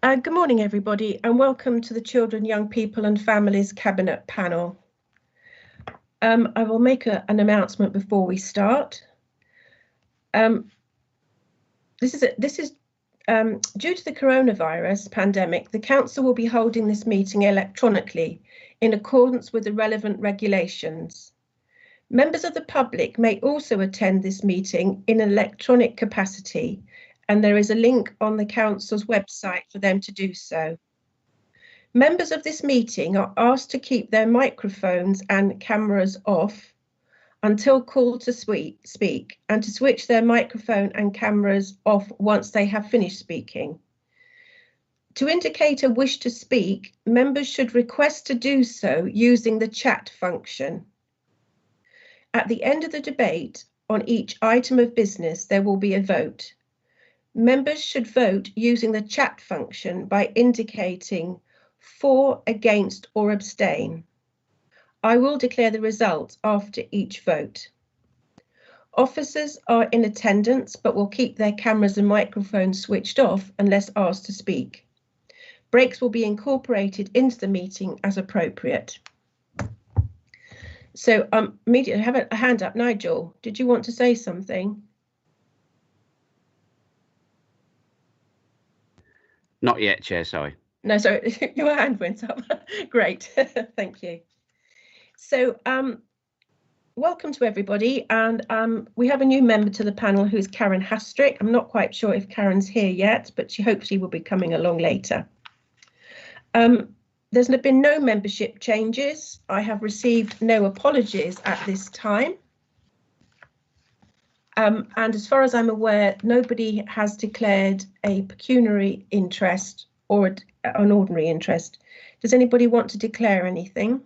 Good morning, everybody, and welcome to the Children, Young People and Families Cabinet panel. I will make an announcement before we start. This is due to the coronavirus pandemic, the Council will be holding this meeting electronically in accordance with the relevant regulations. Members of the public may also attend this meeting in an electronic capacity, and there is a link on the Council's website for them to do so. Members of this meeting are asked to keep their microphones and cameras off until called to speak, and to switch their microphone and cameras off once they have finished speaking. To indicate a wish to speak, members should request to do so using the chat function. At the end of the debate on each item of business, there will be a vote. Members should vote using the chat function by indicating for, against, or abstain. I will declare the results after each vote. Officers are in attendance but will keep their cameras and microphones switched off unless asked to speak. Breaks will be incorporated into the meeting as appropriate. So immediately have a hand up. Nigel, did you want to say something? Not yet, Chair, sorry. No, sorry, your hand went up. Great, thank you. So welcome to everybody, and we have a new member to the panel who is Karen Hastrick. I'm not quite sure if Karen's here yet, but she hopefully will be coming along later. There's been no membership changes. I have received no apologies at this time. And as far as I'm aware, nobody has declared a pecuniary interest or an ordinary interest. Does anybody want to declare anything?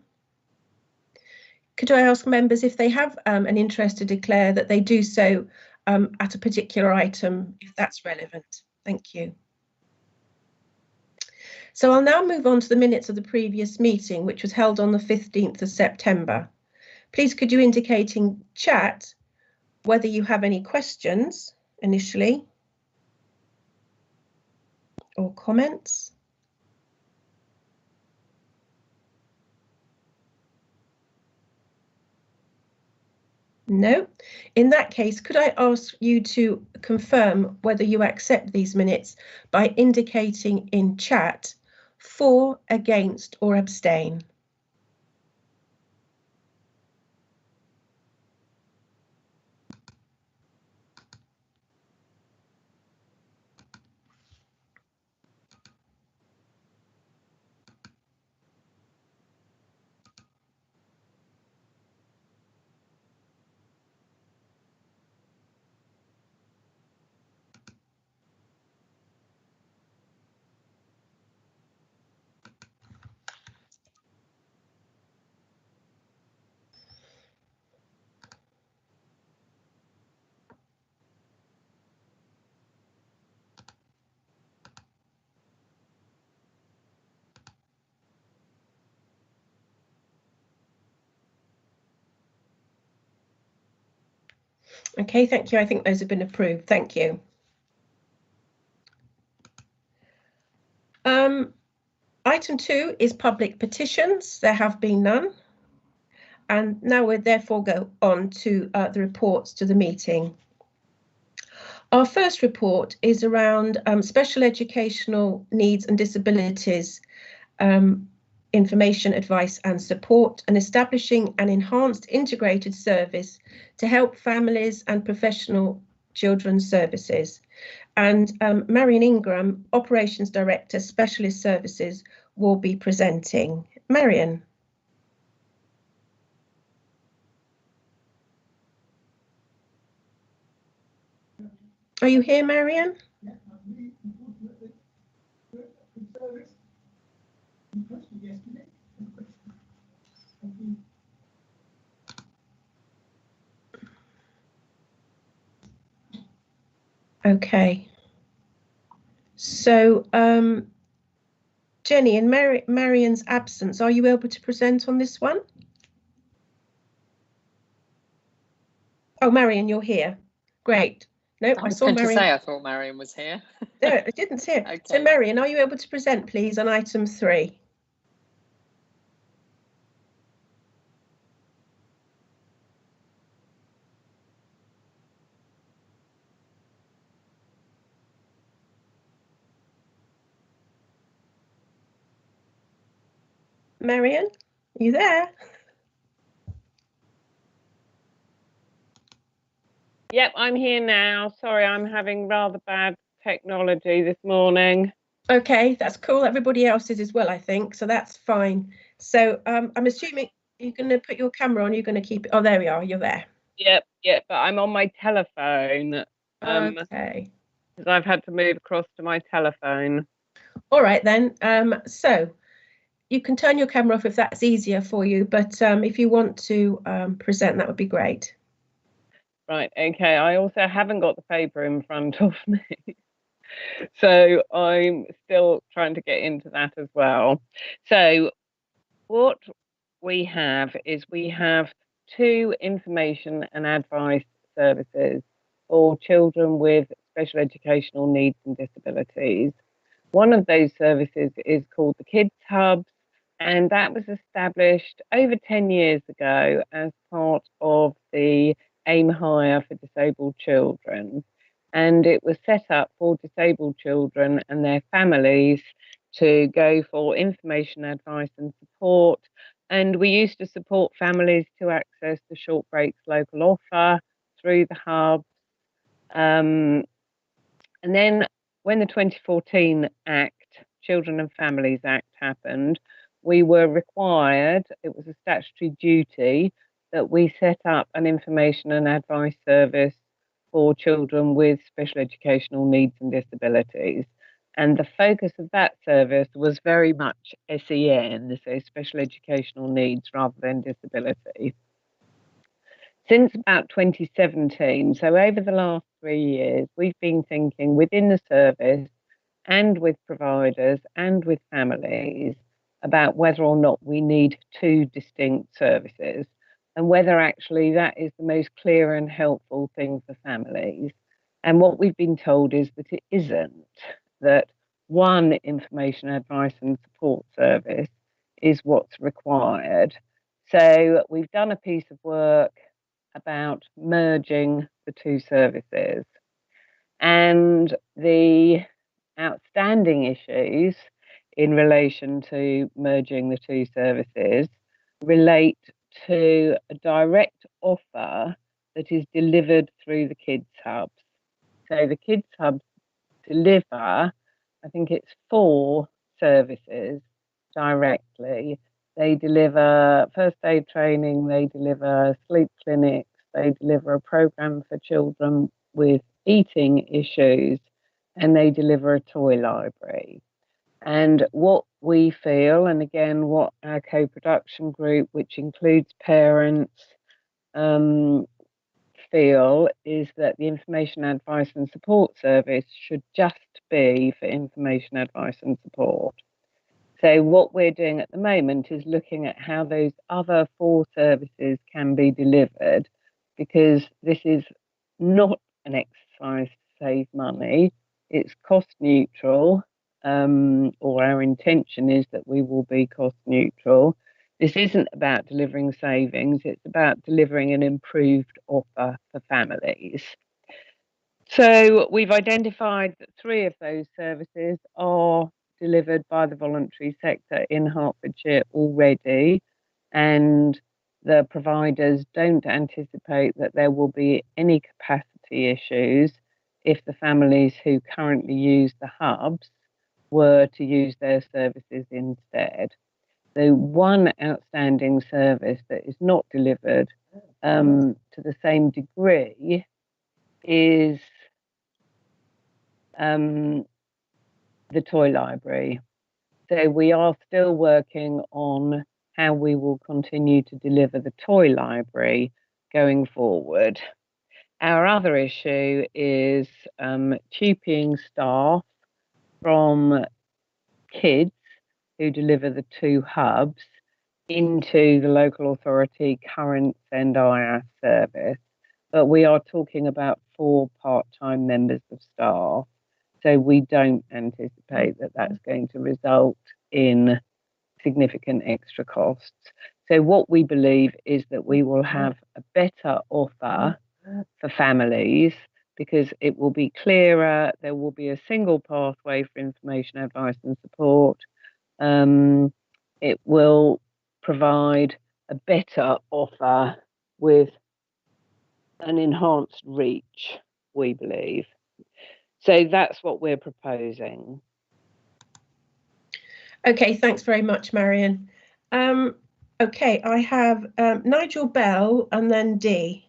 Could I ask members if they have an interest to declare that they do so at a particular item, if that's relevant? Thank you. So I'll now move on to the minutes of the previous meeting, which was held on the 15th of September. Please could you indicate in chat whether you have any questions initially or comments? No. In that case, could I ask you to confirm whether you accept these minutes by indicating in chat for, against, or abstain? Okay, thank you. I think those have been approved. Thank you. Item 2 is public petitions. There have been none. And now we'll therefore go on to the reports to the meeting. Our first report is around special educational needs and disabilities information, advice and support, and establishing an enhanced integrated service to help families and professional children's services. And Marion Ingram, Operations Director, Specialist Services, will be presenting. Marion. Are you here, Marion? Okay. So, Jenny, in Marion's absence, are you able to present on this one? Oh, Marion, you're here. Great. No, I I was saw going to Marion. say I thought Marion was here. No, I didn't see it. Okay. So Marion, are you able to present, please, on item 3? Marion, are you there? Yep, I'm here now. Sorry, I'm having rather bad technology this morning. Okay, that's cool. Everybody else is as well, I think, so that's fine. So I'm assuming you're going to put your camera on, you're going to keep it. Oh, there we are, you're there. Yep, but I'm on my telephone. Okay. Because I've had to move across to my telephone. All right then. So you can turn your camera off if that's easier for you, but if you want to present, that would be great. Right, okay. I also haven't got the paper in front of me. So I'm still trying to get into that as well. So what we have is we have 2 information and advice services for children with special educational needs and disabilities. One of those services is called the Kids Hubs, and that was established over 10 years ago as part of the Aim Higher for Disabled Children. And it was set up for disabled children and their families to go for information, advice, and support. And we used to support families to access the Short Breaks local offer through the hub. And then when the 2014 Act, Children and Families Act happened, we were required, it was a statutory duty, that we set up an information and advice service for children with special educational needs and disabilities. And the focus of that service was very much SEN, so special educational needs rather than disability. Since about 2017, so over the last 3 years, we've been thinking within the service and with providers and with families about whether or not we need 2 distinct services and whether actually that is the most clear and helpful thing for families. And what we've been told is that it isn't, that one information, advice and support service is what's required. So we've done a piece of work about merging the 2 services. And the outstanding issues in relation to merging the 2 services relate to a direct offer that is delivered through the Kids Hubs. So the Kids Hubs deliver, I think it's 4 services directly. They deliver first aid training, they deliver sleep clinics, they deliver a program for children with eating issues, and they deliver a toy library. And what we feel, and again, what our co-production group, which includes parents, feel, is that the information, advice and support service should just be for information, advice and support. So what we're doing at the moment is looking at how those other 4 services can be delivered, because this is not an exercise to save money. It's cost neutral, or our intention is that we will be cost neutral. This isn't about delivering savings, it's about delivering an improved offer for families. So we've identified that 3 of those services are delivered by the voluntary sector in Hertfordshire already, and the providers don't anticipate that there will be any capacity issues if the families who currently use the hubs were to use their services instead. The one outstanding service that is not delivered to the same degree is the toy library. So we are still working on how we will continue to deliver the toy library going forward. Our other issue is tupiing staff from kids who deliver the 2 hubs into the local authority current Send IAS service. But we are talking about 4 part-time members of staff. So we don't anticipate that that's going to result in significant extra costs. So what we believe is that we will have a better offer for families because it will be clearer. There will be a single pathway for information, advice and support. It will provide a better offer with an enhanced reach, we believe. So that's what we're proposing. Okay, thanks very much, Marion. Okay, I have Nigel Bell and then Dee.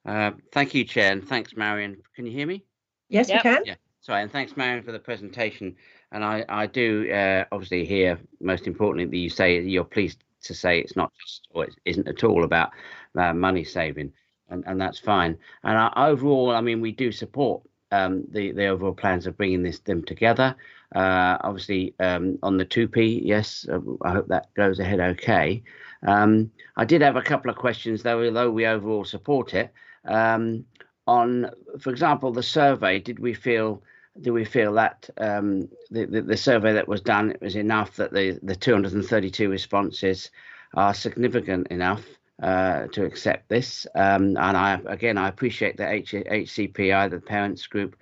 Thank you, Chair, and thanks, Marion. Can you hear me? Yes, Yep. we can. Yeah, sorry, and thanks, Marion, for the presentation. And I do obviously hear, most importantly, that you say you're pleased to say it's not just, or it isn't at all about money saving, and that's fine. And overall, I mean, we do support the overall plans of bringing them together. Obviously, on the 2P, yes, I hope that goes ahead okay. I did have a couple of questions, though, although we overall support it. On, for example, the survey, do we feel that the survey that was done, it was enough, that the 232 responses are significant enough to accept this? And I appreciate that HCPI, the parents group,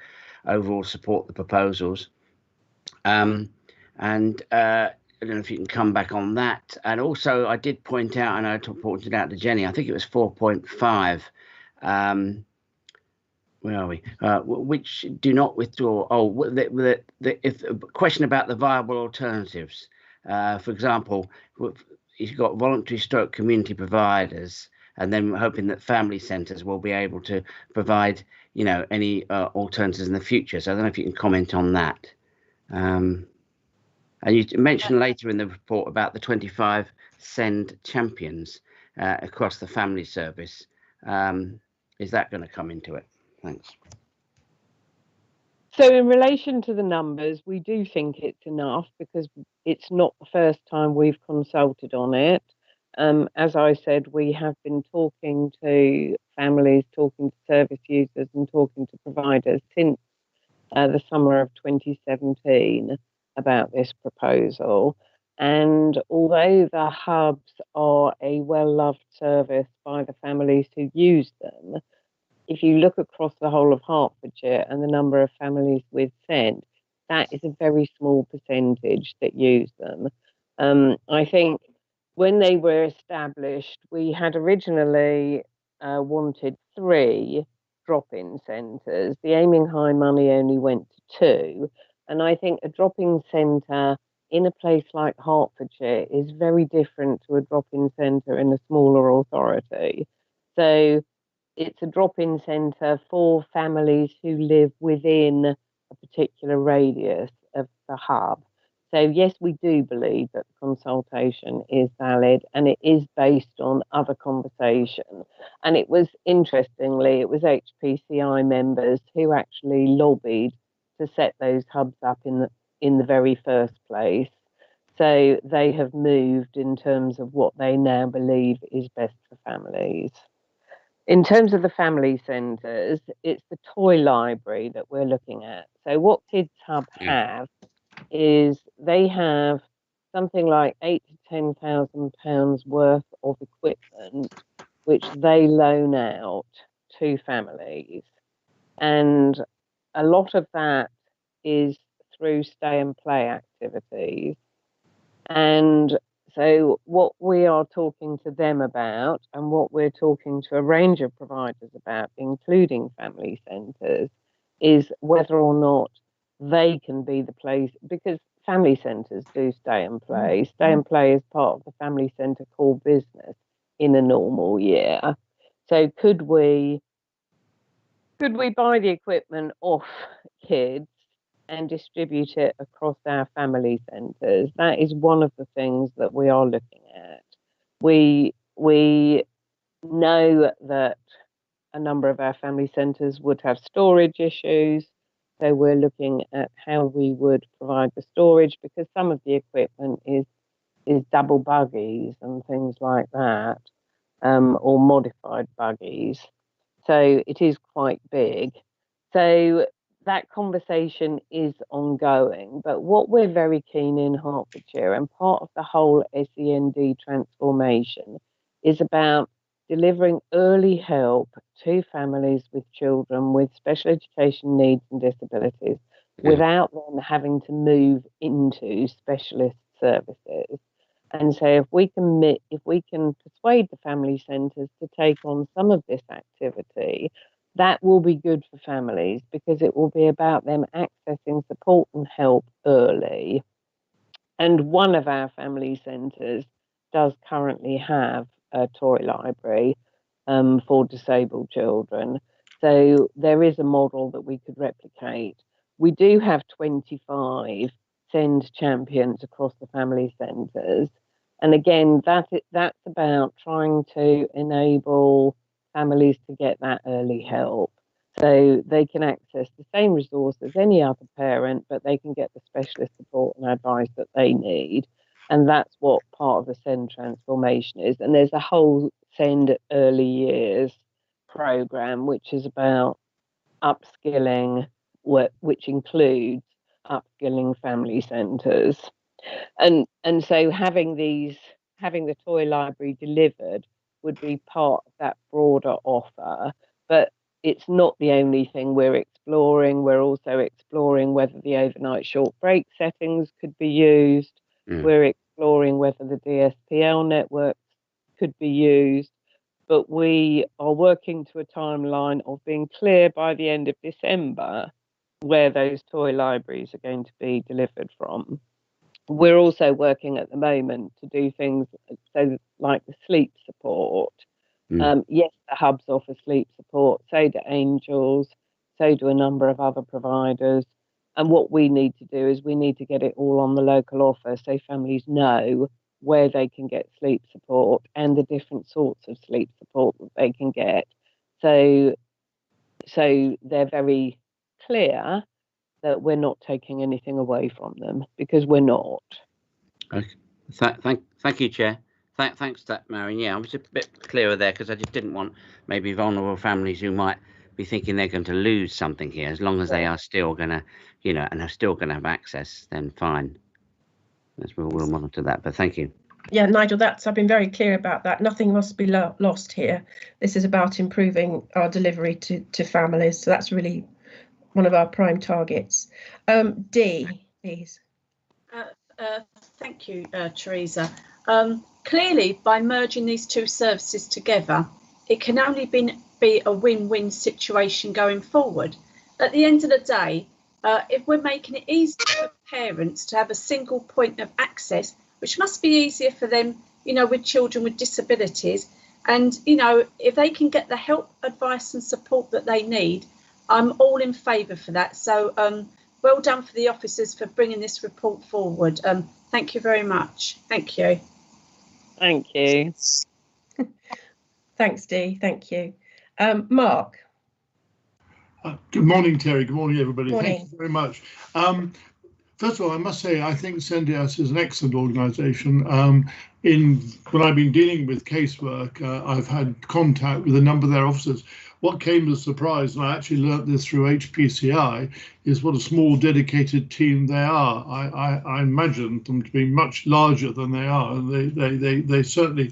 overall support the proposals. And I don't know if you can come back on that. And also, I did point out, and I pointed out to Jenny, I think it was 4.5. Where are we? Which do not withdraw. Oh, if a question about the viable alternatives. For example, you've got voluntary stroke community providers, and then we're hoping that family centres will be able to provide, you know, any alternatives in the future. So I don't know if you can comment on that. And you mentioned later in the report about the 25 SEND champions across the family service. Is that going to come into it? Thanks. So in relation to the numbers, we do think it's enough because it's not the first time we've consulted on it. As I said, we have been talking to families, talking to service users and talking to providers since the summer of 2017 about this proposal. And although the hubs are a well-loved service by the families who use them, if you look across the whole of Hertfordshire and the number of families with SEND, that is a very small percentage that use them. I think when they were established, we had originally wanted 3 drop-in centres. The Aiming High money only went to 2. And I think a drop-in centre in a place like Hertfordshire is very different to a drop-in centre in a smaller authority. So it's a drop-in centre for families who live within a particular radius of the hub. So yes, we do believe that the consultation is valid and it is based on other conversation. And it was, interestingly, it was HPCI members who actually lobbied to set those hubs up in the very first place. So they have moved in terms of what they now believe is best for families. In terms of the family centres, it's the toy library that we're looking at. So what Kids Hub have is they have something like £8,000 to £10,000 worth of equipment, which they loan out to families. And a lot of that is through stay and play activities. And so what we are talking to them about and what we're talking to a range of providers about, including family centres, is whether or not they can be the place, because family centres do stay and play. Stay and play is part of the family centre core business in a normal year. So could we buy the equipment off kids and distribute it across our family centres? That is one of the things that we are looking at. We know that a number of our family centres would have storage issues, so we're looking at how we would provide the storage, because some of the equipment is double buggies and things like that, or modified buggies. So it is quite big. So that conversation is ongoing. But what we're very keen in Hertfordshire, and part of the whole SEND transformation, is about delivering early help to families with children with special education needs and disabilities without them having to move into specialist services. And so if we can persuade the family centres to take on some of this activity, that will be good for families, because it will be about them accessing support and help early. And one of our family centres does currently have a toy library for disabled children. So there is a model that we could replicate. We do have 25 SEND champions across the family centres. And again, that's about trying to enable families to get that early help, so they can access the same resource as any other parent, but they can get the specialist support and advice that they need. And that's what part of the SEND transformation is. And there's a whole SEND early years program, which is about upskilling, which includes upskilling family centres. And so having the toy library delivered would be part of that broader offer. But it's not the only thing we're exploring. We're also exploring whether the overnight short break settings could be used. We're exploring whether the DSPL networks could be used. But we are working to a timeline of being clear by the end of December where those toy libraries are going to be delivered from. We're also working at the moment to do things so like the sleep support. Yes, the hubs offer sleep support, so do Angels, so do a number of other providers. And what we need to do is we need to get it all on the local offer so families know where they can get sleep support and the different sorts of sleep support that they can get. So they're very clear that we're not taking anything away from them, because we're not. Okay. Thank you, Chair. Thanks for that, Marion. Yeah, I was a bit clearer there, because I just didn't want maybe vulnerable families who might be thinking they're going to lose something here. As long as they are still going to, and are still going to have access, then fine. We'll monitor that. But thank you. Yeah, Nigel, I've been very clear about that. Nothing must be lost here. This is about improving our delivery to families. So that's really one of our prime targets. Dee, please. Thank you, Teresa. Clearly, by merging these two services together, it can only be a win-win situation going forward. At the end of the day, if we're making it easier for parents to have a single point of access, which must be easier for them, with children with disabilities, and, if they can get the help, advice and support that they need, I'm all in favour for that. So well done for the officers for bringing this report forward. Thank you very much. Thank you. Thank you. Thanks, Dee. Thank you. Mark. Good morning, Terry. Good morning, everybody. Morning. Thank you very much. First of all, I must say I think SENDIAS is an excellent organisation. When I've been dealing with casework, I've had contact with a number of their officers. What came as a surprise, and I actually learnt this through HPCI, is what a small dedicated team they are. I imagined them to be much larger than they are, and they certainly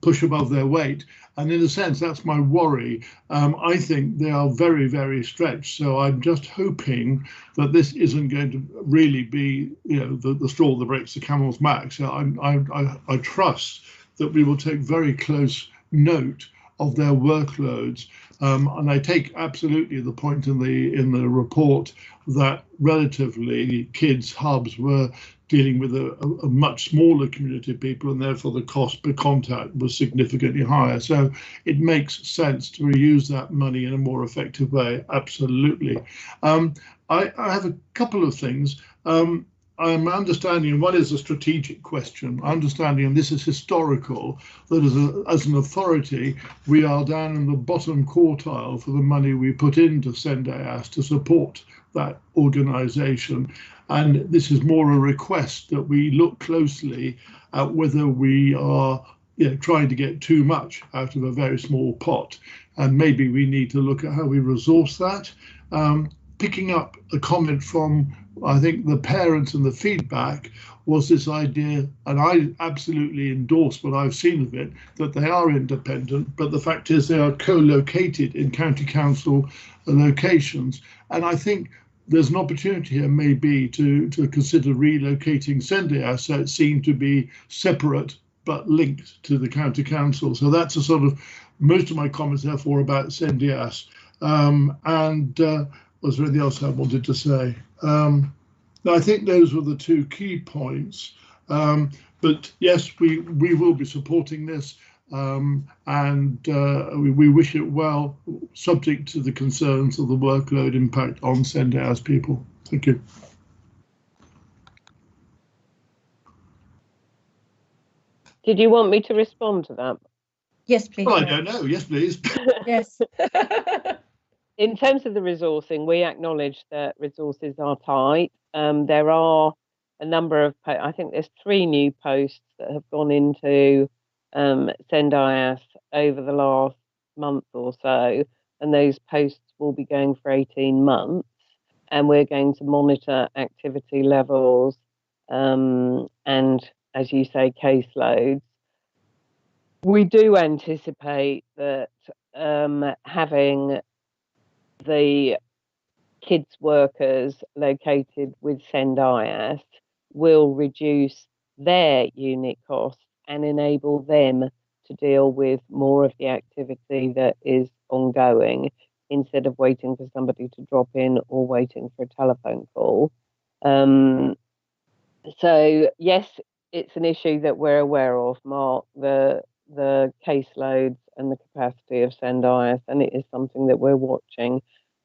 push above their weight. And in a sense, that's my worry. I think they are very, very stretched. So I'm just hoping that this isn't going to really be, the straw that breaks the camel's back. So I trust that we will take very close note of their workloads. And I take absolutely the point in the report that relatively kids hubs were dealing with a much smaller community of people, and therefore the cost per contact was significantly higher. So it makes sense to reuse that money in a more effective way. Absolutely. I have a couple of things. I'm understanding, what is a strategic question? Understanding, and this is historical, that as an authority, we are down in the bottom quartile for the money we put into SENDIAS to support that organisation. And this is more a request that we look closely at whether we are trying to get too much out of a very small pot. and maybe we need to look at how we resource that. Picking up a comment from, I think, the parents and the feedback was this idea, and I absolutely endorse what I've seen of it, that they are independent, but the fact is they are co-located in county council locations. And I think there's an opportunity here maybe to consider relocating Sendai House so it seemed to be separate but linked to the county council. So that's a sort of, most of my comments therefore about Sendai House. Was there anything else I wanted to say? I think those were the two key points. But yes, we will be supporting this, and we wish it well, subject to the concerns of the workload impact on Sendai House people. Thank you. Did you want me to respond to that? Yes, please. Well, I don't know. Yes, please. Yes. In terms of the resourcing, we acknowledge that resources are tight. There are a number of, I think there's 3 new posts that have gone into Sendai House over the last month or so, and those posts will be going for 18 months, and we're going to monitor activity levels and, as you say, caseloads. We do anticipate that having the kids workers located with Sendai House will reduce their unit costs and enable them to deal with more of the activity that is ongoing instead of waiting for somebody to drop in or waiting for a telephone call. So yes, it's an issue that we're aware of, Mark, the caseloads and the capacity of Sendai House, and it is something that we're watching.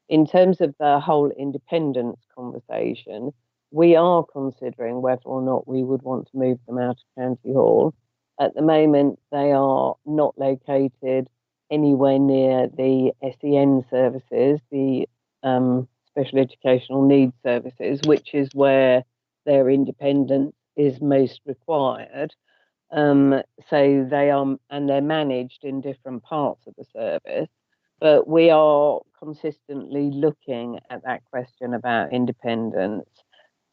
In terms of the whole independence conversation, we are considering whether or not we would want to move them out of County Hall. At the moment, they are not located anywhere near the SEN services, the special educational needs services, which is where their independence is most required. So they are, and they're managed in different parts of the service. But we are consistently looking at that question about independence,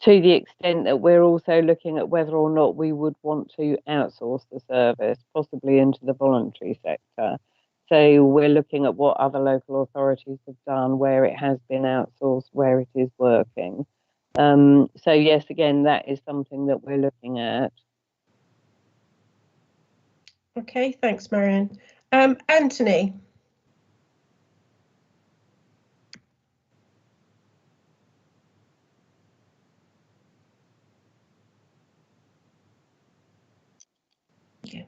to the extent that we're also looking at whether or not we would want to outsource the service, possibly into the voluntary sector. So we're looking at what other local authorities have done, where it has been outsourced, where it is working. So yes, again, that is something that we're looking at. Okay, thanks, Marion. Anthony. Yeah.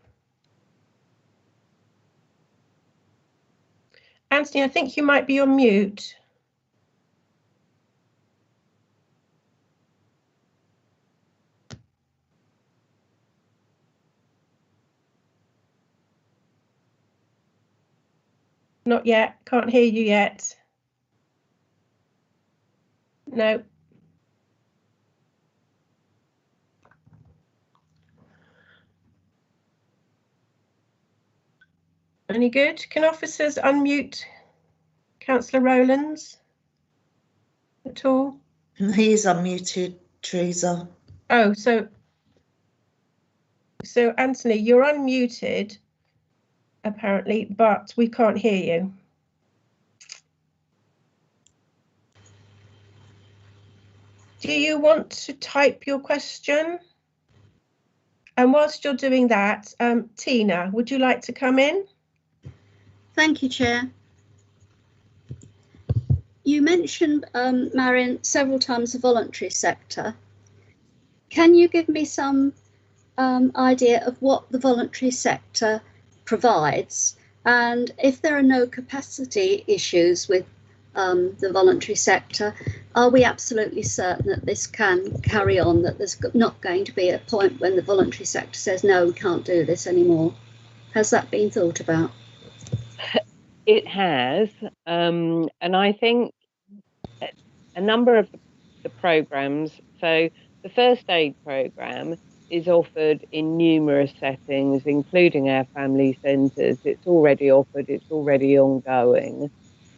Anthony, I think you might be on mute. Not yet. Can't hear you yet. No. Any good? Can officers unmute Councillor Rowlands at all? He is unmuted, Teresa. Oh, so Anthony, you're unmuted apparently, but we can't hear you. Do you want to type your question? And whilst you're doing that, Tina, would you like to come in? Thank you, Chair. You mentioned, Marion, several times the voluntary sector. Can you give me some idea of what the voluntary sector provides? And if there are no capacity issues with the voluntary sector, are we absolutely certain that this can carry on, that there's not going to be a point when the voluntary sector says, no, we can't do this anymore? Has that been thought about? It has, and I think a number of the programs, so the first aid program is offered in numerous settings, including our family centres. It's already offered, it's already ongoing,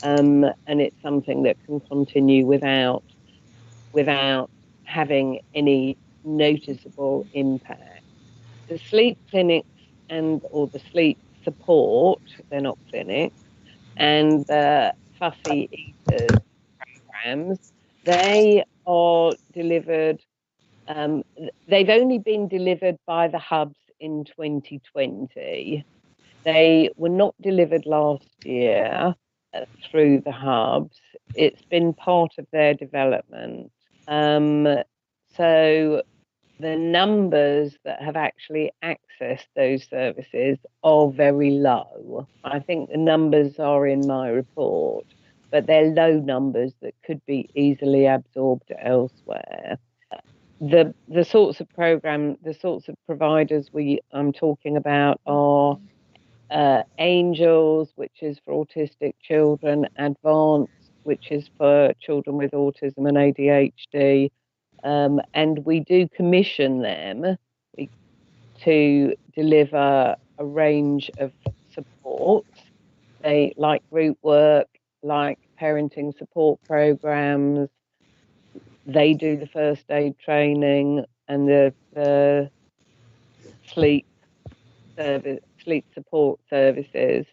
and it's something that can continue without having any noticeable impact. The sleep clinics or the sleep support, they're not clinics, and the fussy eaters programs, they are delivered. They've only been delivered by the hubs in 2020. They were not delivered last year through the hubs. It's been part of their development. So the numbers that have actually accessed those services are very low. I think the numbers are in my report, but they're low numbers that could be easily absorbed elsewhere. The sorts of providers I'm talking about are Angels, which is for autistic children, Advance, which is for children with autism and ADHD, and we do commission them to deliver a range of supports. They like group work, like parenting support programs. They do the first aid training and the sleep support services.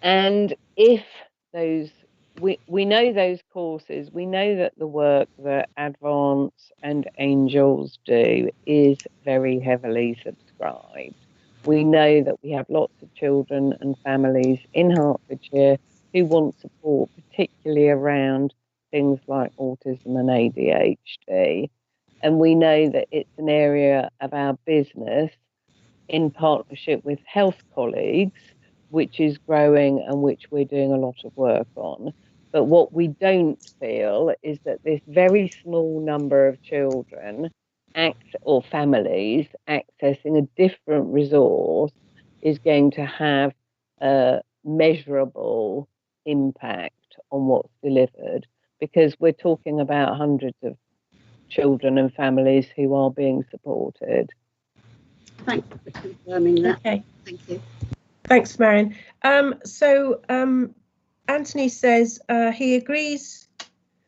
And if we know those courses, we know that the work that Advance and Angels do is very heavily subscribed. We know that we have lots of children and families in Hertfordshire who want support, particularly around things like autism and ADHD. And we know that it's an area of our business in partnership with health colleagues, which is growing and which we're doing a lot of work on. But what we don't feel is that this very small number of children or families accessing a different resource is going to have a measurable impact on what's delivered, because we're talking about hundreds of children and families who are being supported. Thank you for confirming that. Okay. Thank you. Thanks, Marion. Anthony says he agrees,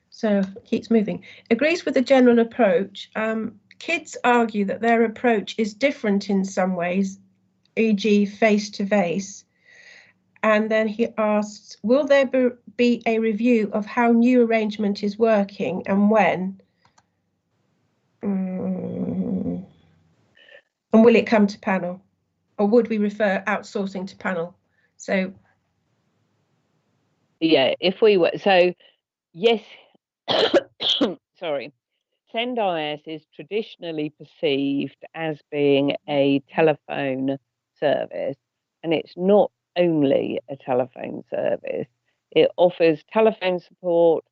so keeps moving, agrees with the general approach. Kids argue that their approach is different in some ways, e.g. face-to-face. And then he asks, will there be a review of how new arrangement is working and when? And will it come to panel? Or would we refer outsourcing to panel? So yeah, if we were, so yes, sorry, SendIS is traditionally perceived as being a telephone service, and it's not only a telephone service. It offers telephone support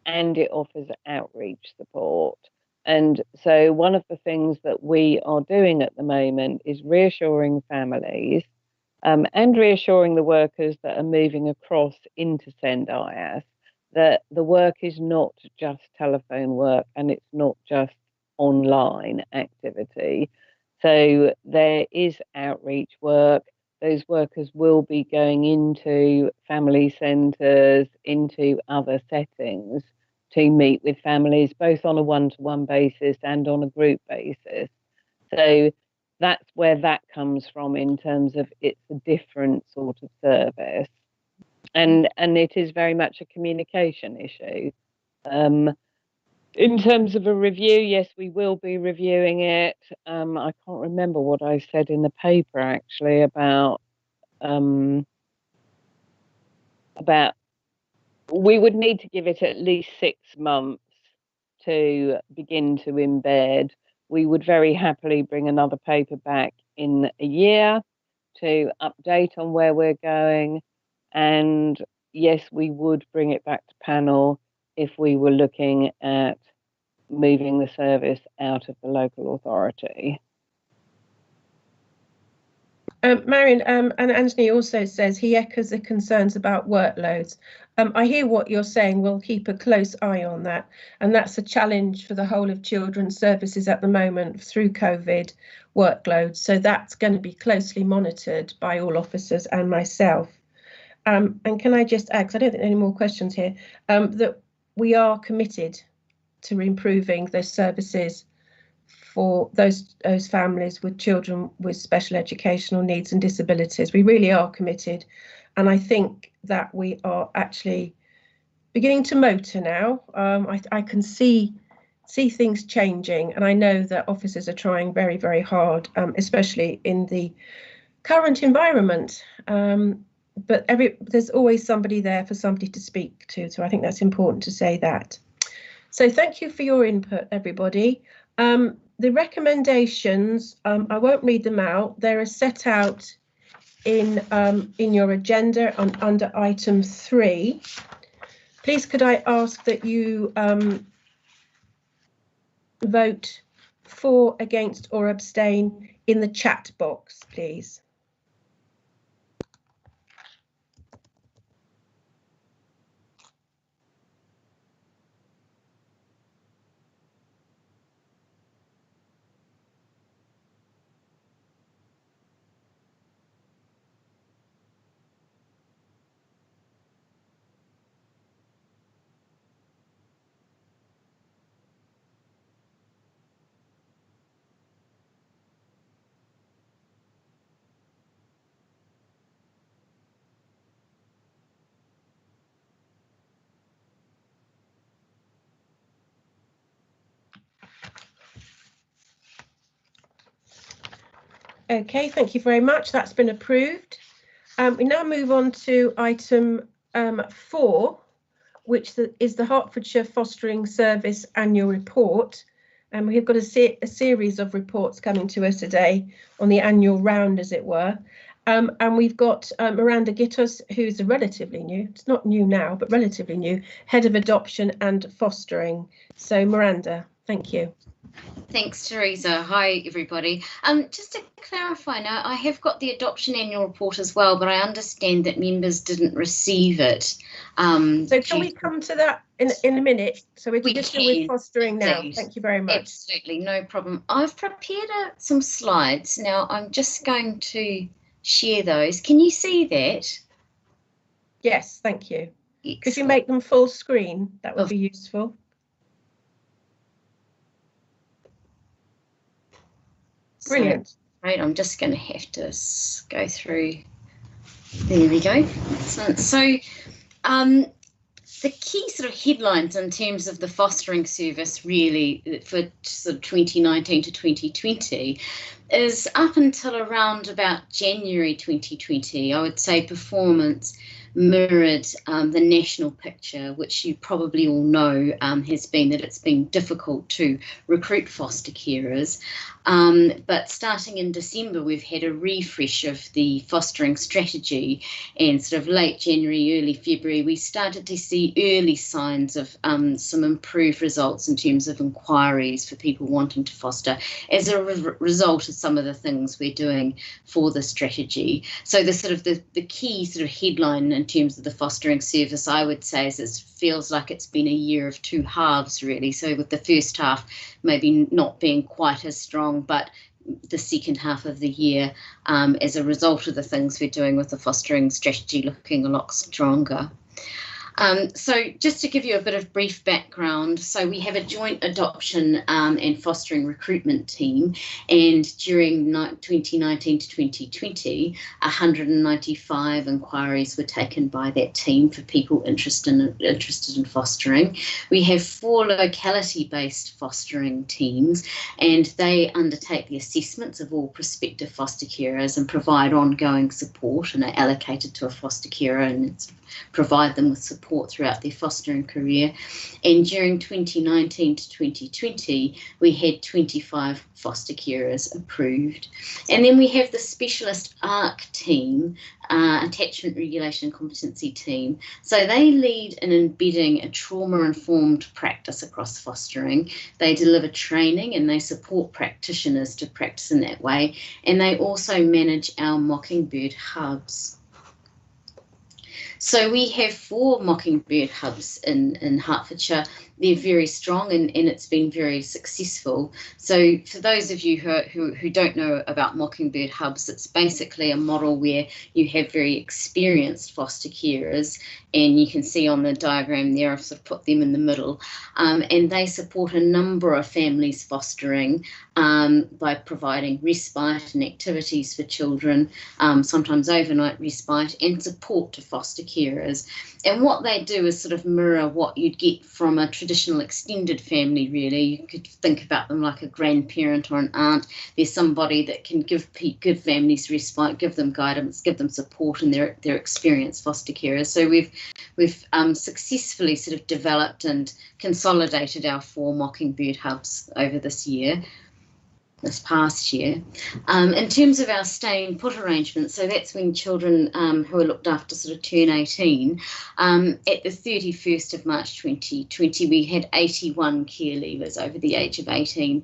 and it offers outreach support. And so one of the things that we are doing at the moment is reassuring families and reassuring the workers that are moving across into SendIS that the work is not just telephone work and it's not just online activity. So there is outreach work. Those workers will be going into family centres, into other settings to meet with families, both on a one-to-one basis and on a group basis. So that's where that comes from in terms of it's a different sort of service. And it is very much a communication issue. In terms of a review, yes, we will be reviewing it. I can't remember what I said in the paper actually about we would need to give it at least 6 months to begin to embed. We would very happily bring another paper back in a year to update on where we're going. And yes, we would bring it back to panel if we were looking at moving the service out of the local authority. Marion, and Anthony also says he echoes the concerns about workloads. I hear what you're saying. We'll keep a close eye on that. And that's a challenge for the whole of children's services at the moment through COVID workloads. So that's going to be closely monitored by all officers and myself. And can I just add, because I don't think there are any more questions here, that we are committed to improving those services for those families with children with special educational needs and disabilities. We really are committed, and I think that we are actually beginning to motor now. I can see things changing, and I know that officers are trying very, very hard, especially in the current environment. But there's always somebody there for somebody to speak to, so I think that's important to say that. So thank you for your input, everybody. The recommendations, I won't read them out. They're set out in your agenda under item 3. Please could I ask that you vote for, against or abstain in the chat box, please. Okay, thank you very much. That's been approved. We now move on to item 4, which is the Hertfordshire Fostering Service Annual Report. And we've got a series of reports coming to us today on the annual round, as it were. And we've got Miranda Gittos, who's a relatively new, it's not new now, but relatively new, Head of Adoption and Fostering. So Miranda, thank you. Thanks, Teresa. Hi, everybody. Just to clarify now, I have got the adoption annual report as well, but I understand that members didn't receive it. So can we come to that in a minute? So we can just deal with fostering now. Thank you very much. Absolutely, no problem. I've prepared some slides. Now, I'm just going to share those. Can you see that? Yes, thank you. Excellent. Could you make them full screen? That would be useful. Brilliant. Right, I'm just going to have to go through. There we go. Excellent. So the key sort of headlines in terms of the fostering service really for sort of 2019 to 2020 is up until around about January 2020, I would say performance mirrored the national picture, which you probably all know has been that it's been difficult to recruit foster carers. But starting in December, we've had a refresh of the fostering strategy, and sort of late January, early February, we started to see early signs of some improved results in terms of inquiries for people wanting to foster as a result of some of the things we're doing for the strategy. So the sort of the key sort of headline in terms of the fostering service, I would say, is it feels like it's been a year of two halves, really. So with the first half maybe not being quite as strong, but the second half of the year, as a result of the things we're doing with the fostering strategy, looking a lot stronger. So just to give you a bit of brief background, so we have a joint adoption and fostering recruitment team, and during 2019 to 2020, 195 inquiries were taken by that team for people interested in fostering. We have 4 locality-based fostering teams, and they undertake the assessments of all prospective foster carers and provide ongoing support, and are allocated to a foster carer and provide them with support support throughout their fostering career. And during 2019 to 2020, we had 25 foster carers approved. And then we have the specialist ARC team, Attachment Regulation Competency team. So they lead in embedding a trauma-informed practice across fostering. They deliver training and they support practitioners to practice in that way. And they also manage our Mockingbird Hubs. So we have 4 Mockingbird Hubs in Hertfordshire. They're very strong and it's been very successful. So for those of you who don't know about Mockingbird Hubs, it's basically a model where you have very experienced foster carers, and you can see on the diagram there, I've sort of put them in the middle, and they support a number of families fostering by providing respite and activities for children, sometimes overnight respite, and support to foster carers. And what they do is sort of mirror what you'd get from a traditional extended family, really. You could think about them like a grandparent or an aunt. There's somebody that can give families respite, give them guidance, give them support, and they're experienced foster carers. So we've successfully sort of developed and consolidated our 4 Mockingbird Hubs over this past year. In terms of our stay and put arrangements, so that's when children who are looked after sort of turn 18. At the 31st of March 2020, we had 81 care leavers over the age of 18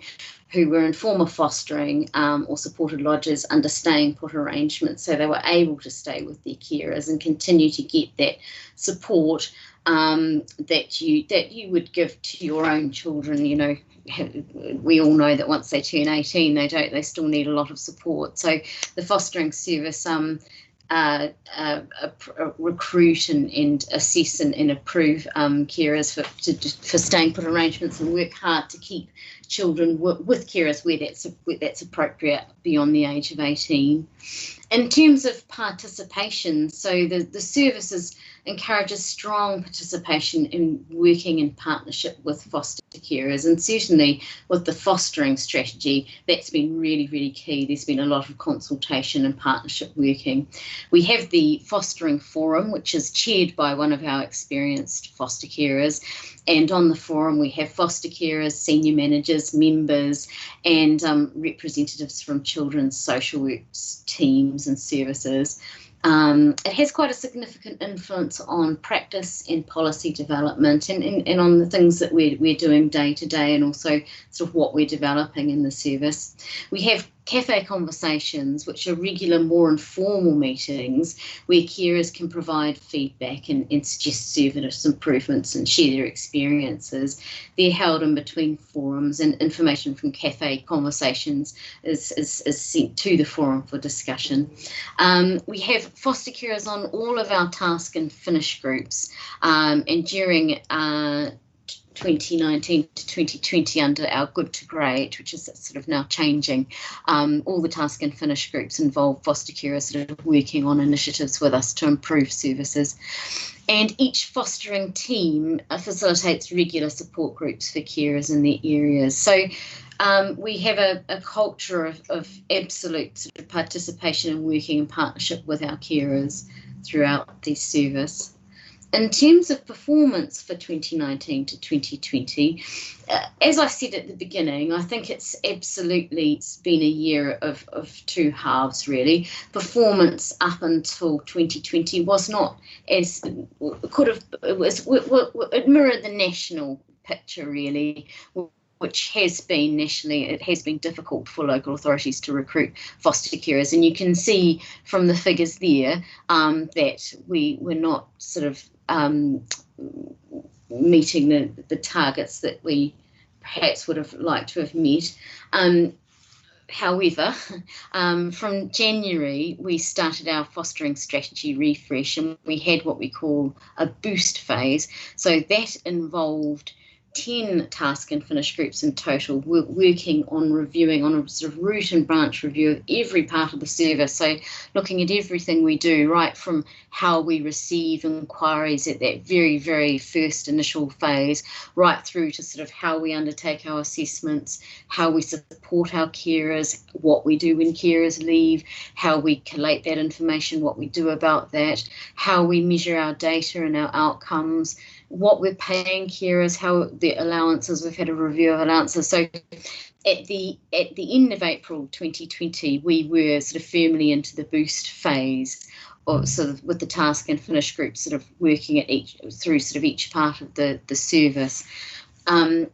who were in former fostering or supported lodges under stay and put arrangements, so they were able to stay with their carers and continue to get that support that you would give to your own children. You know, we all know that once they turn 18, they still need a lot of support. So the fostering service recruit and assess and approve carers for staying put arrangements, and work hard to keep children with carers where that's appropriate beyond the age of 18. In terms of participation, so the services encourages strong participation in working in partnership with foster carers, and certainly with the fostering strategy, that's been really, really key. There's been a lot of consultation and partnership working. We have the Fostering Forum, which is chaired by one of our experienced foster carers, and on the forum we have foster carers, senior managers, members, and representatives from children's social work teams and services. It has quite a significant influence on practice and policy development and on the things that we're doing day to day, and also sort of what we're developing in the service. We have cafe conversations, which are regular, more informal meetings where carers can provide feedback and suggest service improvements and share their experiences. They're held in between forums, and information from cafe conversations is sent to the forum for discussion. We have foster carers on all of our task and finish groups, and during 2019 to 2020 under our Good to Great, which is sort of now changing, all the task and finish groups involve foster carers sort of working on initiatives with us to improve services. And each fostering team facilitates regular support groups for carers in their areas. So we have a culture of absolute sort of participation and working in partnership with our carers throughout the service. In terms of performance for 2019 to 2020, as I said at the beginning, I think it's absolutely been a year of 2 halves, really. Performance up until 2020 was not as it mirrored the national picture, really, which has been nationally, it has been difficult for local authorities to recruit foster carers. And you can see from the figures there that we were not sort of meeting the targets that we perhaps would have liked to have met. However, from January, we started our fostering strategy refresh, and we had what we call a boost phase. So that involved 10 task and finish groups in total, working on reviewing on a sort of root and branch review of every part of the service. So looking at everything we do, right from how we receive inquiries at that very, very first initial phase, right through to sort of how we undertake our assessments, how we support our carers, what we do when carers leave, how we collate that information, what we do about that, how we measure our data and our outcomes, what we're paying carers, how the allowances, we've had a review of allowances. So at the end of April 2020, we were sort of firmly into the boost phase, or sort of with the task and finish groups sort of working at each part of the service. And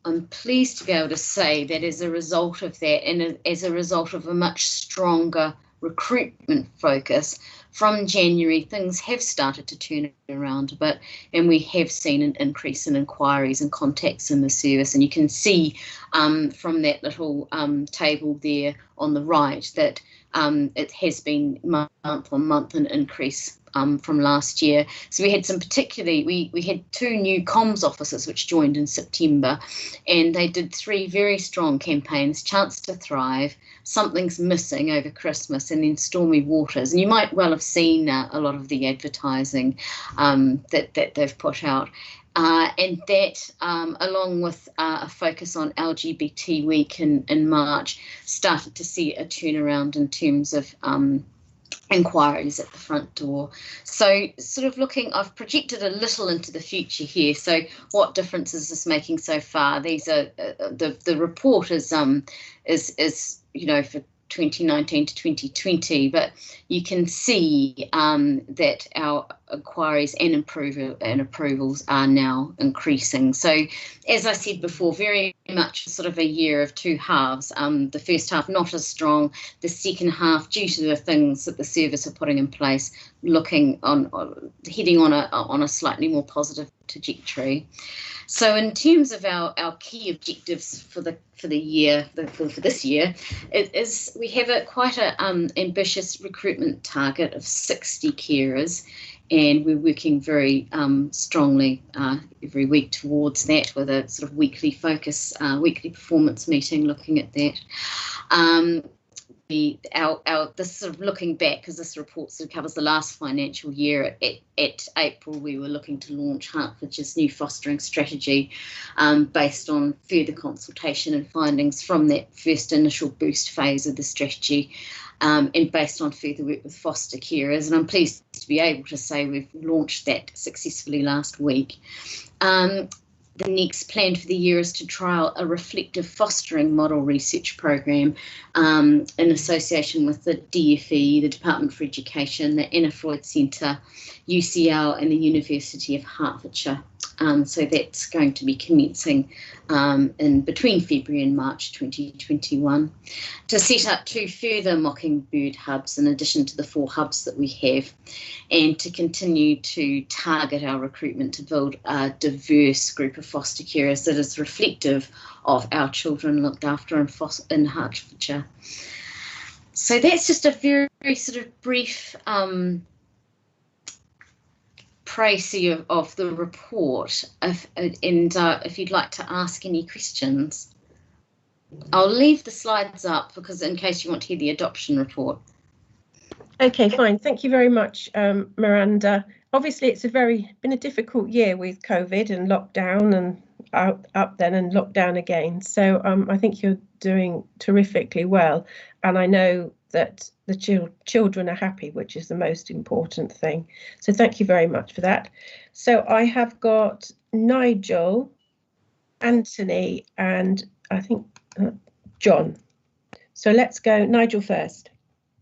I'm pleased to be able to say that as a result of that, and as a result of a much stronger recruitment focus, from January, things have started to turn around a bit, and we have seen an increase in inquiries and contacts in the service. And you can see from that little table there on the right that it has been month on month an increase from last year. So we had some particularly, we had 2 new comms officers which joined in September, and they did 3 very strong campaigns: Chance to Thrive, Something's Missing over Christmas, and then Stormy Waters. And you might well have seen a lot of the advertising that they've put out. And that, along with a focus on LGBT Week in March, started to see a turnaround in terms of inquiries at the front door. So sort of looking, I've projected a little into the future here. So what difference is this making so far? These are the report is you know, for 2019 to 2020, but you can see that our inquiries and approvals are now increasing. So as I said before, very much sort of a year of 2 halves. The first half not as strong, the second half, due to the things that the service are putting in place, heading on a slightly more positive trajectory. So in terms of our key objectives for the year, for this year, we have quite an ambitious recruitment target of 60 carers, and we're working very strongly every week towards that, with a sort of weekly focus, weekly performance meeting looking at that. This sort of looking back, because this report sort of covers the last financial year, at April we were looking to launch Hertfordshire's new fostering strategy, based on further consultation and findings from that first initial boost phase of the strategy, and based on further work with foster carers. And I'm pleased to be able to say we've launched that successfully last week. The next plan for the year is to trial a reflective fostering model research program in association with the DFE, the Department for Education, the Anna Freud Centre, UCL and the University of Hertfordshire. So that's going to be commencing in between February and March 2021, to set up 2 further Mockingbird Hubs in addition to the 4 hubs that we have, and to continue to target our recruitment to build a diverse group of foster carers that is reflective of our children looked after in Hertfordshire. So that's just a very, very sort of brief précis of the report, if you'd like to ask any questions. I'll leave the slides up because in case you want to hear the adoption report. Okay, fine. Thank you very much, Miranda. Obviously, it's been a difficult year with COVID and lockdown and up then and lockdown again. So I think you're doing terrifically well, and I know that the children are happy, which is the most important thing. So thank you very much for that. So I have got Nigel, Anthony, and I think John. So let's go, Nigel first.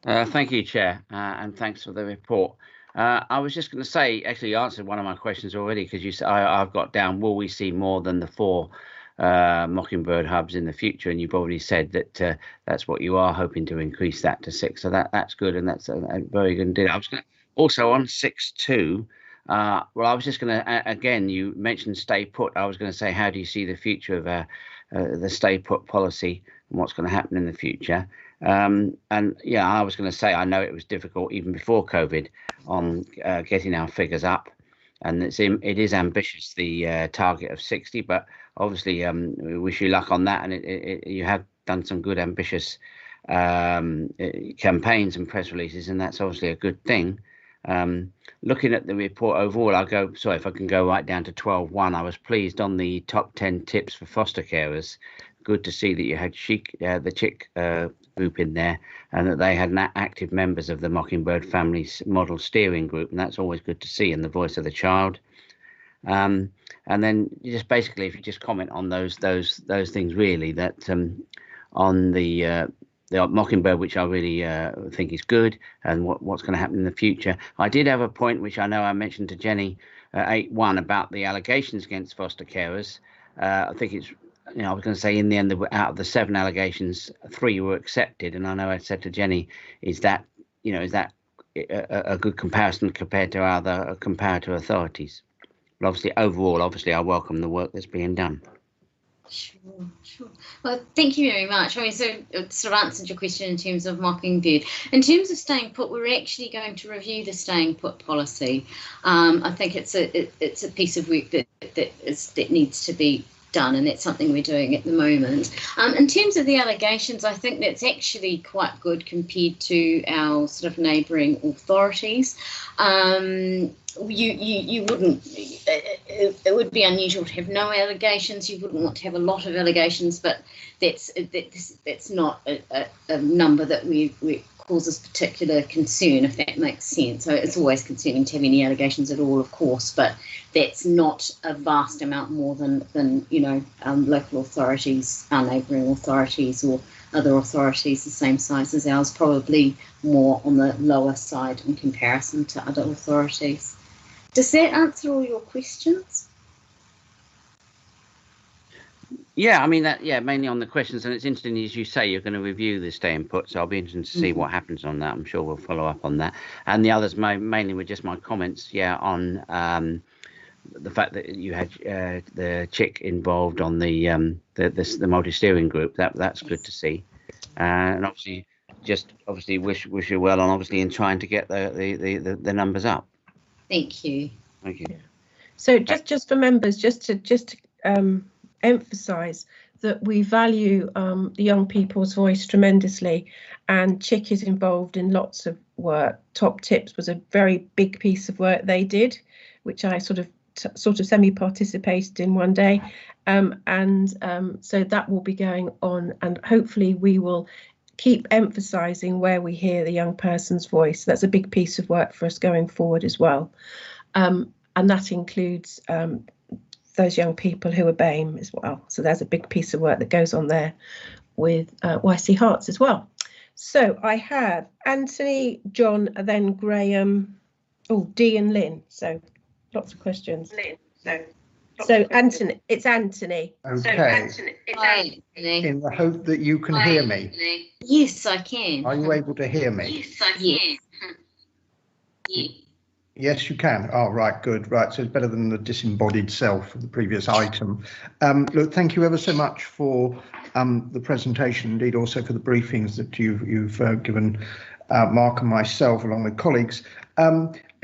Thank you, Chair, and thanks for the report. I was just going to say, actually, you answered one of my questions already, because you said I've got down, will we see more than the 4 Mockingbird Hubs in the future? And you've already said that that's what you are hoping to increase that to 6. So that's good, and that's a very good deal. I was going to, also on 6.2. Well, I was just going to, again, you mentioned stay put. I was going to say, how do you see the future of the stay put policy and what's going to happen in the future? And yeah, I was going to say, I know it was difficult even before COVID on getting our figures up. and it is ambitious, the target of 60, but obviously we wish you luck on that, and you have done some good ambitious campaigns and press releases, and that's obviously a good thing. Looking at the report overall, if I can go right down to 12.1, I was pleased on the top 10 tips for foster carers. Good to see that you had the Chick group in there, and that they had active members of the Mockingbird Families Model Steering Group, and that's always good to see, in the voice of the child. And then just basically, if you just comment on those things, really, that on the Mockingbird, which I really think is good, and what's going to happen in the future. I did have a point which I know I mentioned to Jenny 8.1 about the allegations against foster carers. I think it's, I was going to say, in the end, out of the 7 allegations, 3 were accepted, and I know I said to Jenny, is that a good comparison compared to other comparator authorities? But obviously, overall, I welcome the work that's being done. Sure. Well, thank you very much. I mean, so it sort of answered your question in terms of Mockingbird. In terms of staying put, we're actually going to review the staying put policy. I think it's a piece of work that needs to be done, and that's something we're doing at the moment. In terms of the allegations, I think that's actually quite good compared to our sort of neighbouring authorities. You wouldn't, it would be unusual to have no allegations. You wouldn't want to have a lot of allegations, but that's not a number that we causes particular concern, if that makes sense. So it's always concerning to have any allegations at all, of course, but that's not a vast amount more than local authorities, our neighbouring authorities, or other authorities the same size as ours, probably more on the lower side in comparison to other authorities. Does that answer all your questions? Yeah, I mean, mainly on the questions, and it's interesting, as you say, you're going to review the stay input, so I'll be interested to see what happens on that. I'm sure we'll follow up on that. And the others mainly were just my comments, on the fact that you had the Chick involved on the multi-steering group. That's good to see. And obviously, wish you well on obviously in trying to get the numbers up. Thank you. Thank you. So just for members, just to emphasise that we value the young people's voice tremendously, and Chick is involved in lots of work. Top Tips was a very big piece of work they did, which I sort of semi-participated in one day, so that will be going on, and hopefully we will keep emphasising where we hear the young person's voice. That's a big piece of work for us going forward as well, and that includes those young people who are BAME as well. So there's a big piece of work that goes on there with YC Hearts as well. So I have Anthony, John, and then Graham, Dee and Lynn. So lots of questions. So Anthony, it's Anthony. Okay. In the hope that you can hear me. Yes, I can. Are you able to hear me? Yes, I can. Yeah. Yes, you can. Oh, right, good. Right, so it's better than the disembodied self of the previous item. Look, thank you ever so much for the presentation, indeed also for the briefings that you've given Mark and myself along with colleagues.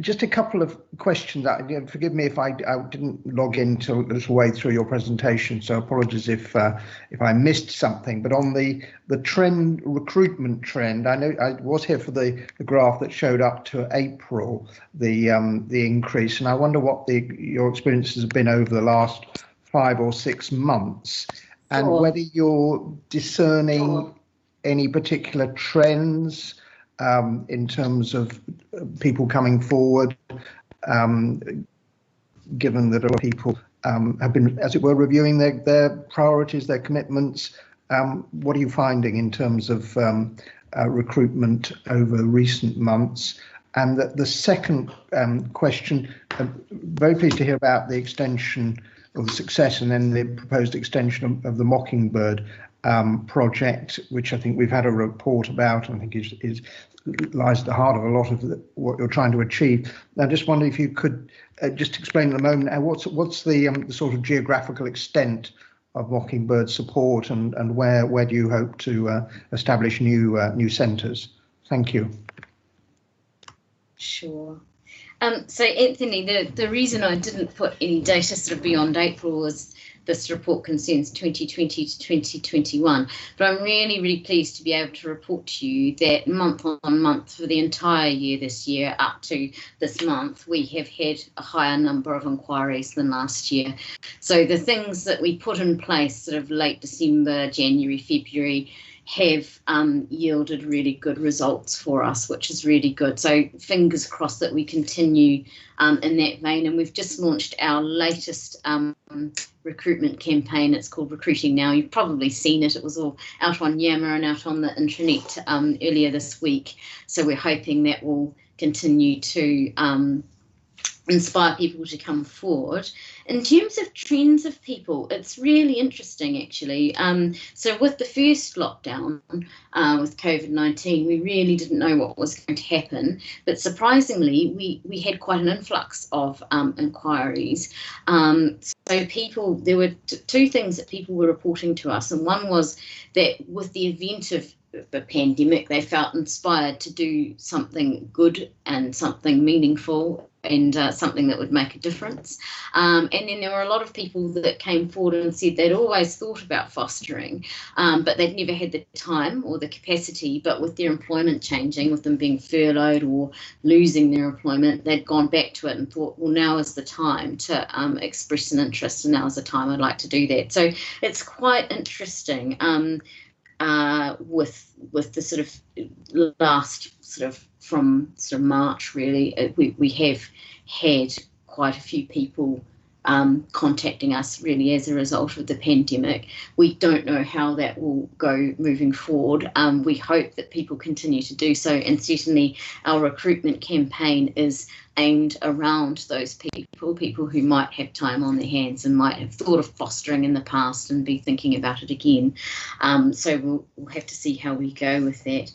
Just a couple of questions. Forgive me if I didn't log in till a little way through your presentation, so apologies if I missed something. But on the recruitment trend, I know I was here for the graph that showed up to April, the increase, and I wonder what your experiences have been over the last 5 or 6 months, and whether you're discerning any particular trends in terms of people coming forward, given that a lot of people have been, as it were, reviewing their priorities, their commitments. What are you finding in terms of recruitment over recent months? And the second question, very pleased to hear about the extension of the success and then the proposed extension of the Mockingbird project, which I think we've had a report about, I think lies at the heart of a lot of what you're trying to achieve. I just wonder if you could just explain in a moment what's the sort of geographical extent of Mockingbird support, and where do you hope to establish new centres? Thank you. Sure. So Anthony, the reason I didn't put any data sort of beyond April was this report concerns 2020 to 2021, but I'm really pleased to be able to report to you that month on month for the entire year this year up to this month, we have had a higher number of inquiries than last year. So the things that we put in place sort of late December, January, February have yielded really good results for us, which is really good. So fingers crossed that we continue in that vein. And we've just launched our latest recruitment campaign. It's called Recruiting Now. You've probably seen it. It was all out on Yammer and out on the intranet earlier this week. So we're hoping that will continue to inspire people to come forward. In terms of trends of people, it's really interesting actually. So with the first lockdown with COVID-19, we really didn't know what was going to happen, but surprisingly we had quite an influx of inquiries. So people, there were two things that people were reporting to us, and one was that with the event of the pandemic, they felt inspired to do something good and something meaningful and something that would make a difference. And then there were a lot of people that came forward and said they'd always thought about fostering, but they'd never had the time or the capacity. But with their employment changing, with them being furloughed or losing their employment, they'd gone back to it and thought, well, now is the time to express an interest, and now is the time I'd like to do that. So it's quite interesting. With the sort of last sort of from sort of March, really, we have had quite a few people contacting us really as a result of the pandemic. We don't know how that will go moving forward. We hope that people continue to do so, and certainly our recruitment campaign is aimed around those people who might have time on their hands and might have thought of fostering in the past and be thinking about it again. So we'll have to see how we go with that.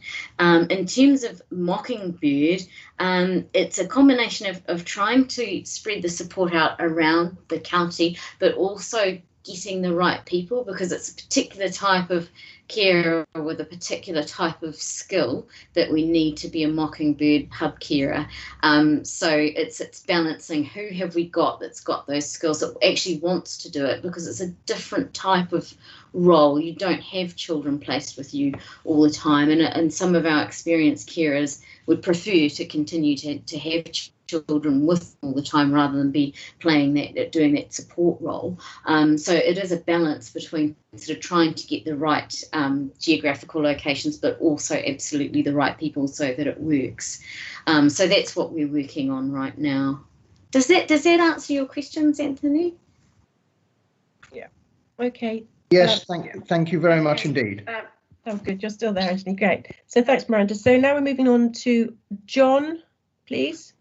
In terms of Mockingbird, it's a combination of trying to spread the support out around the county, but also getting the right people, because it's a particular type of carer with a particular type of skill that we need to be a Mockingbird Hub carer. So it's balancing who have we got that's got those skills, that actually wants to do it, because it's a different type of role. You don't have children placed with you all the time, and some of our experienced carers would prefer to continue to have children with all the time rather than be doing that support role. So it is a balance between sort of trying to get the right geographical locations, but also absolutely the right people so that it works. So that's what we're working on right now. Does that answer your questions, Anthony? Yeah. Okay. Yes, thank you very much indeed. Sounds good. You're still there, Anthony. Great. So thanks, Miranda. So now we're moving on to John, please.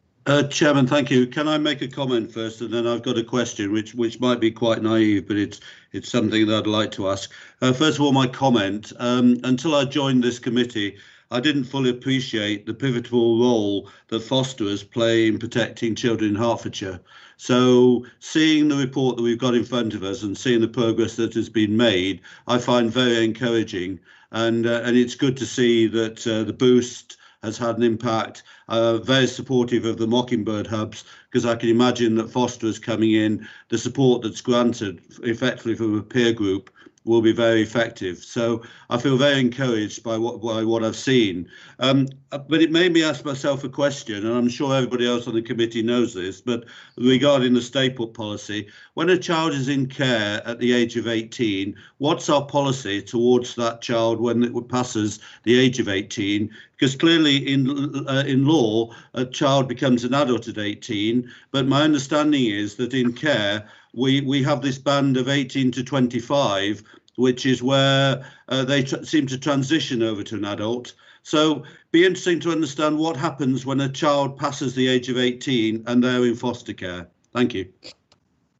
Chairman, thank you. Can I make a comment first, and then I've got a question which might be quite naive, but it's something that I'd like to ask. First of all, my comment. Until I joined this committee, I didn't fully appreciate the pivotal role that fosterers play in protecting children in Hertfordshire. So seeing the report that we've got in front of us and seeing the progress that has been made, I find very encouraging. And it's good to see that the boost has had an impact. Very supportive of the Mockingbird Hubs, because I can imagine that fosterers coming in, the support that's granted effectively from a peer group will be very effective. So I feel very encouraged by what I've seen. But it made me ask myself a question, and I'm sure everybody else on the committee knows this, but regarding the stay-put policy, when a child is in care at the age of 18, what's our policy towards that child when it passes the age of 18? Because clearly in law, a child becomes an adult at 18, but my understanding is that in care, we have this band of 18 to 25, which is where they seem to transition over to an adult. So be interesting to understand what happens when a child passes the age of 18 and they're in foster care. Thank you.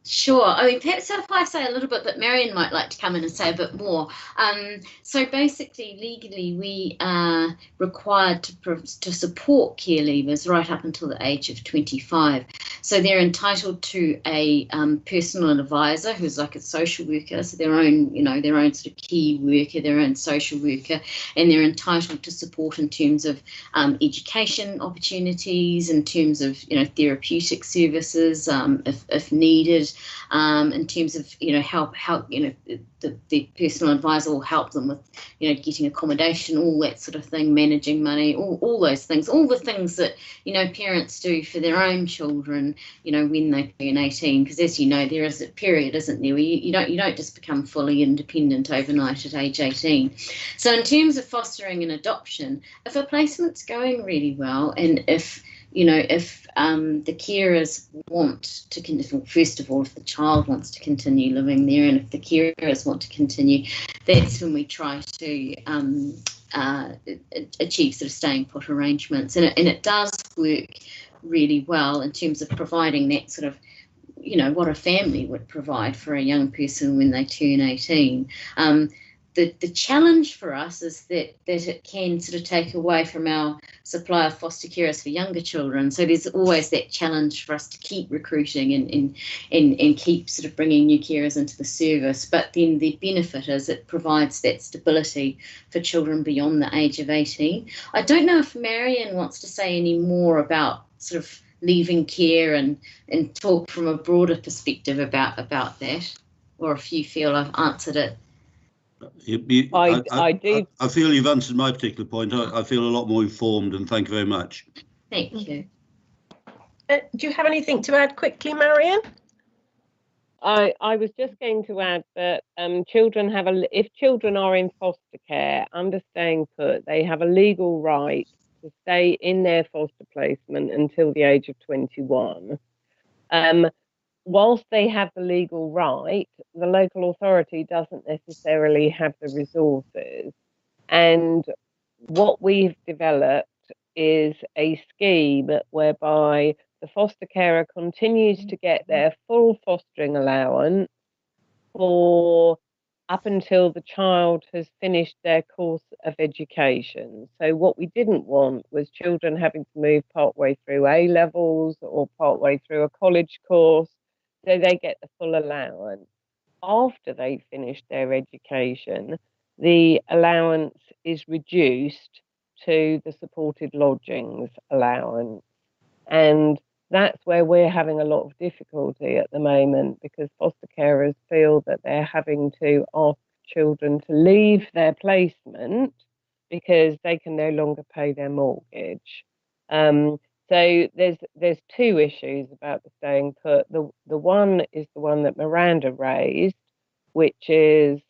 Sure. I mean, perhaps if I say a little bit, but Marion might like to come in and say a bit more. So basically, legally, we are required to support care leavers right up until the age of 25. So they're entitled to a personal advisor who's like a social worker, so their own, their own sort of key worker, their own social worker, and they're entitled to support in terms of education opportunities, in terms of therapeutic services, if needed. In terms of help the personal advisor will help them with getting accommodation, all that sort of thing, managing money, all those things, all the things that parents do for their own children when they turn 18, because as you know, there is a period, isn't there, where you don't just become fully independent overnight at age 18. So in terms of fostering and adoption, if a placement's going really well, and if the carers want to continue, first of all, if the child wants to continue living there, and if the carers want to continue, that's when we try to achieve sort of staying put arrangements. And it does work really well in terms of providing that sort of, what a family would provide for a young person when they turn 18. The challenge for us is that it can sort of take away from our supply of foster carers for younger children. So there's always that challenge for us to keep recruiting and keep sort of bringing new carers into the service. But then the benefit is it provides that stability for children beyond the age of 18. I don't know if Marion wants to say any more about sort of leaving care and talk from a broader perspective about that, or if you feel I've answered it. I do. I feel you've answered my particular point. I feel a lot more informed, and thank you very much. Thank you. Do you have anything to add quickly, Marion? I was just going to add that children if children are in foster care under staying put, they have a legal right to stay in their foster placement until the age of 21. Whilst they have the legal right, the local authority doesn't necessarily have the resources. And what we've developed is a scheme whereby the foster carer continues to get their full fostering allowance for up until the child has finished their course of education. So what we didn't want was children having to move partway through A levels or partway through a college course. So they get the full allowance. After they finish their education, the allowance is reduced to the supported lodgings allowance. And that's where we're having a lot of difficulty at the moment, because foster carers feel that they're having to ask children to leave their placement because they can no longer pay their mortgage. So there's two issues about the staying put. The one is the one that Miranda raised, which is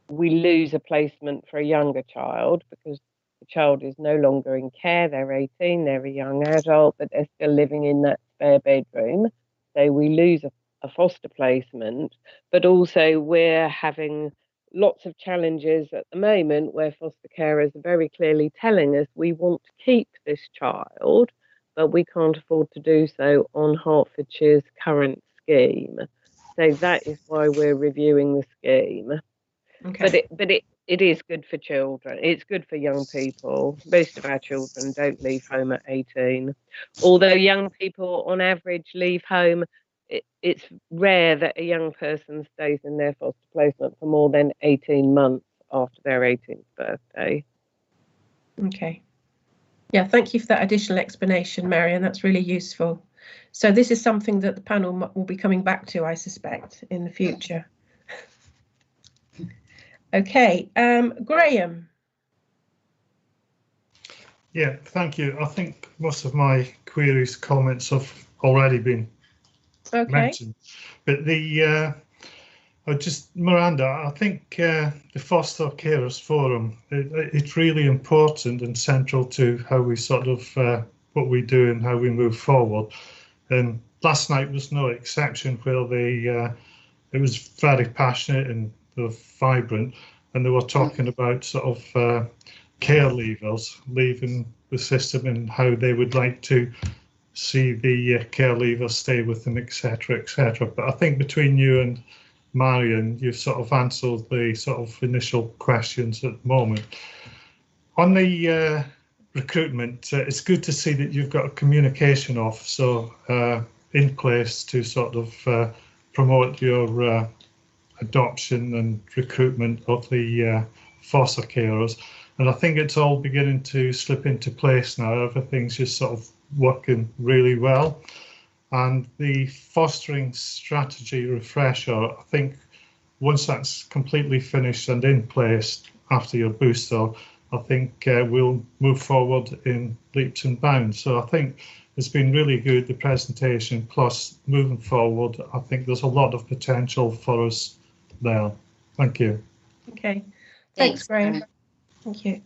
we lose a placement for a younger child because the child is no longer in care. They're 18, they're a young adult, but they're still living in that spare bedroom. So we lose a foster placement, but also we're having lots of challenges at the moment where foster carers are very clearly telling us we want to keep this child, but we can't afford to do so on Hertfordshire's current scheme. So that is why we're reviewing the scheme. Okay. But it is good for children. It's good for young people. Most of our children don't leave home at 18. Although young people on average leave home, it's rare that a young person stays in their foster placement for more than 18 months after their 18th birthday. Okay. Yeah, thank you for that additional explanation, Marion. That's really useful. So this is something that the panel will be coming back to, I suspect, in the future. Okay, Graham. Yeah, thank you. I think most of my queries, comments have already been mentioned. But Miranda, I think the Foster Carers Forum, it's really important and central to how we sort of, what we do and how we move forward. And last night was no exception, where it was very passionate and they were vibrant, and they were talking about sort of care leavers leaving the system and how they would like to see the care leaver stay with them, etc., etc. But I think between you and Marion, you've sort of answered the sort of initial questions at the moment. On the recruitment, it's good to see that you've got a communication officer in place to sort of promote your adoption and recruitment of the foster carers. And I think it's all beginning to slip into place now. Everything's just sort of working really well. And the fostering strategy refresher, I think once that's completely finished and in place after your booster, I think we'll move forward in leaps and bounds. So I think it's been really good, the presentation, plus moving forward, I think there's a lot of potential for us there. Thank you. Okay, thanks, Graham. Thank you.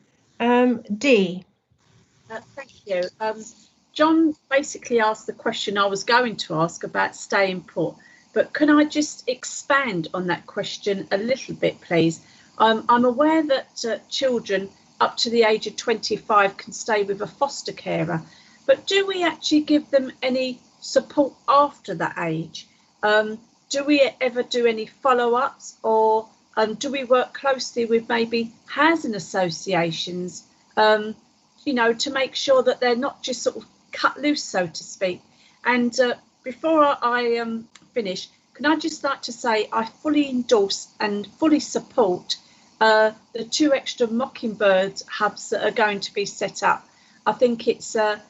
Dee. Thank you. John basically asked the question I was going to ask about staying put, but can I just expand on that question a little bit, please? I'm aware that children up to the age of 25 can stay with a foster carer, but do we actually give them any support after that age? Do we ever do any follow-ups, or do we work closely with maybe housing associations, you know, to make sure that they're not just sort of cut loose, so to speak? And before I finish, can I just like to say I fully endorse and fully support the 2 extra Mockingbird hubs that are going to be set up. I think it's a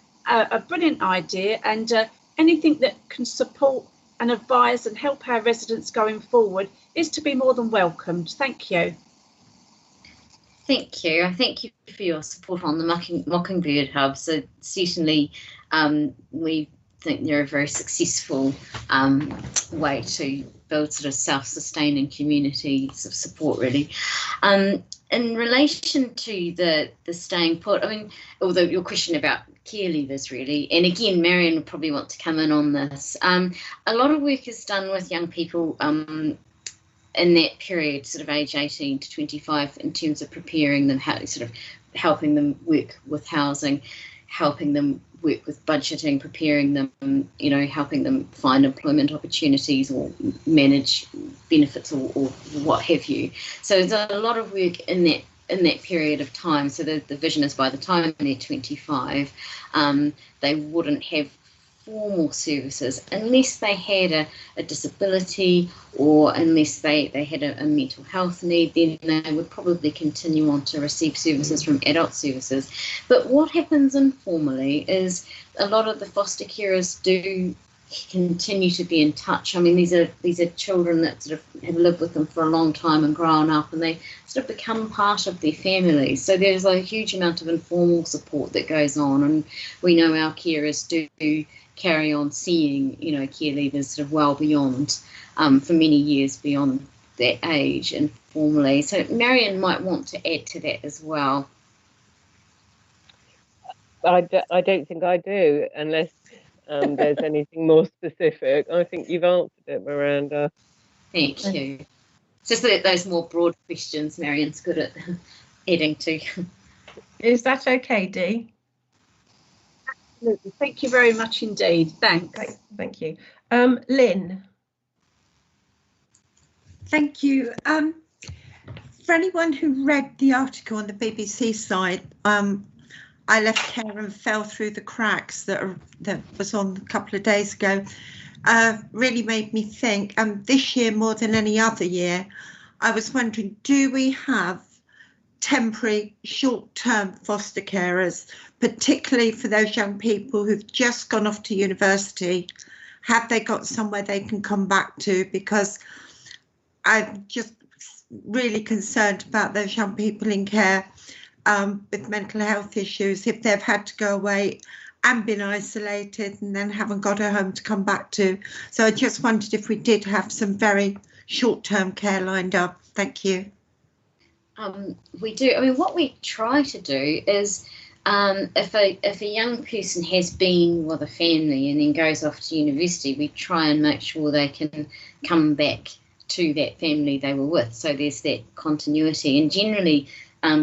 brilliant idea, and anything that can support and advise and help our residents going forward is to be more than welcomed. Thank you. Thank you. I thank you for your support on the Mockingbird Hubs. So certainly we think they're a very successful way to build sort of self-sustaining communities of support, really. In relation to the staying put, I mean, although your question about care leavers, really, and again, Marion would probably want to come in on this. A lot of work is done with young people in that period, sort of age 18 to 25, in terms of preparing them, sort of helping them work with housing, helping them work with budgeting, preparing them, you know, helping them find employment opportunities or manage benefits or what have you. So there's a lot of work in that period of time. So the vision is by the time they're 25, they wouldn't have formal services unless they had a disability, or unless they had a mental health need. Then they would probably continue on to receive services from adult services. But what happens informally is a lot of the foster carers do continue to be in touch. I mean, these are children that sort of have lived with them for a long time and grown up, and they sort of become part of their families. So there's a huge amount of informal support that goes on, and we know our carers do carry on seeing, you know, care leavers sort of well beyond, for many years beyond that age informally. So Marion might want to add to that as well. I don't think I do, unless there's anything more specific. I think you've answered it, Miranda. Thank you. Just those more broad questions Marion's good at adding to. Is that okay, Dee? Absolutely. Thank you very much indeed. Thanks. Thank you. Lynn. Thank you. For anyone who read the article on the BBC site, I left care and fell through the cracks that was on a couple of days ago. Really made me think, this year more than any other year, I was wondering, do we have temporary short-term foster carers, particularly for those young people who've just gone off to university? Have they got somewhere they can come back to? Because I'm just really concerned about those young people in care with mental health issues, if they've had to go away and been isolated and then haven't got a home to come back to. So I just wondered if we did have some very short-term care lined up. Thank you. We do. I mean, what we try to do is, if a young person has been with a family and then goes off to university, we try and make sure they can come back to that family they were with. So there's that continuity, and generally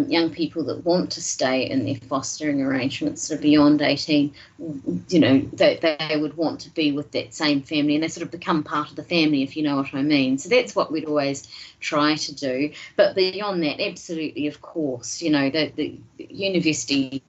young people that want to stay in their fostering arrangements that are beyond 18, you know, they would want to be with that same family, and they sort of become part of the family, if you know what I mean. So that's what we'd always try to do. But beyond that, absolutely, of course, you know, the university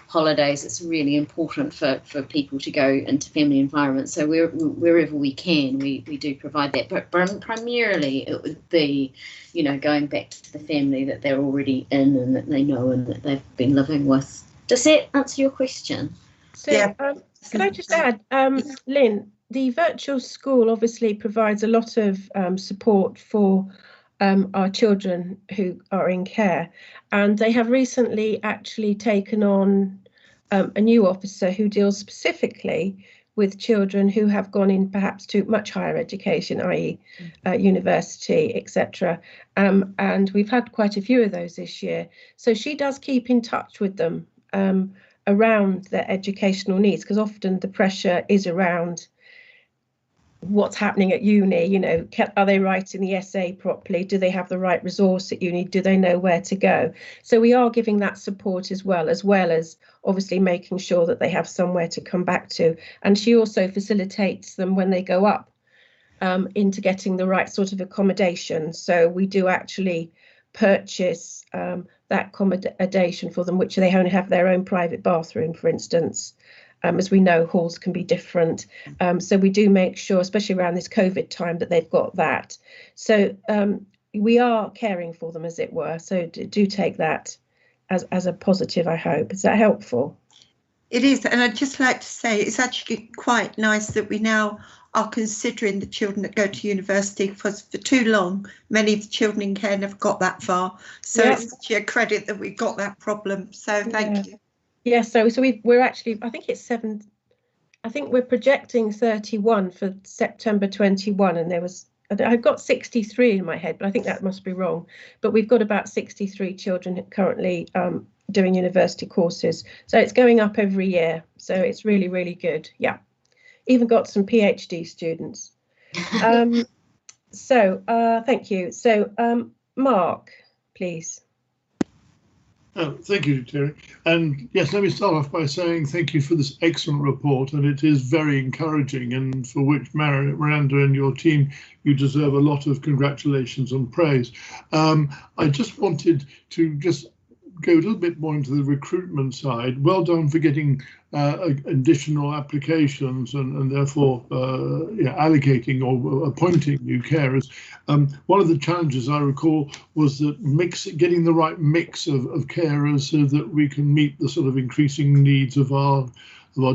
holidays, it's really important for people to go into family environments. So wherever we can, we do provide that. But primarily it would be, you know, going back to the family that they're already in and that they know and that they've been living with. Does that answer your question? So yeah. Can I just add, Lynn, the virtual school obviously provides a lot of support for our children who are in care, and they have recently actually taken on a new officer who deals specifically with children who have gone in perhaps to much higher education, i.e. University, etc. And we've had quite a few of those this year. So she does keep in touch with them around their educational needs, because often the pressure is around what's happening at uni, you know, are they writing the essay properly? Do they have the right resource at uni? Do they know where to go? So we are giving that support as well as obviously making sure that they have somewhere to come back to. And she also facilitates them when they go up into getting the right sort of accommodation. So we do actually purchase that accommodation for them, which they only have their own private bathroom, for instance. As we know, halls can be different. So we do make sure, especially around this COVID time, that they've got that. So we are caring for them, as it were. So do take that as a positive, I hope. Is that helpful? It is. And I'd just like to say it's actually quite nice that we now are considering the children that go to university, because for too long, many of the children in care never got that far. So it's actually a credit that we've got that problem. So thank you. Yeah, so we're actually, I think it's 7, I think we're projecting 31 for September 21, and I've got 63 in my head, but I think that must be wrong. But we've got about 63 children currently doing university courses. So it's going up every year. So it's really, really good. Yeah, even got some PhD students. So thank you. So Mark, please. Oh, thank you, Terry. And yes, let me start off by saying thank you for this excellent report, and it is very encouraging, and for which Miranda and your team, you deserve a lot of congratulations and praise. I just wanted to go a little bit more into the recruitment side. Well done for getting additional applications and therefore allocating or appointing new carers. One of the challenges I recall was that getting the right mix of carers so that we can meet the sort of increasing needs of our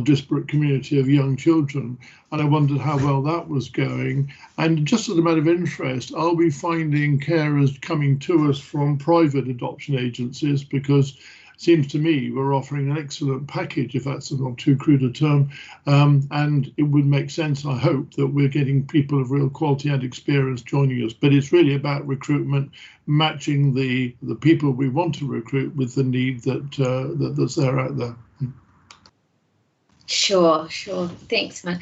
disparate community of young children. And I wondered how well that was going. And just as a matter of interest, are we finding carers coming to us from private adoption agencies? Because it seems to me we're offering an excellent package, if that's not too crude a term. And it would make sense, I hope, that we're getting people of real quality and experience joining us. But it's really about recruitment, matching the people we want to recruit with the need that's there out there. Sure. Thanks, man.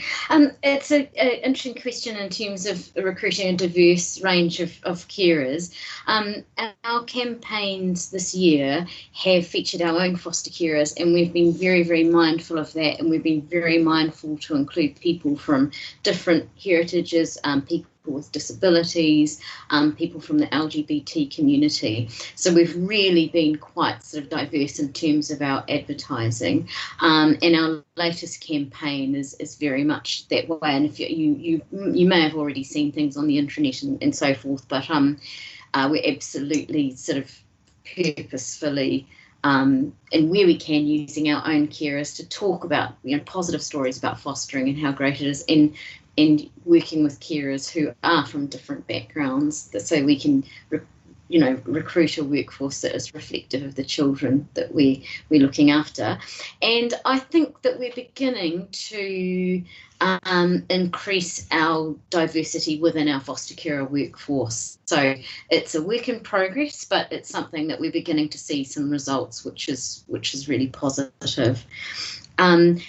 It's an interesting question in terms of recruiting a diverse range of carers. Our campaigns this year have featured our own foster carers, and we've been very, very mindful of that, and we've been very mindful to include people from different heritages, people with disabilities, people from the LGBT community. So we've really been quite sort of diverse in terms of our advertising, and our latest campaign is very much that way. And if you may have already seen things on the intranet and so forth, but we're absolutely sort of purposefully and where we can, using our own carers to talk about positive stories about fostering and how great it is, and working with carers who are from different backgrounds, so we can recruit a workforce that is reflective of the children that we're looking after. And I think that we're beginning to increase our diversity within our foster carer workforce. So it's a work in progress, but it's something that we're beginning to see some results, which is really positive. And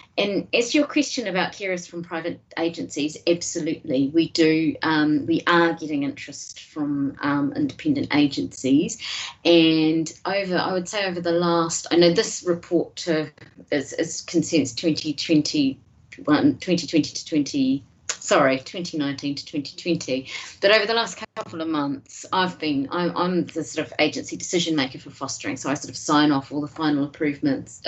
as your question about carers from private agencies, absolutely, we do. We are getting interest from independent agencies, and I would say over the last, I know this report is concerns 2019 to 2020, but over the last couple of months, I'm the sort of agency decision maker for fostering, so I sort of sign off all the final approvals,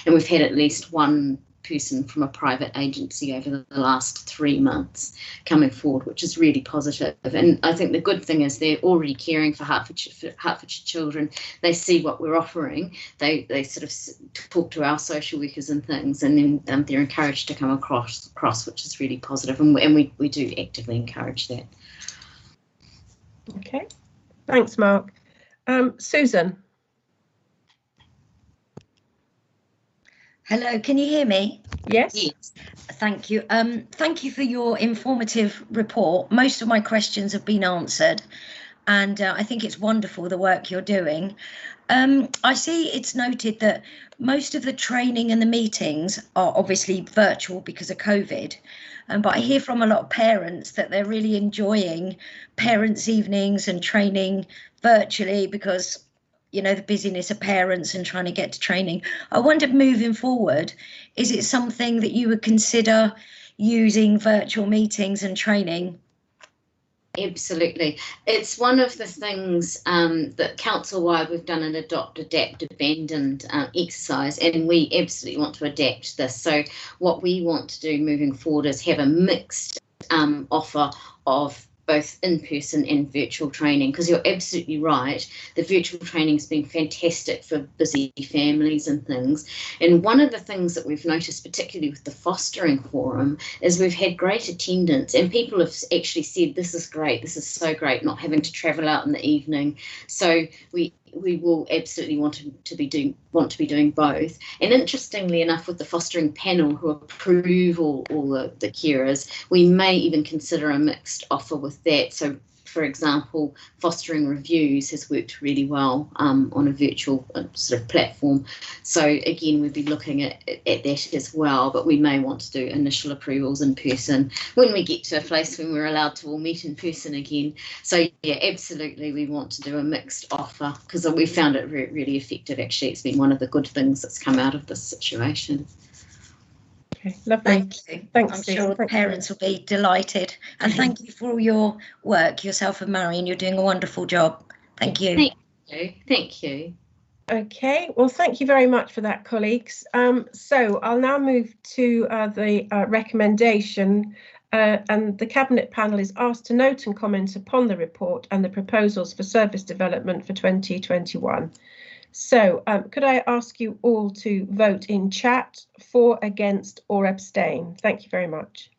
and we've had at least one person from a private agency over the last 3 months coming forward, which is really positive. And I think the good thing is they're already caring for Hertfordshire children. They see what we're offering. They sort of talk to our social workers and things, and then they're encouraged to come across, which is really positive. And we do actively encourage that. Okay, thanks, Mark. Susan. Hello, can you hear me? Yes. Yes. Thank you. Thank you for your informative report. Most of my questions have been answered, and I think it's wonderful the work you're doing. I see it's noted that most of the training and the meetings are obviously virtual because of COVID, but I hear from a lot of parents that they're really enjoying parents' evenings and training virtually because, you know, the busyness of parents and trying to get to training. I wonder, moving forward, is it something that you would consider using virtual meetings and training? Absolutely. It's one of the things that council-wide we've done an adopt, adapt, abandon exercise, and we absolutely want to adapt this. So what we want to do moving forward is have a mixed offer of both in-person and virtual training, because you're absolutely right, the virtual training has been fantastic for busy families and things. And one of the things that we've noticed, particularly with the fostering forum, is we've had great attendance, and people have actually said, this is great, this is so great, not having to travel out in the evening. So we will absolutely want to be doing both. And interestingly enough, with the fostering panel who approve all the carers, we may even consider a mixed offer with that. So, for example, fostering reviews has worked really well on a virtual sort of platform. So again, we'd be looking at that as well, but we may want to do initial approvals in person when we get to a place when we're allowed to all meet in person again. So yeah, absolutely, we want to do a mixed offer because we found it really effective. Actually, it's been one of the good things that's come out of this situation. Okay, lovely. Thank you. Thanks, I'm Steve. sure parents will be delighted. And thank you for all your work, yourself and Marion. You're doing a wonderful job. Thank you. Thank you. Thank you. Okay, well, thank you very much for that, colleagues. So I'll now move to the recommendation, and the Cabinet panel is asked to note and comment upon the report and the proposals for service development for 2021. So could I ask you all to vote in chat for, against or abstain? Thank you very much.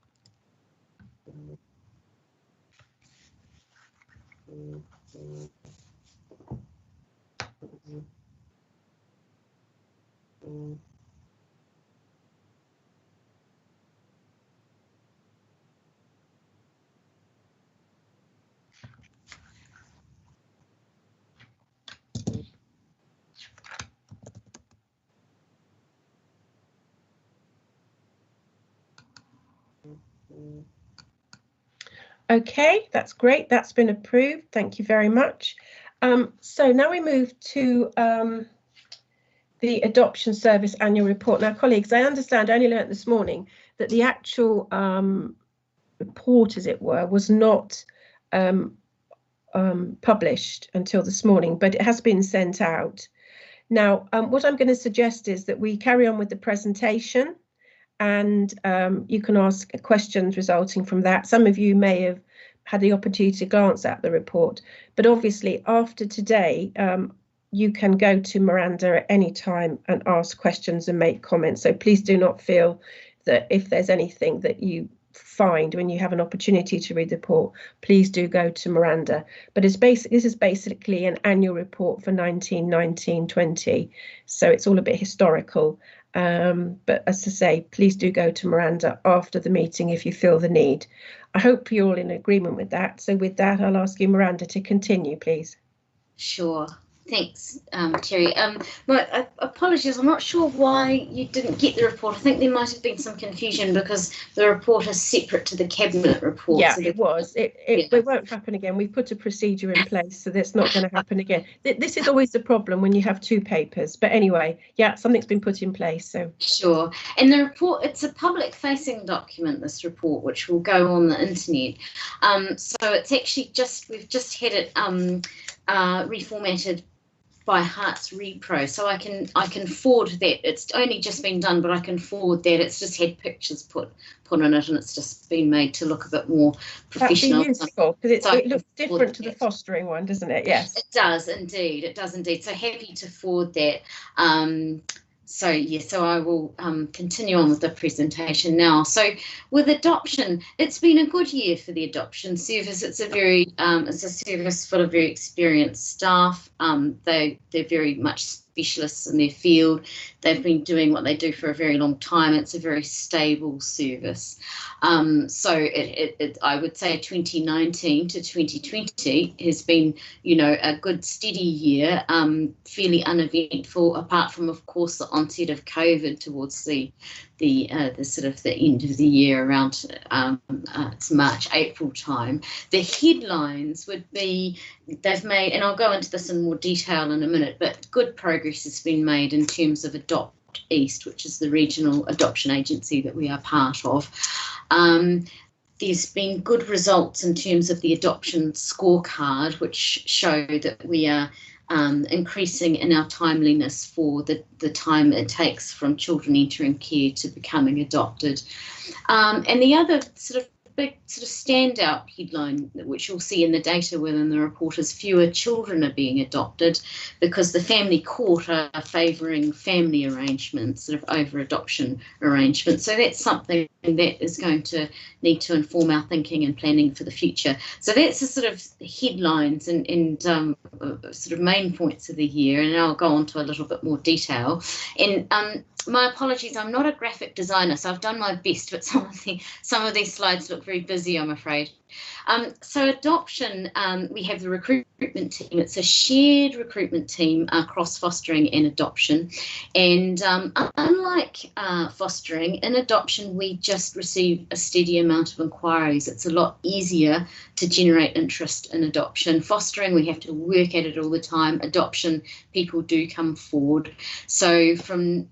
Okay, that's great. That's been approved. Thank you very much. So now we move to the Adoption Service Annual Report. Now, colleagues, I understand, I only learnt this morning that the actual report, as it were, was not published until this morning, but it has been sent out. Now, what I'm going to suggest is that we carry on with the presentation, and you can ask questions resulting from that. Some of you may have had the opportunity to glance at the report, but obviously after today, you can go to Miranda at any time and ask questions and make comments. So please do not feel that if there's anything that you find when you have an opportunity to read the report, please do go to Miranda. But this is basically an annual report for 1919-20, so it's all a bit historical. But as I say, please do go to Miranda after the meeting if you feel the need. I hope you're all in agreement with that. So with that, I'll ask you, Miranda, to continue, please. Sure. Thanks, Terry. My apologies, I'm not sure why you didn't get the report. I think there might have been some confusion because the report is separate to the Cabinet report. Yeah, so it was. It won't happen again. We've put a procedure in place, so that's not going to happen again. This is always the problem when you have two papers. But anyway, yeah, something's been put in place. So sure. And the report, it's a public-facing document, this report, which will go on the internet. So it's actually we've just had it reformatted by Hearts Repro, so I can forward that. It's only just been done, but I can forward that. It's just had pictures put on it, and it's just been made to look a bit more professional. That'd be useful because it looks different to the fostering one, doesn't it? Yes, it does indeed. It does indeed. So happy to forward that. So I will continue on with the presentation now. So with adoption, it's been a good year for the adoption service. It's a service full of very experienced staff. They're very much specialists in their field. They've been doing what they do for a very long time. It's a very stable service. So I would say 2019 to 2020 has been, a good steady year, fairly uneventful, apart from, of course, the onset of COVID towards the sort of the end of the year around it's March, April time. The headlines would be they've made, and I'll go into this in more detail in a minute, but good progress has been made in terms of Adopt East, which is the regional adoption agency that we are part of. There's been good results in terms of the adoption scorecard, which show that we are increasing in our timeliness for the time it takes from children entering care to becoming adopted. And the other sort of big sort of standout headline, which you'll see in the data within the report, is fewer children are being adopted because the family court are favouring family arrangements, sort of over adoption arrangements. So that's something that is going to need to inform our thinking and planning for the future. So that's the sort of headlines and sort of main points of the year, and I'll go on to a little bit more detail. And my apologies, I'm not a graphic designer, so I've done my best, but some of these slides look very busy, I'm afraid. So adoption, we have the recruitment team. It's a shared recruitment team across fostering and adoption. And unlike fostering, in adoption, we just receive a steady amount of inquiries. It's a lot easier to generate interest in adoption. Fostering, we have to work at it all the time. Adoption, people do come forward. So from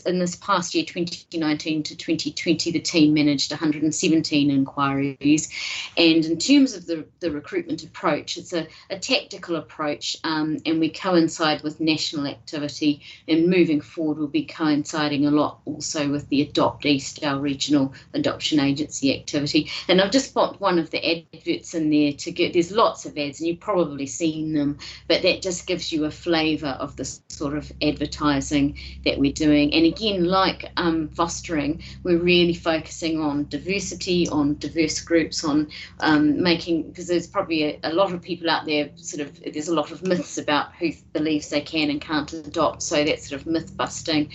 in this past year, 2019 to 2020, the team managed 117 inquiries. And in terms of the recruitment approach, it's a tactical approach, and we coincide with national activity, and moving forward we'll be coinciding a lot also with the Adopt East, our regional adoption agency activity. And I've just put one of the adverts in there there's lots of ads and you've probably seen them, but that just gives you a flavour of the sort of advertising that we're doing. And again, like fostering, we're really focusing on diversity, on diverse groups, on making, because there's probably a lot of people out there, there's a lot of myths about who believes they can and can't adopt. So that's sort of myth busting,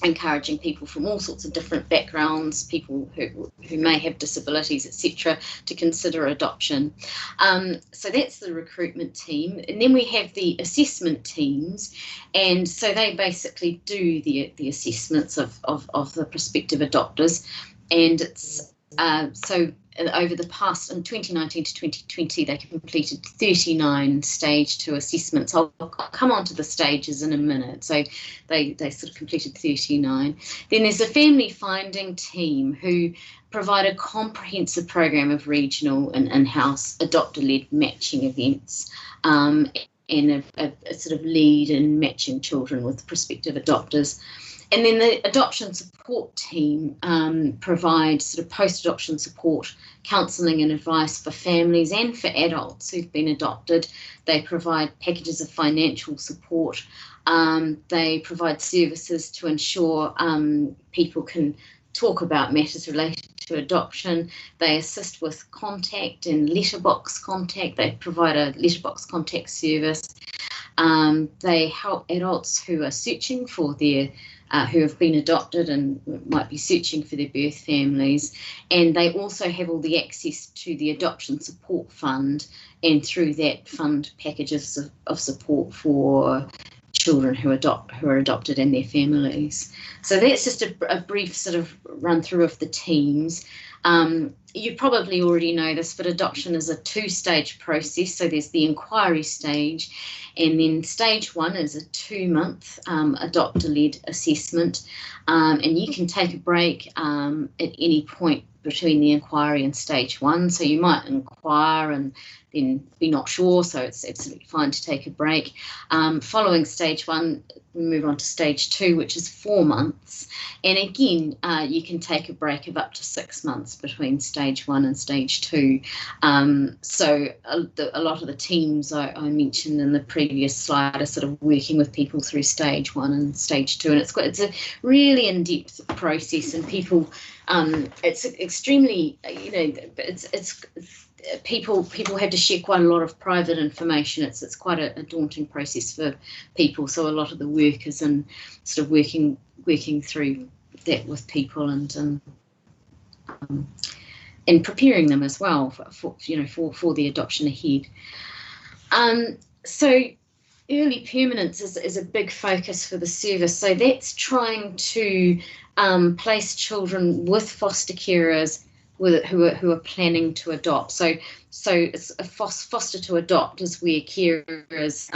encouraging people from all sorts of different backgrounds, people who may have disabilities, etc., to consider adoption. So that's the recruitment team. And then we have the assessment teams, and so they basically do the assessments of the prospective adopters. And it's so over the past, in 2019 to 2020, they completed 39 stage 2 assessments. I'll come on to the stages in a minute. So they sort of completed 39. Then there's a family finding team who provide a comprehensive program of regional and in-house adopter-led matching events, and a sort of lead in matching children with prospective adopters. And then the adoption support team provides sort of post-adoption support, counselling and advice for families and for adults who've been adopted. They provide packages of financial support. They provide services to ensure people can talk about matters related to adoption. They assist with contact and letterbox contact. They provide a letterbox contact service. They help adults who are searching for their who have been adopted and might be searching for their birth families. And they also have all the access to the Adoption Support Fund, and through that fund packages of support for children who are adopted and their families. So that's just a brief sort of run through of the teams. You probably already know this, but adoption is a two-stage process. So there's the inquiry stage, and then stage 1 is a 2-month adopter-led assessment, and you can take a break at any point between the inquiry and stage 1. So you might inquire and then be not sure, so it's absolutely fine to take a break. Following stage 1, we move on to stage 2, which is 4 months, and again you can take a break of up to 6 months between stage 1 and stage 2. So a lot of the teams I mentioned in the previous slide are sort of working with people through stage 1 and stage 2, and it's a really in-depth process, and people it's extremely, you know, it's people have to share quite a lot of private information. It's quite a daunting process for people, so a lot of the work is in sort of working through that with people and preparing them as well for the adoption ahead. So early permanence is a big focus for the service. So that's trying to place children with foster carers who are planning to adopt. So it's a foster to adopt is where carers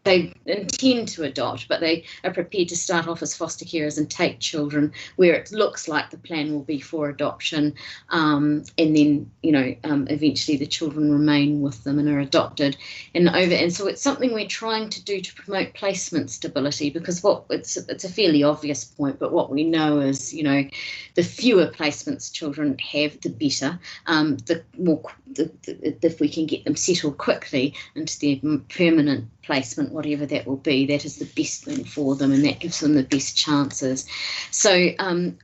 they intend to adopt, but they are prepared to start off as foster carers and take children where it looks like the plan will be for adoption, and then eventually the children remain with them and are adopted and so it's something we're trying to do to promote placement stability, because it's a fairly obvious point, but what we know is the fewer placements children have, the better. The more if we can get them settled quickly into their permanent placement, whatever that will be, that is the best thing for them, and that gives them the best chances. So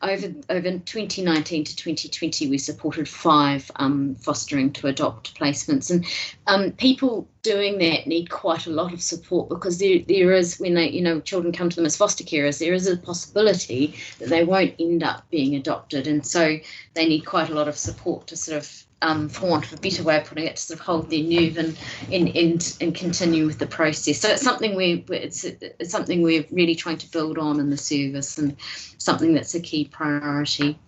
over 2019 to 2020, we supported 5 fostering to adopt placements, and people doing that need quite a lot of support, because there is, when they children come to them as foster carers, there is a possibility that they won't end up being adopted, and so they need quite a lot of support to sort of for want of a better way of putting it, to sort of hold their nerve and continue with the process. So it's something it's something we're really trying to build on in the service, and something that's a key priority.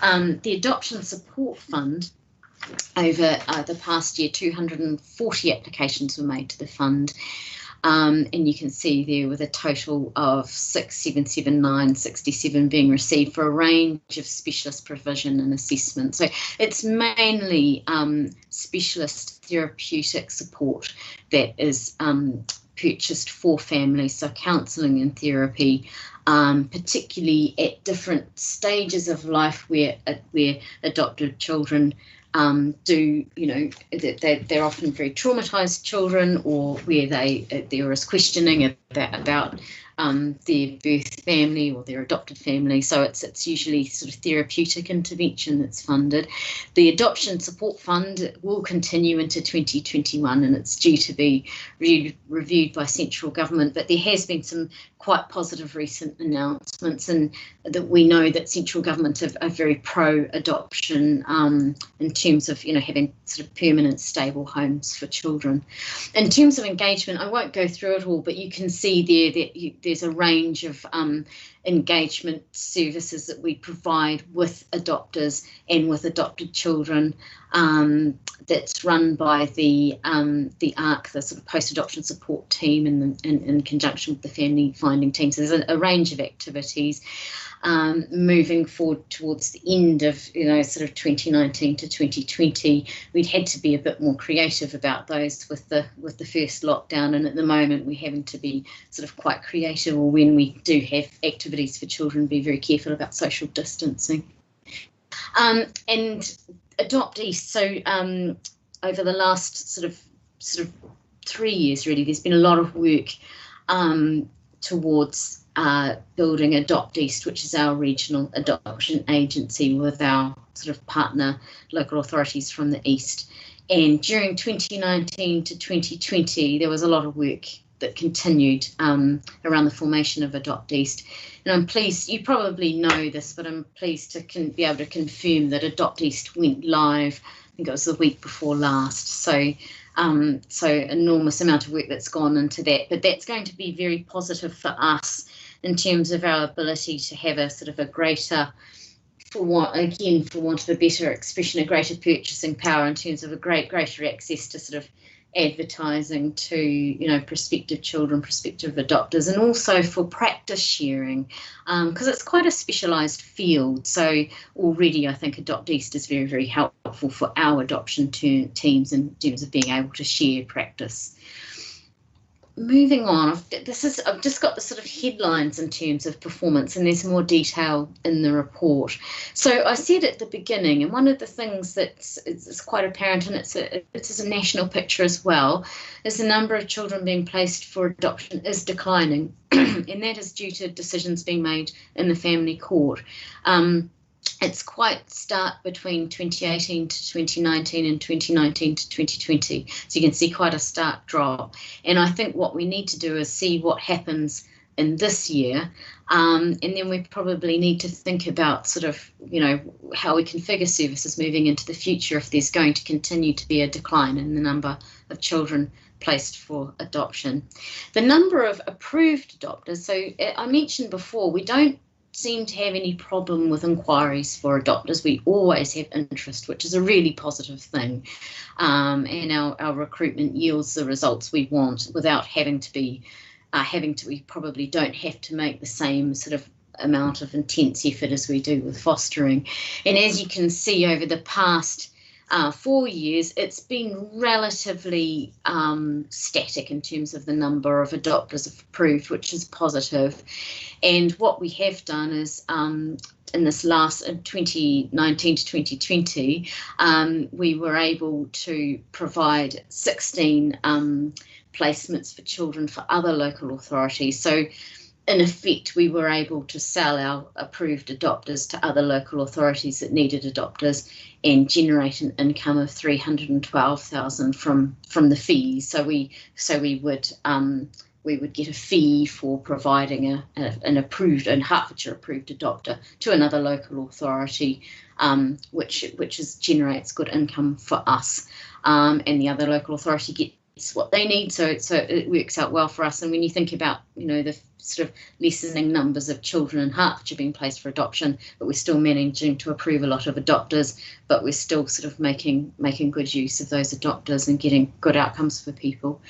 The Adoption Support Fund, over the past year, 240 applications were made to the fund. And you can see there with a total of 6,779,67 being received for a range of specialist provision and assessment. So it's mainly specialist therapeutic support that is purchased for families, so counselling and therapy, particularly at different stages of life where adopted children they're often very traumatized children, or where there is questioning about their birth family or their adopted family. So it's usually sort of therapeutic intervention that's funded. The Adoption Support Fund will continue into 2021, and it's due to be reviewed by central government, but there has been some quite positive recent announcements, and that we know that central government are very pro-adoption in terms of having sort of permanent stable homes for children. In terms of engagement, I won't go through it all, but you can see there that there's a range of engagement services that we provide with adopters and with adopted children, that's run by the ARC, the sort of post-adoption support team, in conjunction with the family finding team. So there's a range of activities. Moving forward towards the end of sort of 2019 to 2020, we'd had to be a bit more creative about those with the first lockdown, and at the moment we're having to be sort of quite creative, or when we do have activities for children, be very careful about social distancing. And Adopt East, so over the last sort of 3 years really, there's been a lot of work towards building Adopt East, which is our regional adoption agency with our sort of partner local authorities from the East. And during 2019 to 2020, there was a lot of work that continued around the formation of Adopt East. And I'm pleased, you probably know this, but I'm pleased to be able to confirm that Adopt East went live, I think it was the week before last. So enormous amount of work that's gone into that, but that's going to be very positive for us in terms of our ability to have a sort of a greater, for want of a better expression, a greater purchasing power in terms of a greater access to sort of advertising to, you know, prospective children, prospective adopters, and also for practice sharing, because it's quite a specialised field. So already I think Adopt East is very, very helpful for our adoption teams in terms of being able to share practice. Moving on, I've just got the sort of headlines in terms of performance, and there's more detail in the report. So I said at the beginning, and one of the things that's quite apparent, and it's a national picture as well, is the number of children being placed for adoption is declining, and that is due to decisions being made in the family court. It's quite stark between 2018 to 2019 and 2019 to 2020. So you can see quite a stark drop. And I think what we need to do is see what happens in this year. And then we probably need to think about sort of, you know, how we configure services moving into the future if there's going to continue to be a decline in the number of children placed for adoption. The number of approved adopters. So I mentioned before, we don't seem to have any problem with inquiries for adopters. We always have interest, which is a really positive thing, and our recruitment yields the results we want without having to be we probably don't have to make the same sort of amount of intense effort as we do with fostering. And as you can see, over the past 4 years, it's been relatively static in terms of the number of adopters approved, which is positive. And what we have done is in this last 2019 to 2020, we were able to provide 16 placements for children for other local authorities. So in effect, we were able to sell our approved adopters to other local authorities that needed adopters and generate an income of $312,000 from the fees. So we would get a fee for providing an approved and Hertfordshire approved adopter to another local authority, which generates good income for us, and the other local authority gets what they need, so it works out well for us. And when you think about, you know, the sort of lessening numbers of children in Hertfordshire being placed for adoption, but we're still managing to approve a lot of adopters, but we're still sort of making good use of those adopters and getting good outcomes for people.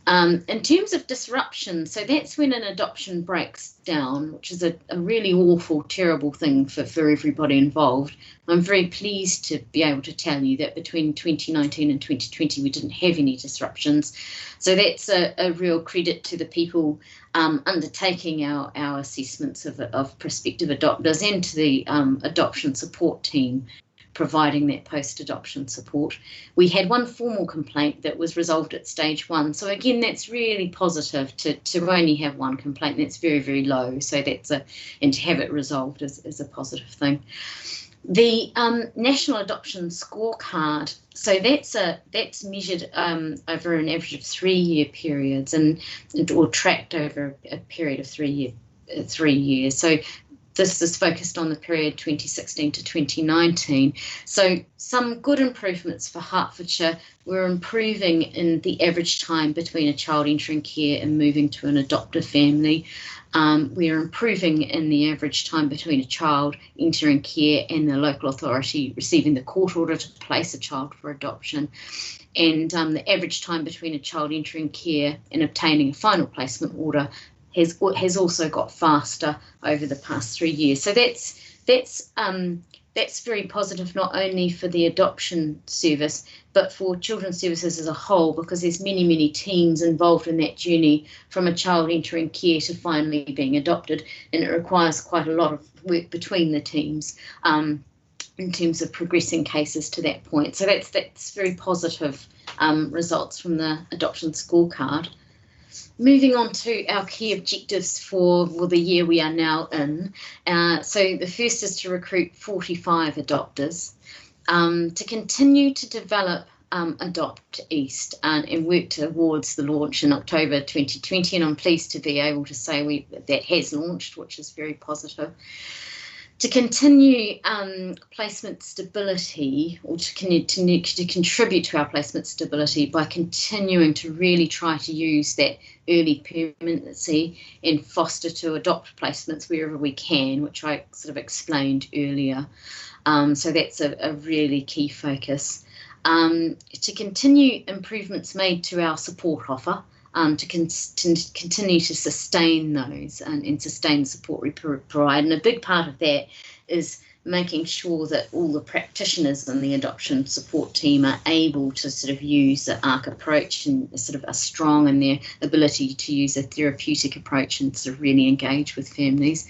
In terms of disruption, so that's when an adoption breaks down, which is a really awful, terrible thing for everybody involved. I'm very pleased to be able to tell you that between 2019 and 2020, we didn't have any disruptions. So that's a real credit to the people undertaking our assessments of prospective adopters, and to the adoption support team providing that post-adoption support. We had one formal complaint that was resolved at stage 1. So again, that's really positive to only have one complaint. That's very, very low. So and to have it resolved is a positive thing. The National Adoption Scorecard, so that's measured over an average of 3-year periods, or tracked over a period of 3 years. So this is focused on the period 2016 to 2019. So some good improvements for Hertfordshire. We're improving in the average time between a child entering care and moving to an adoptive family. We are improving in the average time between a child entering care and the local authority receiving the court order to place a child for adoption. And the average time between a child entering care and obtaining a final placement order has also got faster over the past 3 years. So that's very positive, not only for the adoption service, but for children's services as a whole, because there's many teams involved in that journey from a child entering care to finally being adopted, and it requires quite a lot of work between the teams in terms of progressing cases to that point. So that's very positive results from the adoption scorecard. Moving on to our key objectives for the year we are now in. So the first is to recruit 45 adopters, to continue to develop Adopt East and work towards the launch in October 2020, and I'm pleased to be able to say that has launched, which is very positive. To continue placement stability, or to contribute to our placement stability by continuing to really try to use that early permanency and foster to adopt placements wherever we can, which I sort of explained earlier. So that's a really key focus. To continue improvements made to our support offer, to continue to sustain those and sustain the support we provide. And a big part of that is making sure that all the practitioners in the adoption support team are able to sort of use the ARC approach and sort of are strong in their ability to use a therapeutic approach and sort of really engage with families.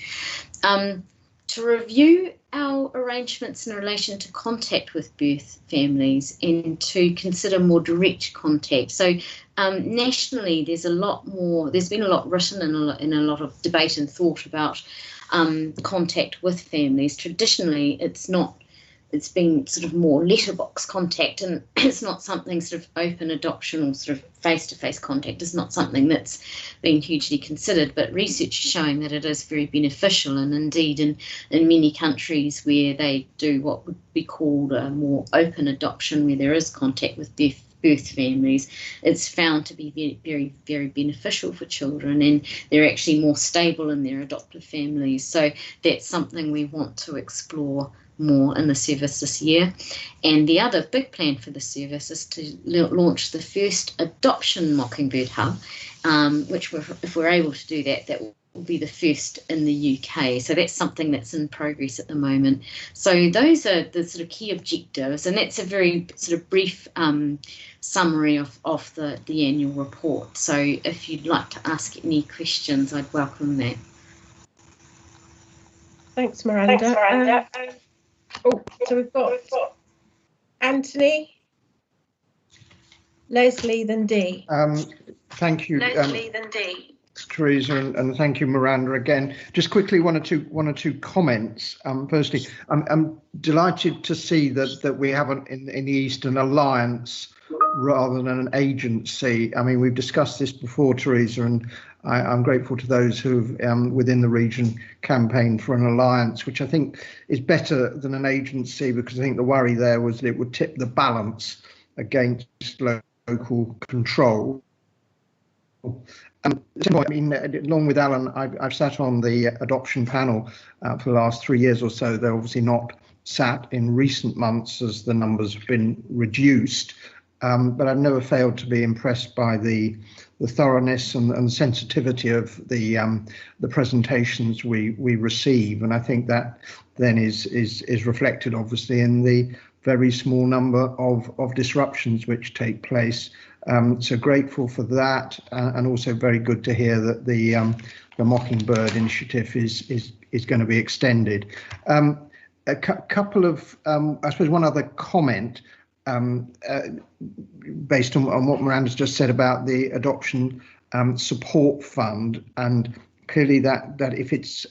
To review our arrangements in relation to contact with birth families and to consider more direct contact. So nationally, there's been a lot written and a lot of debate and thought about contact with families. Traditionally, it's been sort of more letterbox contact, and it's not something sort of open adoption or sort of face-to-face contact is not something that's been hugely considered, but research is showing that it is very beneficial, and indeed in many countries where they do what would be called a more open adoption, where there is contact with birth families, it's found to be very, very beneficial for children, and they're actually more stable in their adoptive families. So that's something we want to explore more in the service this year. And the other big plan for the service is to launch the first adoption Mockingbird Hub, which if we're able to do that, that will be the first in the UK. So that's something that's in progress at the moment. So those are the sort of key objectives, and that's a very sort of brief summary of the annual report. So if you'd like to ask any questions, I'd welcome that. Thanks, Miranda. So we've got Anthony, Leslie, then Dee. Thank you, Leslie, then Dee. Teresa, and thank you, Miranda, again. Just quickly, one or two comments. Firstly, I'm delighted to see that we have in the East an alliance rather than an agency. I mean, we've discussed this before, Teresa, and I'm grateful to those who've within the region campaigned for an alliance, which I think is better than an agency, because I think the worry there was that it would tip the balance against local control. I mean, along with Alan, I've sat on the adoption panel for the last 3 years or so. They're obviously not sat in recent months as the numbers have been reduced, but I've never failed to be impressed by the thoroughness and sensitivity of the presentations we receive, and I think that then is reflected obviously in the very small number of disruptions which take place. So grateful for that, and also very good to hear that the Mockingbird initiative is going to be extended. A couple of, I suppose, one other comment based on what Miranda's just said about the adoption support fund, and clearly that if it's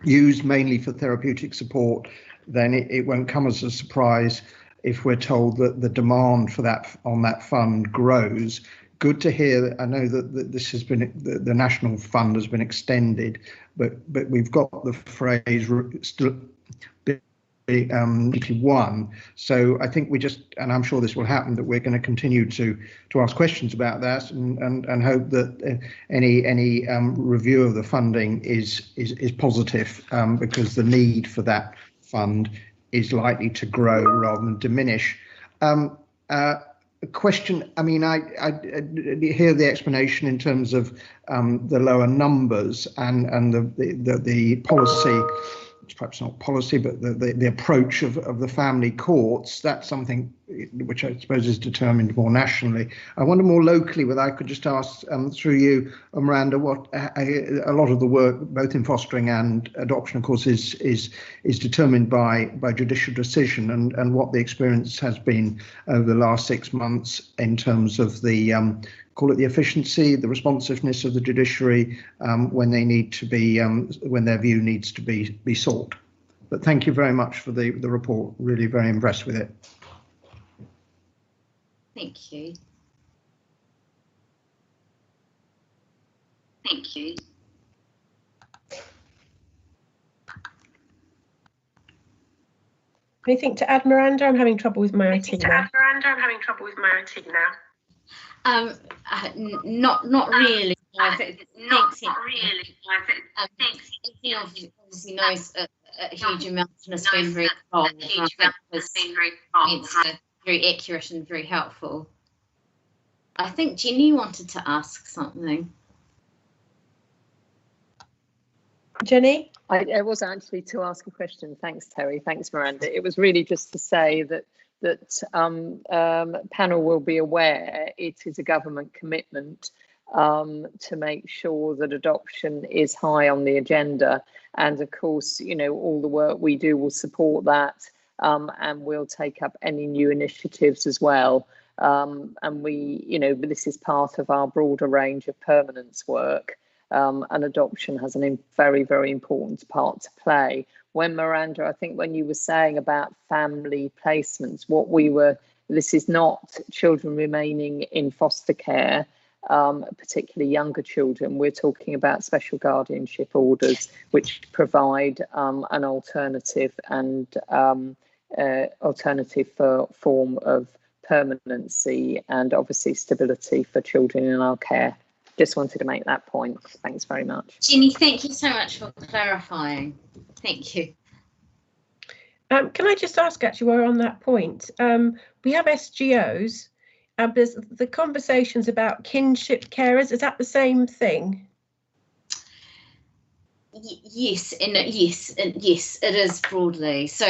used mainly for therapeutic support, then it won't come as a surprise if we're told that the demand for that on that fund grows. Good to hear that. I know that this has been, the national fund has been extended, but we've got the phrase still one. So I think we just, and I'm sure this will happen, that we're going to continue to ask questions about that, and hope that any review of the funding is positive, because the need for that fund is likely to grow rather than diminish. A question, I mean, I hear the explanation in terms of the lower numbers and the policy. It's perhaps not policy, but the approach of the family courts. That's something which I suppose is determined more nationally. I wonder more locally whether I could just ask through you, Miranda, what a lot of the work, both in fostering and adoption, of course, is determined by judicial decision, and what the experience has been over the last 6 months in terms of the call it the efficiency, the responsiveness of the judiciary when they need to be, when their view needs to be sought. But thank you very much for the report. Really very impressed with it. Thank you. Thank you. Anything to add, Miranda? I'm having trouble with my IT now. Not really. Thanks. Obviously knows a huge amount and has been very helpful. It's very accurate and very helpful. I think Jenny wanted to ask something. Jenny? I was actually to ask a question. Thanks, Terry. Thanks, Miranda. It was really just to say that panel will be aware it is a government commitment to make sure that adoption is high on the agenda. And of course, you know, all the work we do will support that, and we'll take up any new initiatives as well. And we, you know, but this is part of our broader range of permanence work. And adoption has a very, very important part to play. When Miranda, I think when you were saying about family placements, this is not children remaining in foster care, particularly younger children. We're talking about special guardianship orders, which provide an alternative and alternative form of permanency and obviously stability for children in our care. Just wanted to make that point. Thanks very much. Jenny, thank you so much for clarifying. Thank you. Can I just ask, actually, while we're on that point, we have SGOs. There's the conversations about kinship carers. Is that the same thing? Yes, it is broadly. So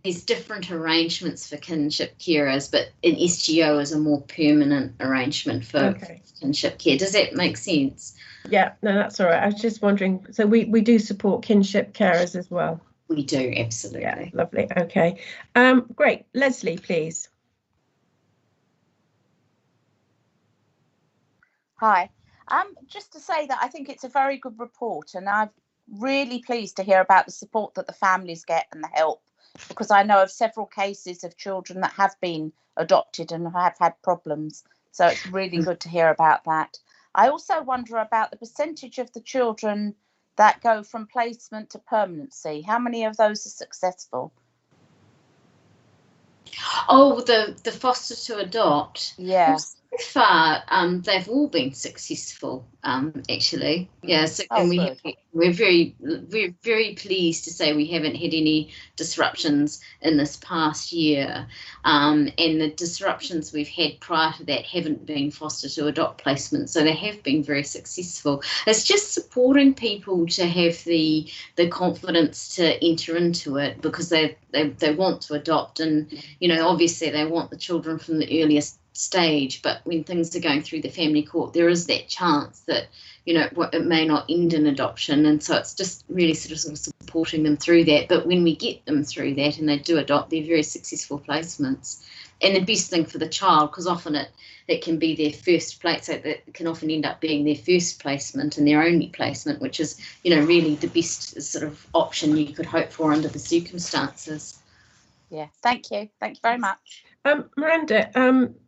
there's different arrangements for kinship carers, but an SGO is a more permanent arrangement for kinship care. Does that make sense? Yeah, no, that's all right. I was just wondering. So we do support kinship carers as well. We do, absolutely. Yeah, lovely. Okay, great. Leslie, please. Hi. Just to say that I think it's a very good report, and I'm really pleased to hear about the support that the families get and the help, because I know of several cases of children that have been adopted and have had problems. So it's really good to hear about that. I also wonder about the percentage of the children that go from placement to permanency. How many of those are successful? Oh, the foster to adopt. Yeah. Well, so far, they've all been successful, actually. Yeah, so and we're very pleased to say we haven't had any disruptions in this past year. And the disruptions we've had prior to that haven't been foster to adopt placements, so they have been very successful. It's just supporting people to have the confidence to enter into it, because they want to adopt, and you know, obviously they want the children from the earliest stage, but when things are going through the family court, there is that chance that, you know, it may not end in adoption, and so it's just really sort of supporting them through that. But when we get them through that and they do adopt, they're very successful placements. And the best thing for the child, because often it can be their first place, so that can often end up being their first placement and their only placement, which is, you know, really the best sort of option you could hope for under the circumstances. Yeah, thank you very much. Miranda,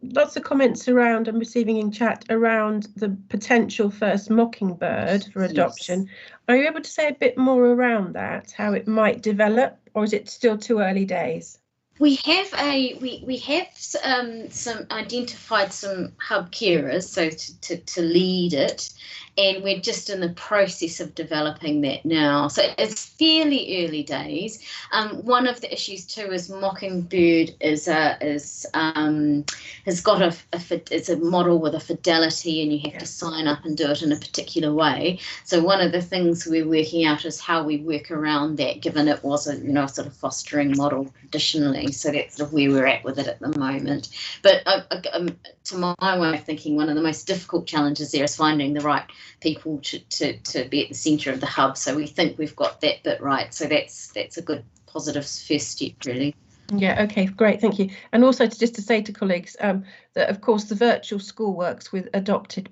lots of comments around I'm receiving in chat around the potential first Mockingbird for adoption. Yes. Are you able to say a bit more around that, how it might develop, or is it still too early days? We have some identified some hub carers, so to lead it, and we're just in the process of developing that now. So it's fairly early days. One of the issues too is Mockingbird has got it's a model with a fidelity, and you have to sign up and do it in a particular way. So one of the things we're working out is how we work around that, given it was a sort of fostering model traditionally. So that's sort of where we're at with it at the moment. But to my way of thinking, one of the most difficult challenges there is finding the right people to be at the centre of the hub. So we think we've got that bit right. So that's a good positive first step, really. Yeah, okay, great, thank you. And also just to say to colleagues that of course the virtual school works with adoptive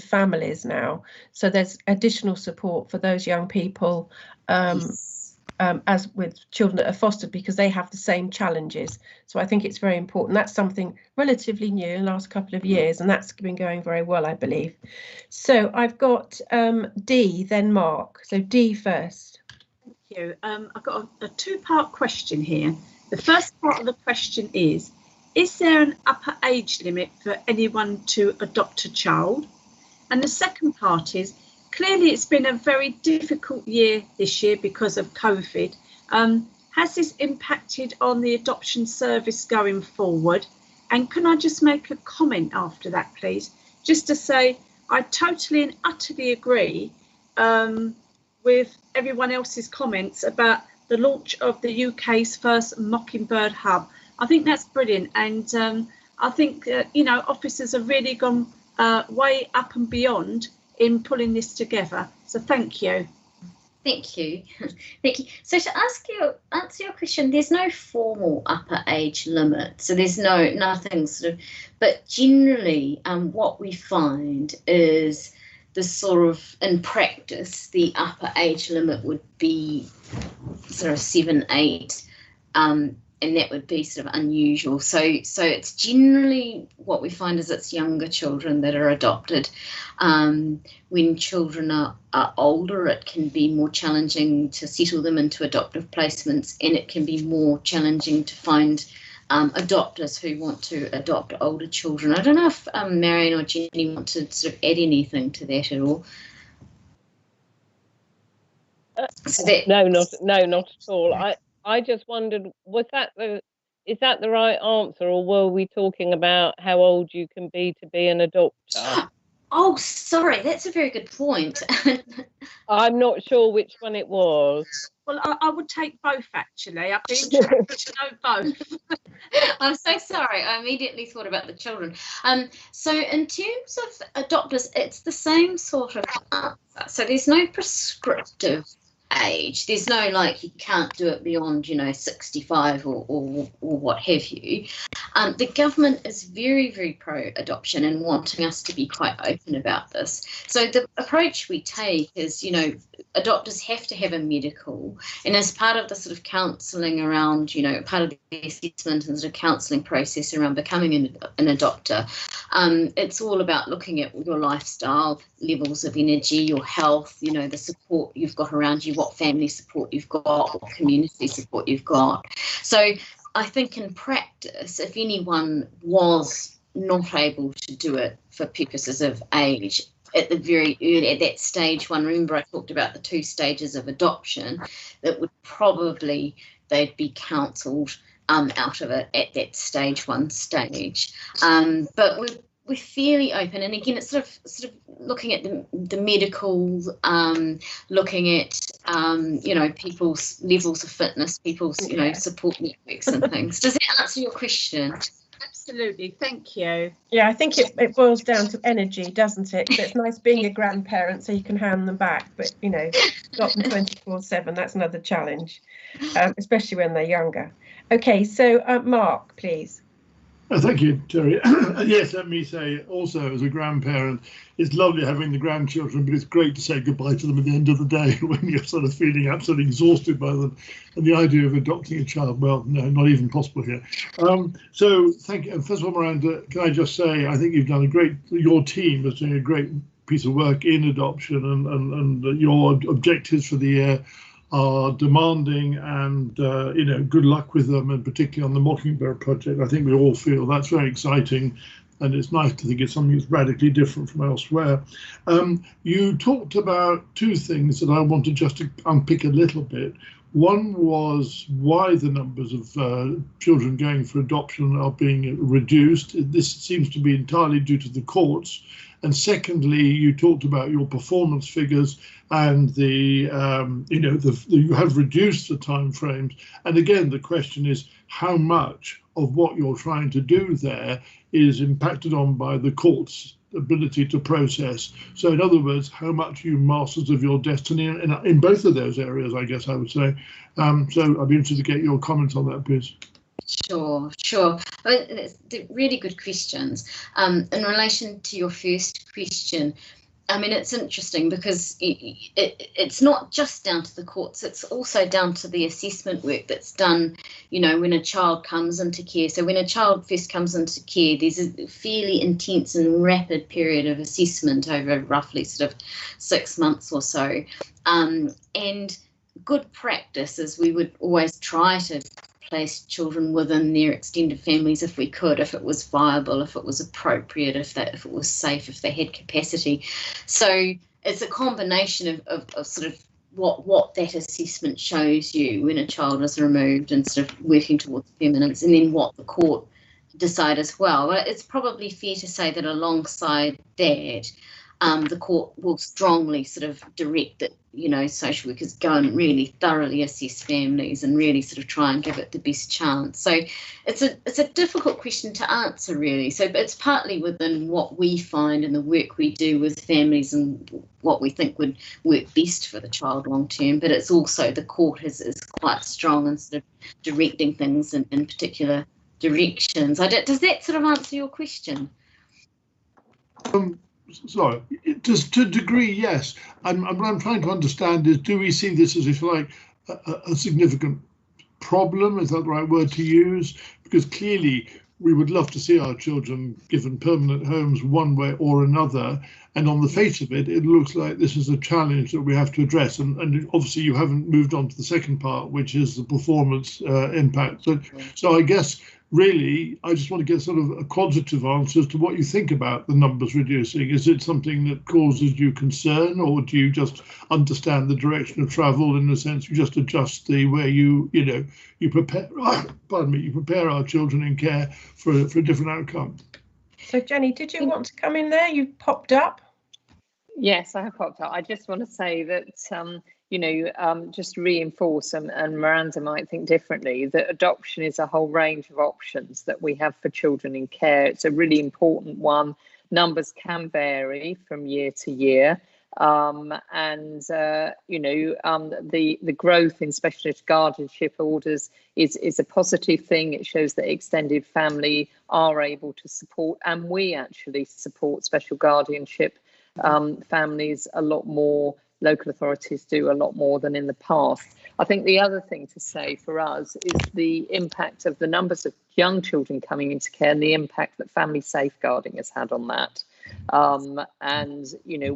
families now. So there's additional support for those young people. Yes. as with children that are fostered, because they have the same challenges. So I think it's very important. That's something relatively new in the last couple of years, and that's been going very well, I believe. So I've got Dee, then Mark. So Dee first. Thank you. I've got a two-part question here. The first part of the question is there an upper age limit for anyone to adopt a child? And the second part is, clearly it's been a very difficult year this year because of COVID. Has this impacted on the adoption service going forward? And can I just make a comment after that, please? Just to say, I totally and utterly agree with everyone else's comments about the launch of the UK's first Mockingbird Hub. I think that's brilliant. And I think, you know, officers have really gone way up and beyond in pulling this together. So thank you. Thank you. Thank you. So to answer your question, there's no formal upper age limit. So there's nothing sort of, but generally what we find is the sort of, in practice, the upper age limit would be sort of 7, 8, and that would be sort of unusual. So it's generally what we find is it's younger children that are adopted. When children are older, it can be more challenging to settle them into adoptive placements, and it can be more challenging to find adopters who want to adopt older children. I don't know if Marion or Jenny want to sort of add anything to that at all. No, not at all. I just wondered, is that the right answer, or were we talking about how old you can be to be an adopter? Oh, sorry, that's a very good point. I'm not sure which one it was. Well, I would take both, actually. I'd be interested to know both. I'm so sorry. I immediately thought about the children. So in terms of adopters, it's the same sort of answer. So there's no prescriptive age. There's no like you can't do it beyond 65 or what have you. The government is very, very pro adoption and wanting us to be quite open about this. So the approach we take is adopters have to have a medical, and as part of the sort of counselling around part of the assessment and sort of counselling process around becoming an adopter, it's all about looking at your lifestyle, levels of energy, your health, the support you've got around you, what family support you've got, what community support you've got. So I think in practice, if anyone was not able to do it for purposes of age, at the very early, at that stage one, remember I talked about the 2 stages of adoption, that would probably, they'd be counselled out of it at that stage 1 stage. But we're fairly open, and again, it's sort of looking at the medical, looking at people's levels of fitness, people's support networks and things. Does that answer your question? Absolutely, thank you. Yeah, I think it boils down to energy, doesn't it? So it's nice being a grandparent so you can hand them back, but got them 24/7. That's another challenge, especially when they're younger. Okay, so Mark, please. Thank you, Terry. Yes, let me say also, as a grandparent, it's lovely having the grandchildren, but it's great to say goodbye to them at the end of the day when you're sort of feeling absolutely exhausted by them. And the idea of adopting a child, well, no, not even possible here. So thank you. First of all, Miranda, can I just say, I think you've done your team is doing a great piece of work in adoption, and your objectives for the year are demanding, and good luck with them, and particularly on the Mockingbird project. I think we all feel that's very exciting, and it's nice to think it's something that's radically different from elsewhere. You talked about 2 things that I wanted just to unpick a little bit. One was why the numbers of children going for adoption are being reduced. This seems to be entirely due to the courts. And secondly, you talked about your performance figures and you have reduced the timeframes. And again, the question is how much of what you're trying to do there is impacted on by the court's ability to process. So in other words, how much you masters of your destiny in both of those areas, I guess I would say. So I'd be interested to get your comments on that, please. Sure. Really good questions. In relation to your first question, I mean, it's interesting because it's not just down to the courts, it's also down to the assessment work that's done, you know, when a child comes into care. So when a child first comes into care, there's a fairly intense and rapid period of assessment over roughly sort of 6 months or so. And good practice is we would always try to place children within their extended families if we could, if it was viable, if it was appropriate, if it was safe, if they had capacity. So it's a combination of sort of what that assessment shows you when a child is removed and sort of working towards permanence, and then what the court decide as well. But it's probably fair to say that alongside that, the court will strongly sort of direct that, you know, social workers go and really thoroughly assess families and really sort of try and give it the best chance. So it's a difficult question to answer, really. So it's partly within what we find and the work we do with families and what we think would work best for the child long term, but it's also the court is quite strong in sort of directing things in particular directions. Does that sort of answer your question? Sorry, to a degree, yes. And what I'm trying to understand is, do we see this as, if you like, a significant problem? Is that the right word to use? Because clearly we would love to see our children given permanent homes one way or another. And on the face of it, it looks like this is a challenge that we have to address. And obviously you haven't moved on to the second part, which is the performance impact. So I guess really, I just want to get sort of a quantitative answer as to what you think about the numbers reducing. Is it something that causes you concern, or do you just understand the direction of travel in the sense you just adjust the way you prepare, pardon me, you prepare our children in care for a different outcome? So Jenny, did you want to come in there? You popped up. Yes, I have popped up. I just want to say that, just reinforce, and Miranda might think differently, that adoption is a whole range of options that we have for children in care. It's a really important one. Numbers can vary from year to year. The growth in specialist guardianship orders is a positive thing. It shows that extended family are able to support, and we actually support special guardianship families a lot more. Local authorities do a lot more than in the past. I think the other thing to say for us is the impact of the numbers of young children coming into care and the impact that family safeguarding has had on that.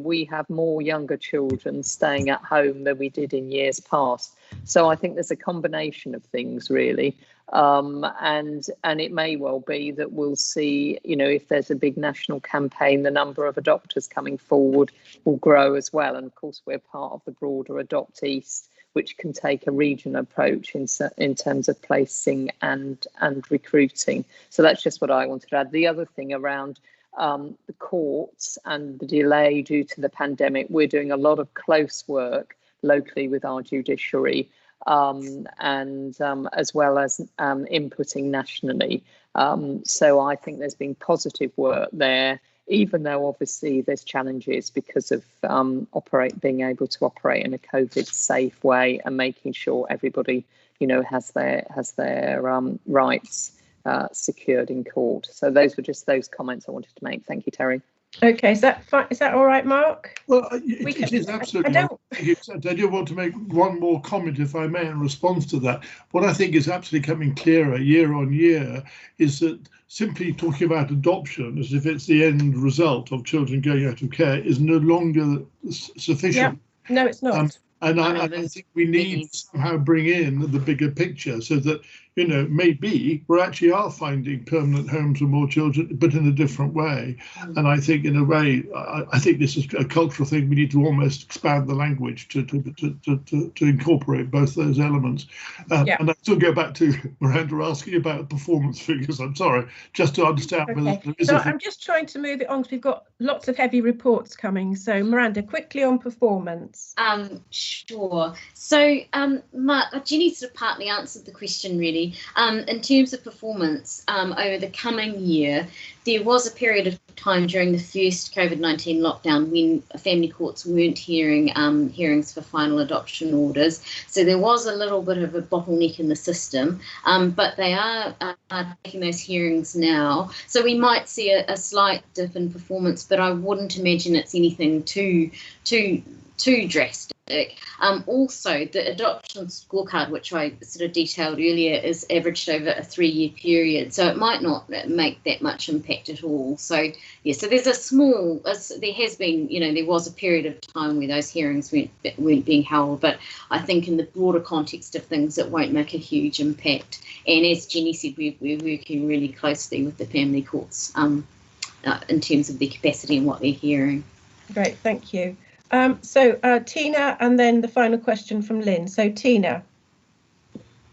We have more younger children staying at home than we did in years past. So I think there's a combination of things, really. And it may well be that we'll see, if there's a big national campaign, the number of adopters coming forward will grow as well. And of course, we're part of the broader Adopt East, which can take a regional approach in terms of placing and recruiting. So that's just what I wanted to add. The other thing around the courts and the delay due to the pandemic, we're doing a lot of close work locally with our judiciary, as well as inputting nationally. So I think there's been positive work there, even though obviously there's challenges because of being able to operate in a COVID safe way and making sure everybody, has their rights secured in court. So those were just those comments I wanted to make. Thank you, Terry. Okay, is that fine? Is that all right, Mark? Well, it is absolutely. I do want to make one more comment, if I may, in response to that. What I think is absolutely coming clearer year on year is that simply talking about adoption as if it's the end result of children going out of care is no longer sufficient. Yeah. No, it's not. And I think we need to somehow bring in the bigger picture so that, maybe we actually are finding permanent homes for more children, but in a different way. And I think in a way, I think this is a cultural thing. We need to almost expand the language to incorporate both those elements. And I still go back to Miranda asking about performance figures. I'm sorry, just to understand whether there is. So I'm just trying to move it on because we've got lots of heavy reports coming. So Miranda, quickly on performance. Sure. So Mark, Jenny sort of partly answered the question really Jenny. In terms of performance, over the coming year, there was a period of time during the first COVID-19 lockdown when family courts weren't hearing hearings for final adoption orders. So there was a little bit of a bottleneck in the system, but they are taking those hearings now. So we might see a slight dip in performance, but I wouldn't imagine it's anything too drastic. Also, the adoption scorecard, which I sort of detailed earlier, is averaged over a 3-year period, so it might not make that much impact at all. So yeah, so there's there has been, there was a period of time where those hearings weren't being held, but I think in the broader context of things, it won't make a huge impact. And as Jenny said, we're working really closely with the family courts in terms of their capacity and what they're hearing. Great, thank you. So Tina, and then the final question from Lynn. So Tina.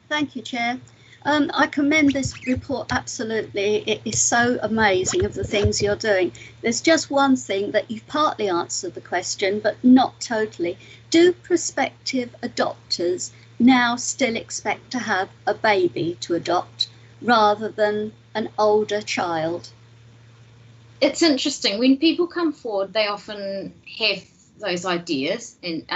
Thank you, Chair. I commend this report absolutely. It is so amazing of the things you're doing. There's just one thing that you've partly answered the question, but not totally. Do prospective adopters now still expect to have a baby to adopt rather than an older child? It's interesting. When people come forward, they often have those ideas, and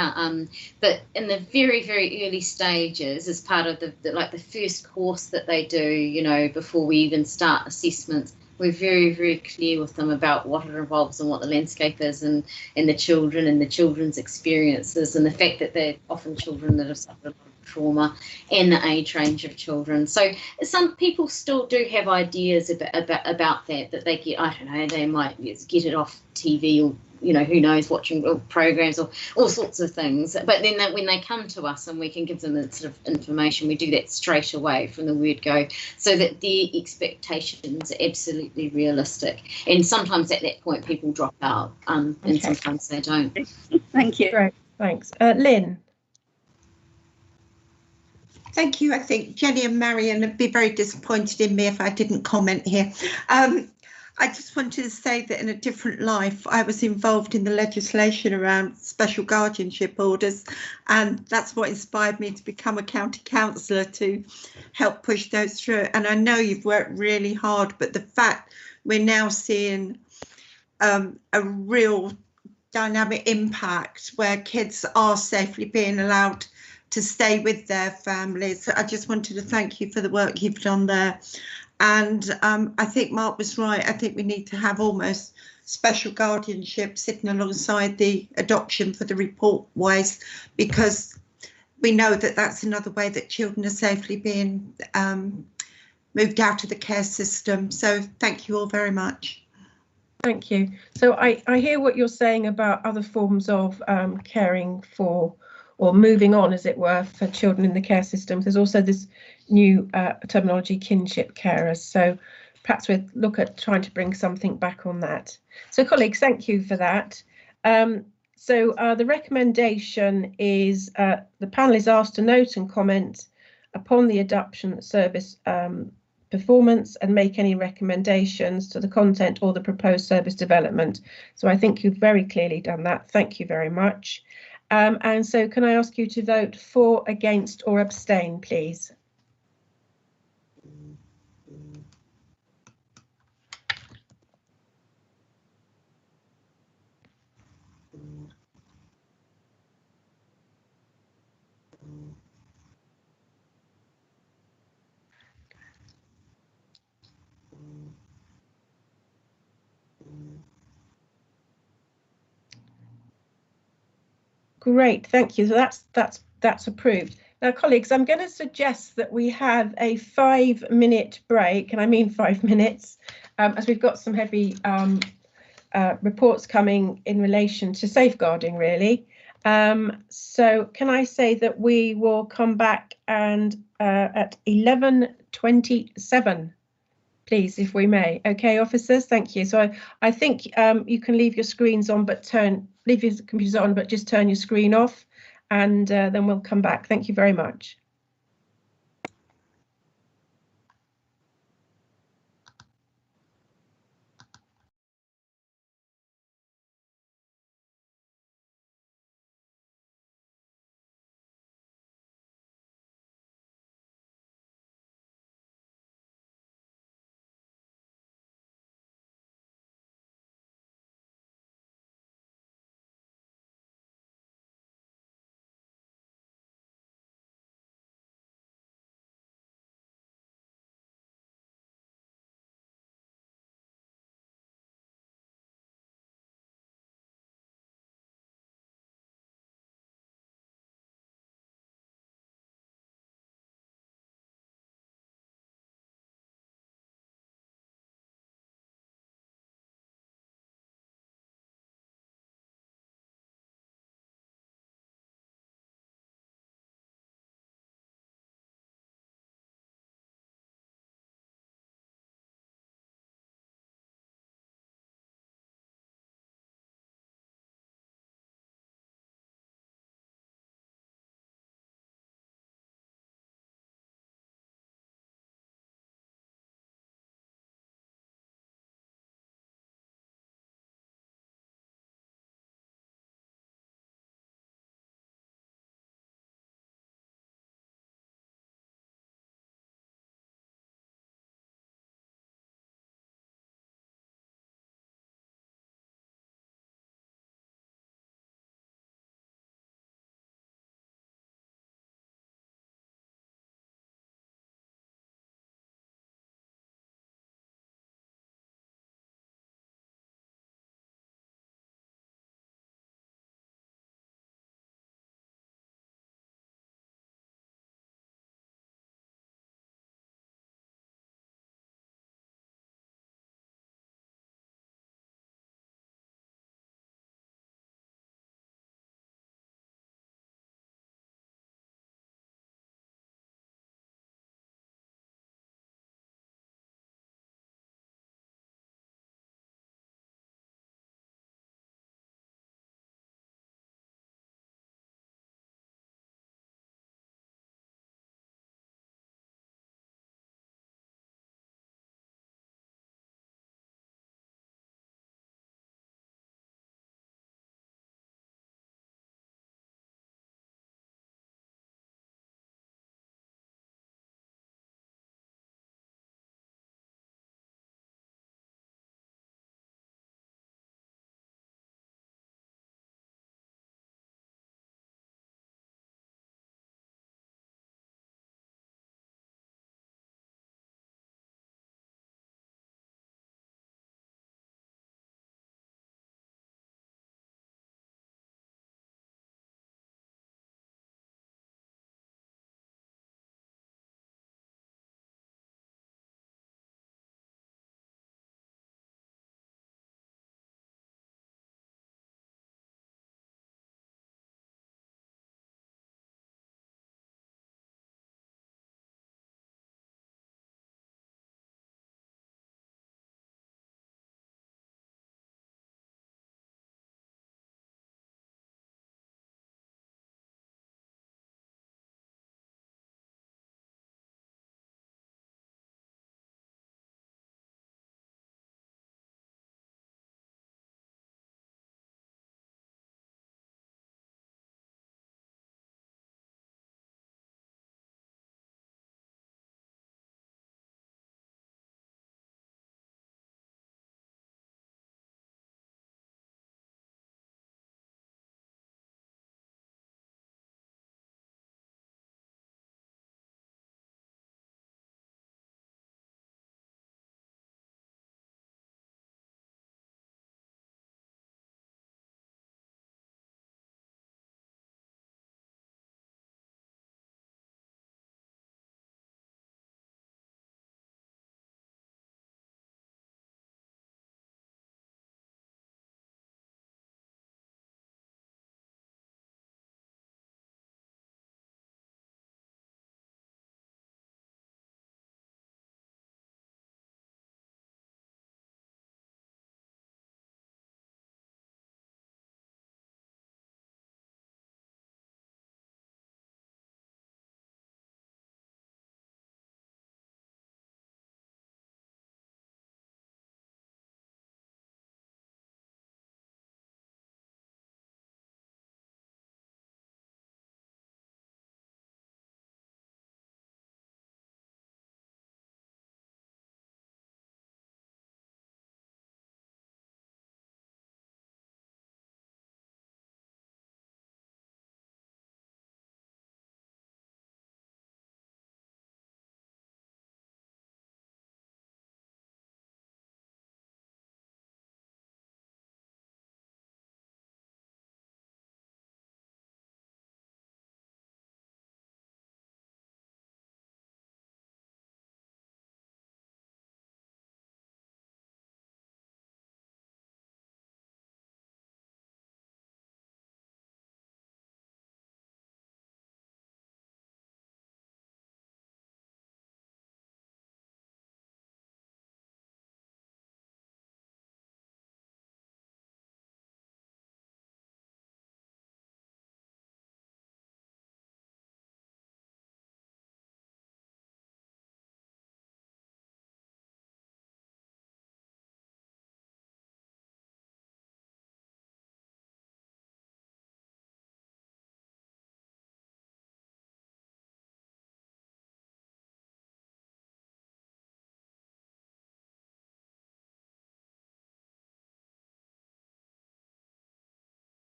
but in the very, very early stages, as part of the first course that they do, before we even start assessments, we're very, very clear with them about what it involves and what the landscape is, and the children and the children's experiences, and the fact that they're often children that have suffered a lot of trauma, and the age range of children. So some people still do have ideas about that they get, I don't know, they might get it off TV, or who knows, watching programs or all sorts of things. But then when they come to us and we can give them the sort of information, we do that straight away from the word go, so that their expectations are absolutely realistic. And sometimes at that point people drop out, and sometimes they don't. Thank you. Great, thanks. Lynn. Thank you. I think Jenny and Marion would be very disappointed in me if I didn't comment here. I just wanted to say that in a different life, I was involved in the legislation around special guardianship orders, and that's what inspired me to become a county councillor, to help push those through. And I know you've worked really hard, but the fact we're now seeing a real dynamic impact where kids are safely being allowed to stay with their families. So I just wanted to thank you for the work you've done there. And I think Mark was right. I think we need to have almost special guardianship sitting alongside the adoption for the report wise, because we know that that's another way that children are safely being moved out of the care system. So thank you all very much. Thank you. So I hear what you're saying about other forms of caring for, or moving on, as it were, for children in the care systems. There's also this new terminology, kinship carers. So perhaps we'll look at trying to bring something back on that. So colleagues, thank you for that. So the recommendation is the panel is asked to note and comment upon the adoption service performance and make any recommendations to the content or the proposed service development. So I think you've very clearly done that. Thank you very much. And so can I ask you to vote for, against or abstain, please? Great, thank you. So that's approved. Now, colleagues, I'm going to suggest that we have a 5-minute break, and I mean 5 minutes, as we've got some heavy reports coming in relation to safeguarding, really. So can I say that we will come back and at 11:27, please, if we may. Okay, officers, thank you. So I think you can leave your screens on, but leave your computers on, but just turn your screen off, and then we'll come back. Thank you very much.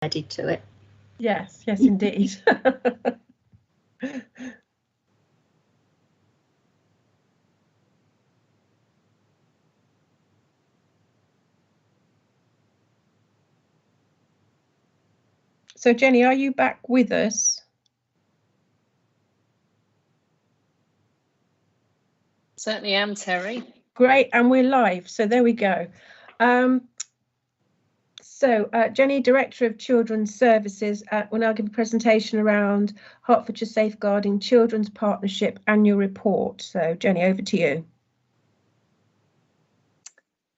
added to it. Yes, indeed. So Jenny, are you back with us? Certainly am, Terry. Great, and we're live, so there we go. Jenny, Director of Children's Services, will now give a presentation around Hertfordshire Safeguarding Children's Partnership Annual Report. So Jenny, over to you.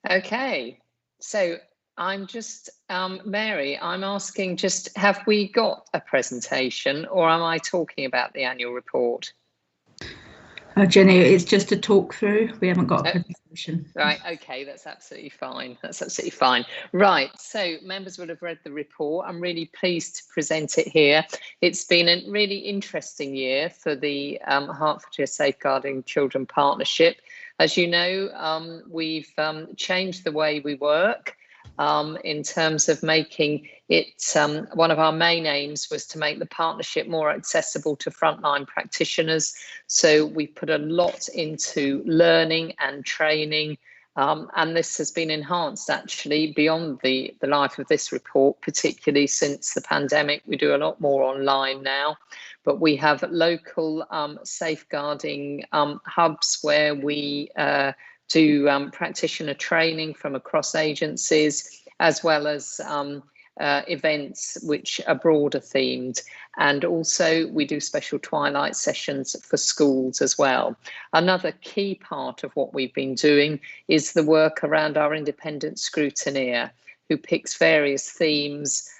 Okay, so I'm just, Mary, I'm asking just, have we got a presentation or am I talking about the annual report? Jenny, it's just a talk through. We haven't got a presentation. Right, okay, that's absolutely fine. That's absolutely fine. Right, so members will have read the report. I'm really pleased to present it here. It's been a really interesting year for the Hertfordshire Safeguarding Children Partnership. As you know, we've changed the way we work in terms of making it, one of our main aims was to make the partnership more accessible to frontline practitioners. So we put a lot into learning and training, and this has been enhanced actually beyond the life of this report, particularly since the pandemic. We do a lot more online now, but we have local safeguarding hubs where we do practitioner training from across agencies, as well as events which are broader themed. And also we do special twilight sessions for schools as well. Another key part of what we've been doing is the work around our independent scrutineer, who picks various themes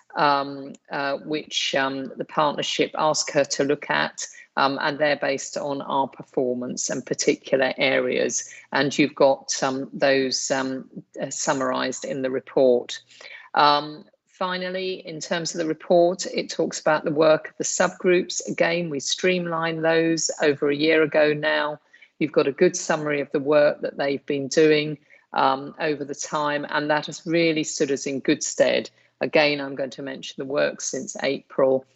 which the partnership ask her to look at, and they're based on our performance and particular areas. And you've got those summarised in the report. Finally, in terms of the report, it talks about the work of the subgroups. Again, we streamlined those over a year ago now. You've got a good summary of the work that they've been doing over the time, and that has really stood us in good stead. Again, I'm going to mention the work since April,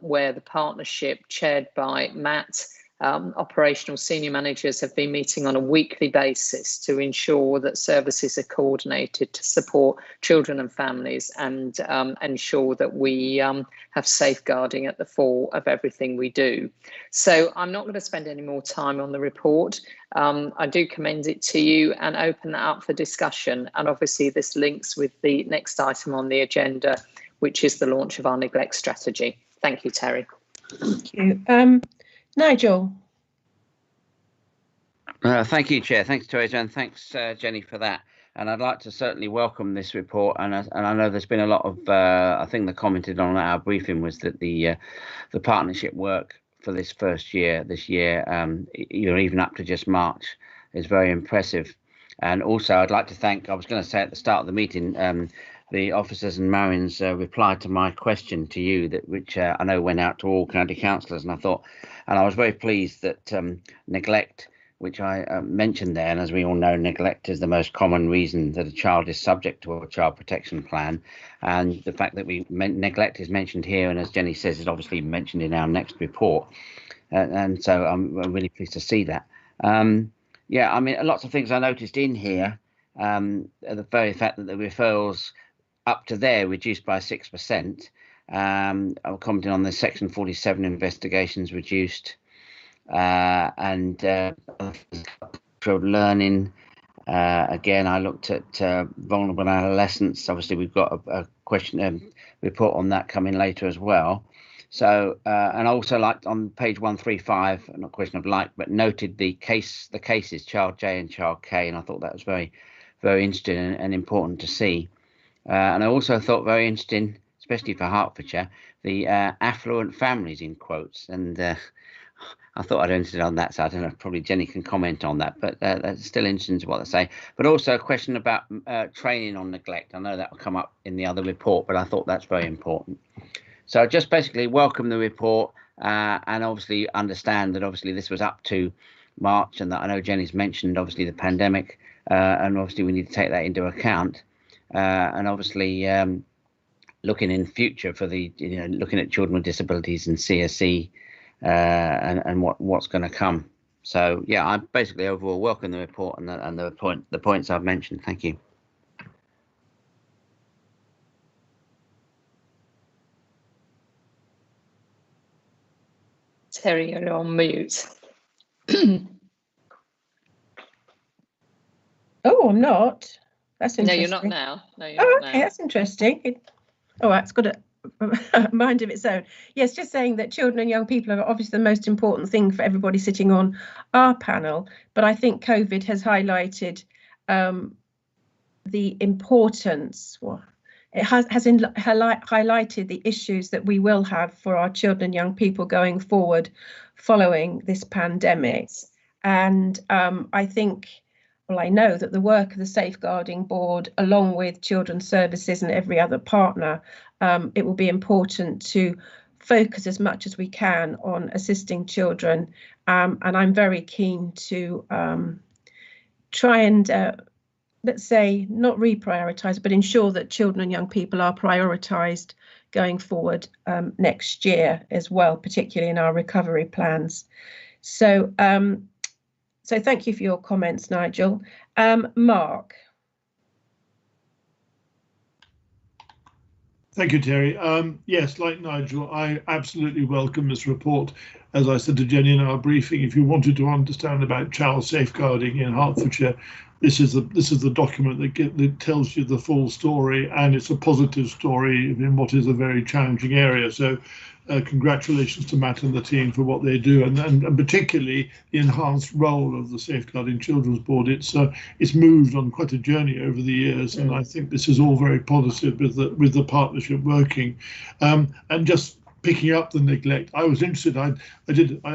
where the partnership chaired by Matt, operational senior managers have been meeting on a weekly basis to ensure that services are coordinated to support children and families and ensure that we have safeguarding at the fore of everything we do. So I'm not going to spend any more time on the report. I do commend it to you and open that up for discussion. And obviously this links with the next item on the agenda, which is the launch of our neglect strategy. Thank you, Terry. Thank you. Nigel. Thank you, Chair. Thanks, Teresa, and thanks, Jenny, for that. And I'd like to certainly welcome this report. And I know there's been a lot of, I think the commented on our briefing was that the partnership work for this first year, even up to just March, is very impressive. And also, I'd like to thank, I was going to say at the start of the meeting, the officers and Marion's reply to my question to you, which I know went out to all county councillors, and I was very pleased that neglect, which I mentioned there, and as we all know, neglect is the most common reason that a child is subject to a child protection plan, and the fact that neglect is mentioned here, and as Jenny says, is obviously mentioned in our next report, and so I'm really pleased to see that. Yeah, I mean, lots of things I noticed in here, the very fact that the referrals up to there reduced by 6%. I'm commenting on the Section 47 investigations reduced, and learning. Again, I looked at vulnerable adolescents. Obviously, we've got a question report on that coming later as well. So, and I also liked on page 135, not a question of like, but noted the cases, Child J and Child K, and I thought that was very, very interesting and important to see. And I also thought very interesting, especially for Hertfordshire, the affluent families in quotes. And I thought I'd ended on that, so I don't know, probably Jenny can comment on that, but that's still interesting to what they say. But also a question about training on neglect. I know that will come up in the other report, but I thought that's very important. So just basically welcome the report and obviously understand that obviously this was up to March, and that I know Jenny's mentioned obviously the pandemic, and obviously we need to take that into account. And obviously looking in future for the, looking at children with disabilities and CSE and what's going to come. So yeah, I basically overall welcome the report and the points I've mentioned. Thank you. Terry, you're on mute. Oh, I'm not. That's interesting. No, you're not now. No, you're Oh, not okay, now. that's interesting. All right, it's got a mind of its own. Yes, just saying that children and young people are obviously the most important thing for everybody sitting on our panel. But I think COVID has highlighted the importance. Well, it has highlighted the issues that we will have for our children and young people going forward following this pandemic. And I think, well, I know that the work of the Safeguarding Board, along with Children's Services and every other partner, it will be important to focus as much as we can on assisting children. And I'm very keen to try and let's say not reprioritise, but ensure that children and young people are prioritised going forward next year as well, particularly in our recovery plans. So, so thank you for your comments, Nigel. Mark. Thank you, Terry. Yes, like Nigel, I absolutely welcome this report. As I said to Jenny in our briefing, if you wanted to understand about child safeguarding in Hertfordshire, this is the document that tells you the full story, and it's a positive story in what is a very challenging area. So congratulations to Matt and the team for what they do, and particularly the enhanced role of the Safeguarding Children's Board. It's moved on quite a journey over the years, and I think this is all very positive with the partnership working. And just picking up the neglect, I was interested. I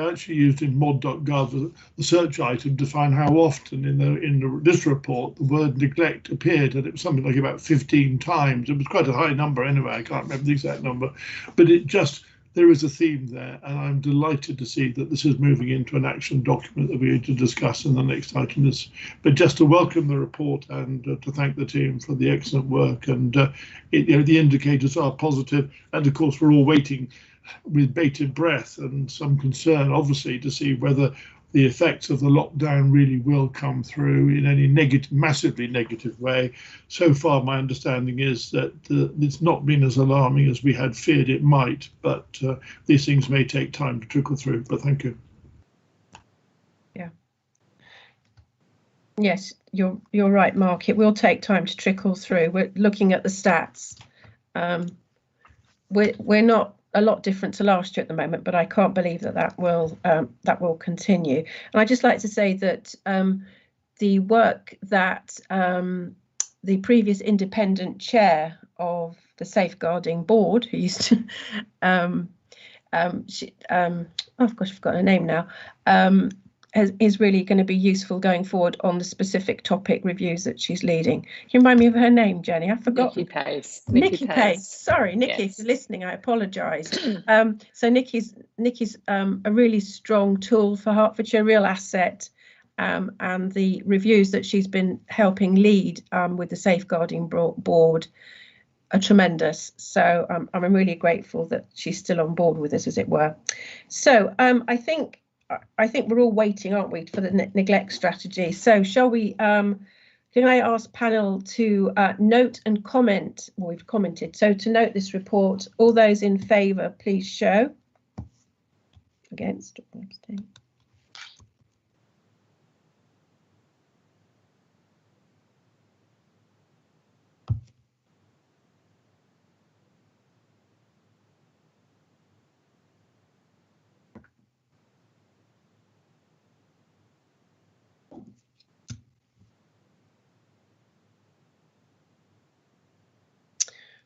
actually used in mod.gov the search item to find how often in this report the word neglect appeared, and it was something like about 15 times. It was quite a high number anyway. I can't remember the exact number, but there is a theme there, and I'm delighted to see that this is moving into an action document that we're going to discuss in the next item. But just to welcome the report and to thank the team for the excellent work, and the indicators are positive, and of course we're all waiting with bated breath and some concern, obviously, to see whether the effects of the lockdown really will come through in any massively negative way. So far, my understanding is that it's not been as alarming as we had feared it might, but these things may take time to trickle through. But thank you. Yeah. Yes, you're right, Mark. It will take time to trickle through. We're looking at the stats. We're not a lot different to last year at the moment, but I can't believe that will continue. And I'd just like to say that the work that the previous independent chair of the Safeguarding Board, who used to oh gosh, I've forgotten her name now, is really going to be useful going forward on the specific topic reviews that she's leading. Can you remind me of her name, Jenny? I've forgotten. Nikki Pace. Nikki Pace. Sorry, Nikki, yes. If you're listening, I apologise. So Nikki's a really strong tool for Hertfordshire, a real asset, and the reviews that she's been helping lead with the Safeguarding Board are tremendous. So I'm really grateful that she's still on board with us, as it were. So I think we're all waiting, aren't we, for the neglect strategy. So shall we, can I ask panel to note and comment, well, we've commented, so to note this report. All those in favour, please show. Against or abstain.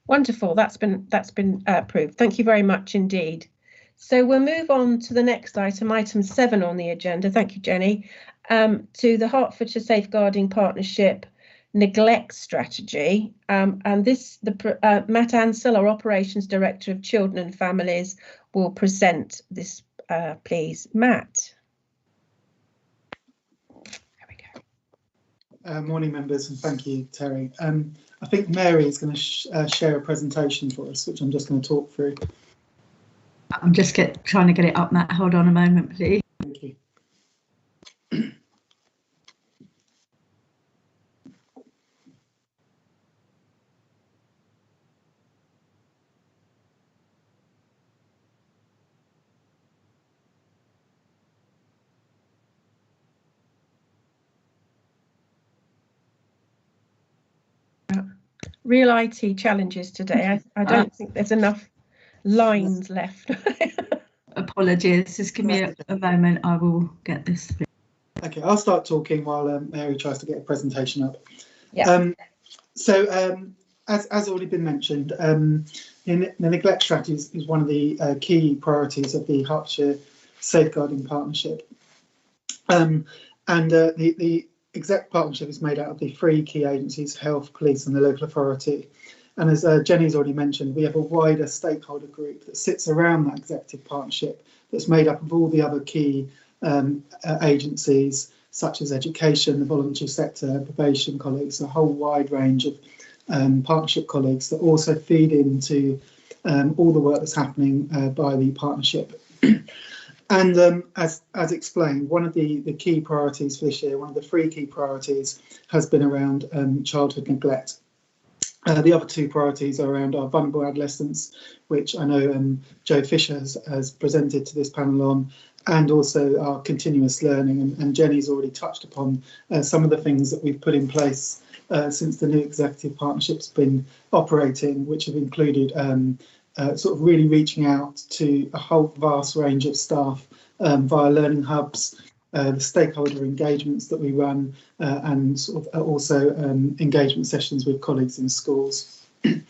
Wonderful. That's been approved. Thank you very much indeed. So we'll move on to the next item 7 on the agenda. Thank you, Jenny. To the Hertfordshire Safeguarding Partnership neglect strategy. And this, Matt Ansell, our Operations Director of Children and Families, will present this, please. Matt. Morning, members, and thank you, Terry. I think Mary is going to share a presentation for us, which I'm just going to talk through. I'm just trying to get it up, Matt. Hold on a moment, please. Thank you. Real IT challenges today. I don't think there's enough lines left. Apologies, just give me a moment. I will get this. Okay, I'll start talking while Mary tries to get a presentation up. Yeah. As already been mentioned, the neglect strategy is one of the key priorities of the Hertfordshire Safeguarding Partnership. The exec partnership is made out of the three key agencies: health, police and the local authority. And as Jenny's already mentioned, we have a wider stakeholder group that sits around that executive partnership that's made up of all the other key agencies, such as education, the voluntary sector, probation colleagues, a whole wide range of partnership colleagues that also feed into all the work that's happening by the partnership. And as explained, one of the key priorities for this year, one of the three key priorities, has been around childhood neglect. The other two priorities are around our vulnerable adolescents, which I know Joe Fisher has presented to this panel on, and also our continuous learning. And Jenny's already touched upon some of the things that we've put in place since the new executive partnership's been operating, which have included sort of really reaching out to a whole vast range of staff via learning hubs, the stakeholder engagements that we run, and sort of also engagement sessions with colleagues in schools. And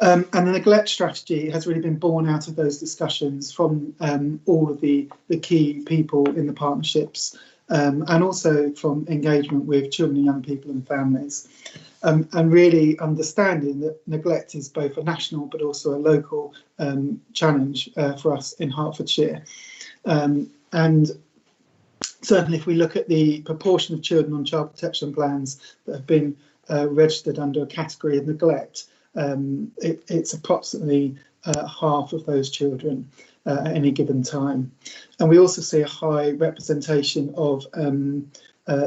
the neglect strategy has really been born out of those discussions from all of the key people in the partnerships, and also from engagement with children and young people and families, and really understanding that neglect is both a national but also a local challenge for us in Hertfordshire. And certainly if we look at the proportion of children on child protection plans that have been registered under a category of neglect, it's approximately half of those children at any given time. And we also see a high representation of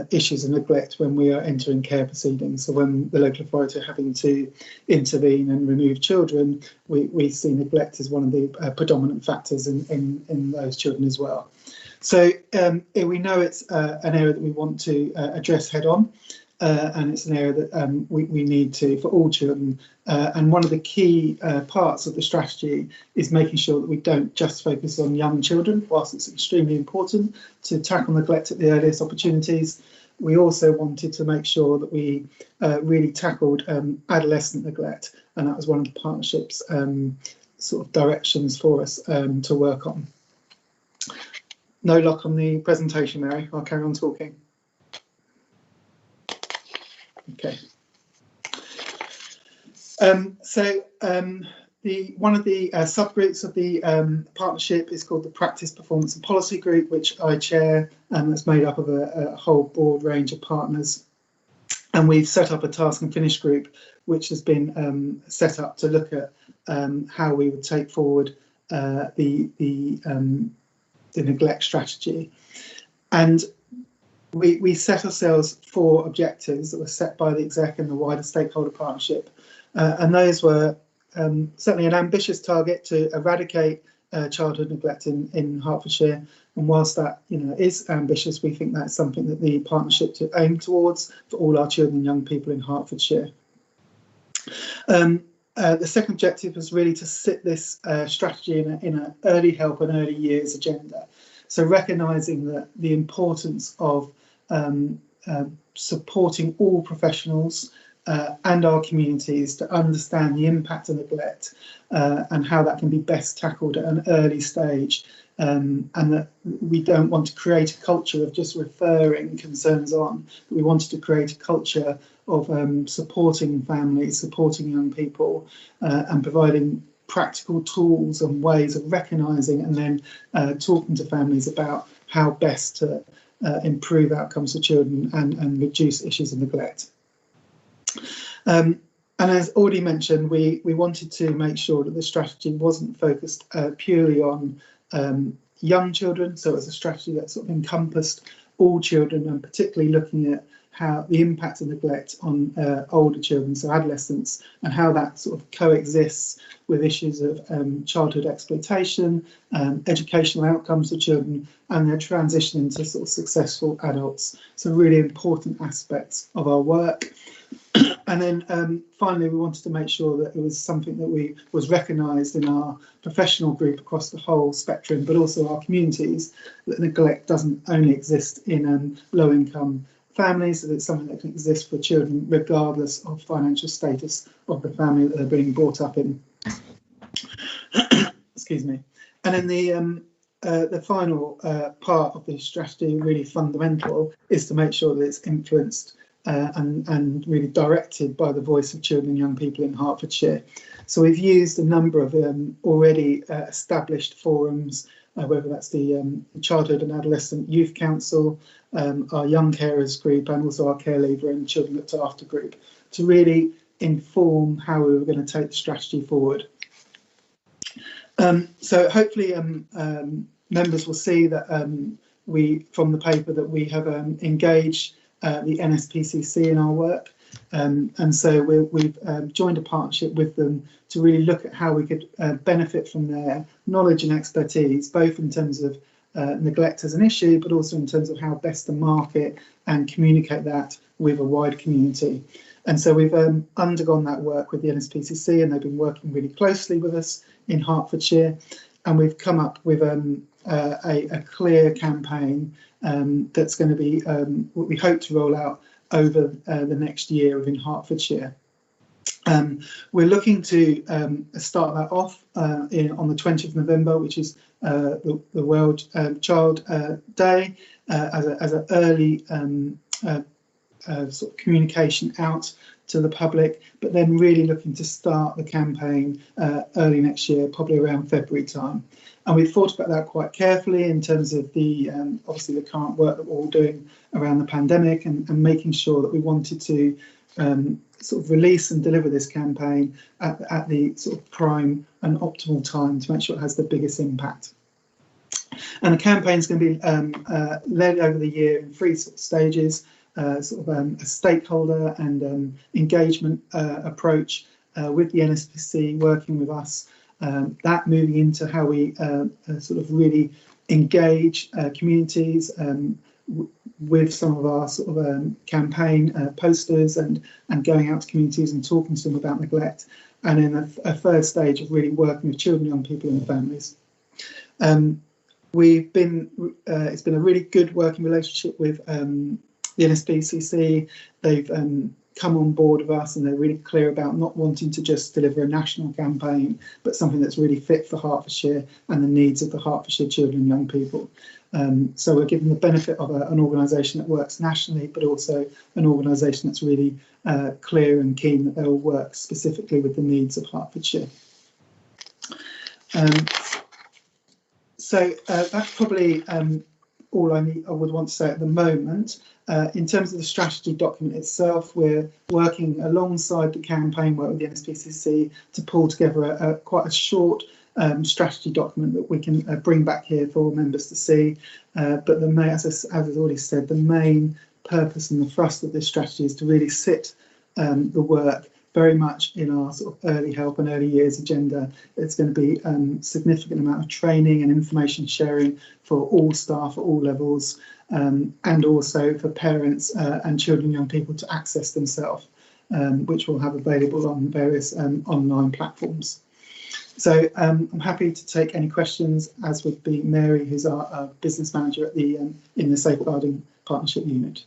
issues of neglect when we are entering care proceedings. So when the local authority are having to intervene and remove children, we see neglect as one of the predominant factors in those children as well. So we know it's an area that we want to address head on. And it's an area that we need to for all children. And one of the key parts of the strategy is making sure that we don't just focus on young children. Whilst it's extremely important to tackle neglect at the earliest opportunities, we also wanted to make sure that we really tackled adolescent neglect. And that was one of the partnership's sort of directions for us to work on. No lock on the presentation, Mary. I'll carry on talking. Okay. One of the subgroups of the partnership is called the Practice, Performance and Policy Group, which I chair, and that's made up of a whole broad range of partners. And we've set up a task and finish group, which has been set up to look at how we would take forward the neglect strategy. And we set ourselves 4 objectives that were set by the exec and the wider stakeholder partnership, and those were certainly an ambitious target to eradicate childhood neglect in Hertfordshire. And whilst that is ambitious, we think that's something that the partnership to aim towards for all our children and young people in Hertfordshire. The second objective was really to sit this strategy in an early help and early years agenda. So recognising that the importance of supporting all professionals and our communities to understand the impact of neglect and how that can be best tackled at an early stage, and that we don't want to create a culture of just referring concerns on, but we wanted to create a culture of supporting families, supporting young people, and providing practical tools and ways of recognising and then talking to families about how best to improve outcomes for children and reduce issues of neglect. And as already mentioned, we wanted to make sure that the strategy wasn't focused purely on young children. So it was a strategy that sort of encompassed all children, and particularly looking at how the impact of neglect on older children, so adolescents, and how that sort of coexists with issues of childhood exploitation, educational outcomes of children, and their transition into sort of successful adults. So really important aspects of our work. And then finally, we wanted to make sure that it was something that was recognised in our professional group across the whole spectrum, but also our communities, that neglect doesn't only exist in low-income families, that it's something that can exist for children regardless of financial status of the family that they're being brought up in. Excuse me. And then the final part of the strategy, really fundamental, is to make sure that it's influenced and really directed by the voice of children and young people in Hertfordshire. So we've used a number of already established forums, whether that's the Childhood and Adolescent Youth Council, our Young Carers group, and also our Care Leaver and Children Looked After group, to really inform how we were going to take the strategy forward. So hopefully members will see that from the paper that we have engaged the NSPCC in our work, and so we've joined a partnership with them to really look at how we could benefit from their knowledge and expertise, both in terms of neglect as an issue, but also in terms of how best to market and communicate that with a wide community. And so we've undergone that work with the NSPCC, and they've been working really closely with us in Hertfordshire, and we've come up with a clear campaign that's going to be what we hope to roll out over the next year within Hertfordshire. We're looking to start that off on the 20th of November, which is the World Child Day, as an early sort of communication out to the public, but then really looking to start the campaign early next year, probably around February time. And we've thought about that quite carefully in terms of the obviously the current work that we're all doing around the pandemic, and making sure that we wanted to sort of release and deliver this campaign at the sort of prime and optimal time to make sure it has the biggest impact. And the campaign is going to be led over the year in three sort of stages. Sort of a stakeholder and engagement approach with the NSPC working with us, that moving into how we sort of really engage communities with some of our sort of campaign posters and going out to communities and talking to them about neglect, and then a third stage of really working with children, young people and families. It's been a really good working relationship with the NSPCC. They've come on board with us, and they're really clear about not wanting to just deliver a national campaign, but something that's really fit for Hertfordshire and the needs of the Hertfordshire children and young people. So we're given the benefit of an organisation that works nationally, but also an organisation that's really clear and keen that they'll work specifically with the needs of Hertfordshire. So that's probably all I would want to say at the moment. In terms of the strategy document itself, we're working alongside the campaign work with the NSPCC to pull together quite a short strategy document that we can bring back here for all members to see. But as I've already said, the main purpose and the thrust of this strategy is to really sit the work very much in our sort of early help and early years agenda. It's going to be a significant amount of training and information sharing for all staff at all levels, and also for parents and children and young people to access themselves, which we'll have available on various online platforms. So I'm happy to take any questions, as would be Mary, who's our business manager at the in the Safeguarding Partnership Unit.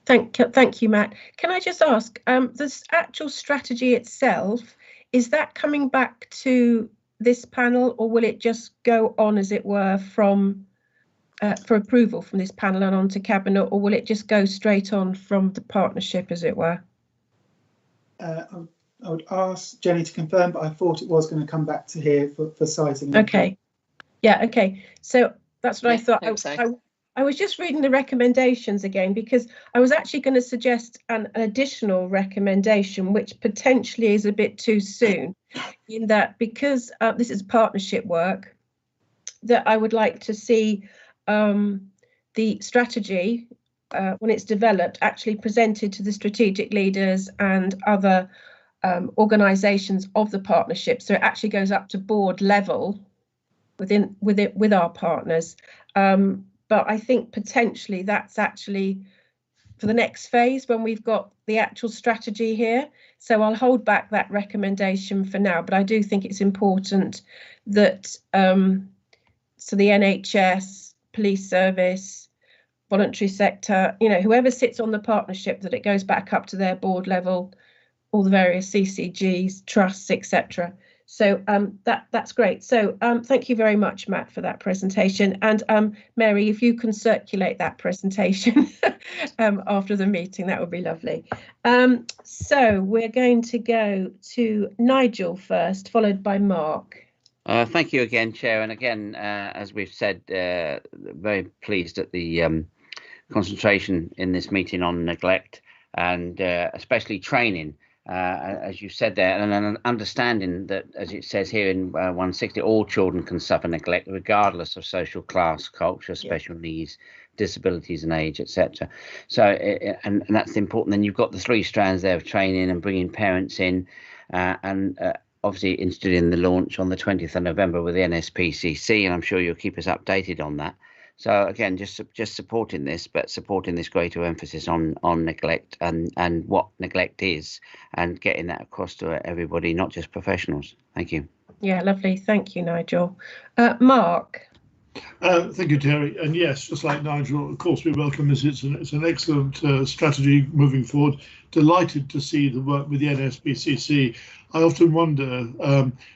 Thank you, Matt. Can I just ask, this actual strategy itself, is that coming back to this panel, or will it just go on, as it were, from for approval from this panel and on to Cabinet, or will it just go straight on from the partnership, as it were? I would ask Jenny to confirm, but I thought it was going to come back to here for citing. Okay. Yeah, okay. So that's what I thought. So. I was just reading the recommendations again, because I was actually going to suggest an additional recommendation, which potentially is a bit too soon, in that because this is partnership work, that I would like to see the strategy, when it's developed, actually presented to the strategic leaders and other organisations of the partnership. So it actually goes up to board level with our partners. But I think potentially that's actually for the next phase when we've got the actual strategy here. So I'll hold back that recommendation for now, but I do think it's important that so the NHS, police service, voluntary sector, you know, whoever sits on the partnership, that it goes back up to their board level, all the various CCGs, trusts, etc. So that's great. So thank you very much, Matt, for that presentation. And Mary, if you can circulate that presentation after the meeting, that would be lovely. So we're going to go to Nigel first, followed by Mark. Thank you again, Chair. And again, as we've said, very pleased at the concentration in this meeting on neglect and especially training. As you said there, and an understanding that, as it says here in 160, all children can suffer neglect regardless of social class, culture, special needs, disabilities and age, etc. So, and that's important. Then you've got the three strands there of training and bringing parents in, and obviously interested in the launch on the 20th of November with the NSPCC, and I'm sure you'll keep us updated on that. So again, just supporting this, but supporting this greater emphasis on neglect and what neglect is, and getting that across to everybody, not just professionals. Thank you. Yeah, lovely. Thank you, Nigel. Mark. Thank you, Terry. And yes, just like Nigel, of course, we welcome this. It's an excellent strategy moving forward. Delighted to see the work with the NSPCC. I often wonder,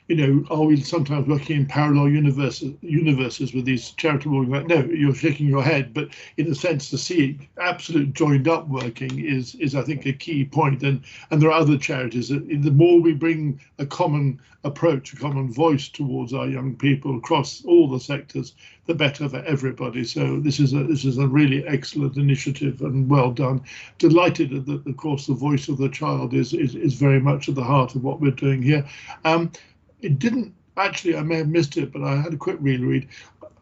you know, are we sometimes working in parallel universes with these charitable organisations? No, you're shaking your head, but in a sense, to see absolute joined up working is I think, a key point. And there are other charities. The more we bring a common approach, a common voice towards our young people across all the sectors, the better for everybody. So this is a really excellent initiative and well done. Delighted that, of course, the voice of the child is very much at the heart of what we're doing here. It didn't actually, I may have missed it, but I had a quick reread.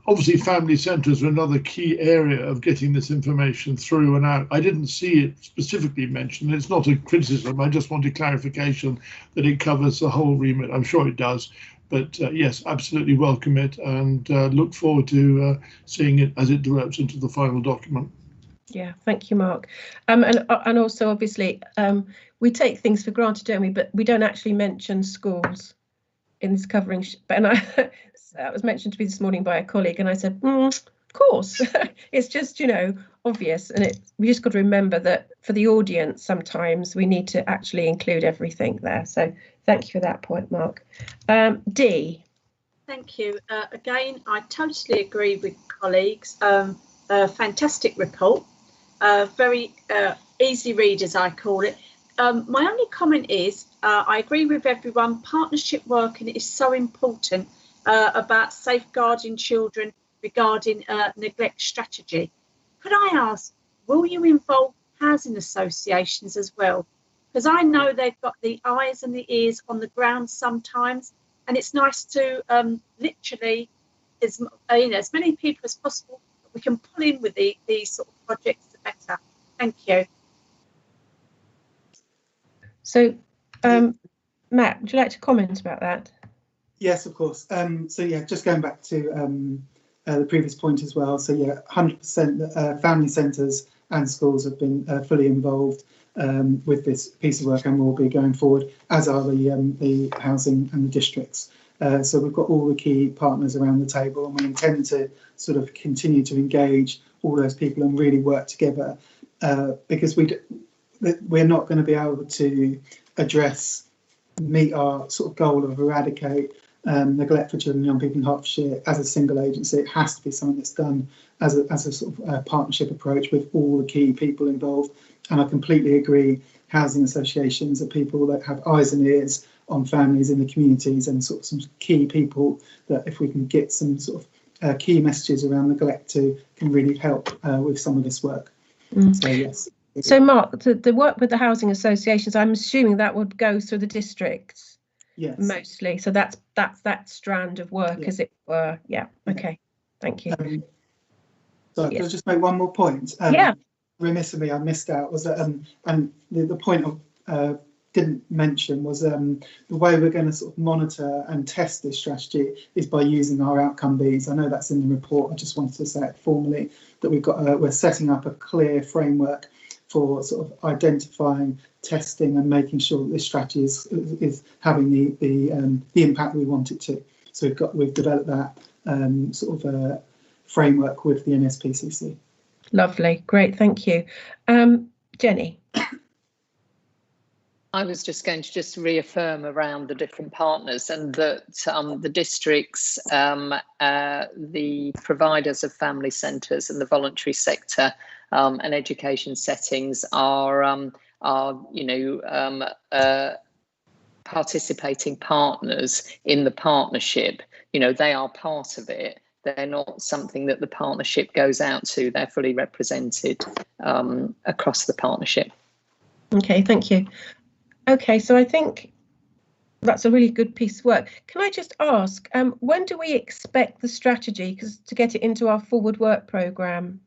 Obviously, family centres are another key area of getting this information through and out. I didn't see it specifically mentioned. It's not a criticism. I just wanted clarification that it covers the whole remit. I'm sure it does. But yes, absolutely welcome it, and look forward to seeing it as it develops into the final document. Yeah, thank you, Mark. And also, obviously, we take things for granted, don't we? But we don't actually mention schools in this covering. And that was mentioned to me this morning by a colleague, and I said, of course, it's just, you know, obvious. And we just got to remember that for the audience, sometimes we need to actually include everything there. So thank you for that point, Mark. Dee. Thank you. Again, I totally agree with colleagues. Fantastic report. Very easy read, as I call it. My only comment is, I agree with everyone, partnership work, and it is so important about safeguarding children regarding neglect strategy. Could I ask, will you involve housing associations as well? Because I know they've got the eyes and the ears on the ground sometimes, and it's nice to literally, as many people as possible we can pull in with these sort of projects, the better. Thank you. So, Matt, would you like to comment about that? Yes, of course. So yeah, just going back to the previous point as well. So yeah, 100% family centres and schools have been fully involved with this piece of work, and will be going forward, as are the housing and the districts. So we've got all the key partners around the table, and we intend to sort of continue to engage all those people and really work together, because we're not going to be able to meet our sort of goal of eradicate neglect for children and young people in Hertfordshire as a single agency. It has to be something that's done as a sort of partnership approach with all the key people involved. And I completely agree, housing associations are people that have eyes and ears on families in the communities, and sort of some key people that, if we can get some sort of key messages around neglect can really help with some of this work. So yes. So Mark, the work with the housing associations, I'm assuming that would go through the districts. Yes. Mostly. So that's that strand of work, as it were. Yeah. Okay. Thank you. So can I just make one more point? Yeah. Remiss of me, I missed out, was that and the point I didn't mention was the way we're going to sort of monitor and test this strategy is by using our outcome bees. I know that's in the report. I just wanted to say it formally that we're setting up a clear framework for sort of identifying, testing, and making sure that this strategy is having the impact we want it to. So we've developed that sort of framework with the NSPCC. Lovely, great, thank you, Jenny. I was just going to reaffirm around the different partners, and that the districts, the providers of family centres, and the voluntary sector and education settings are participating partners in the partnership. They are part of it. They're not something that the partnership goes out to. They're fully represented across the partnership. Okay, thank you. Okay, so I think that's a really good piece of work. Can I just ask, when do we expect the strategy to get it into our forward work programme?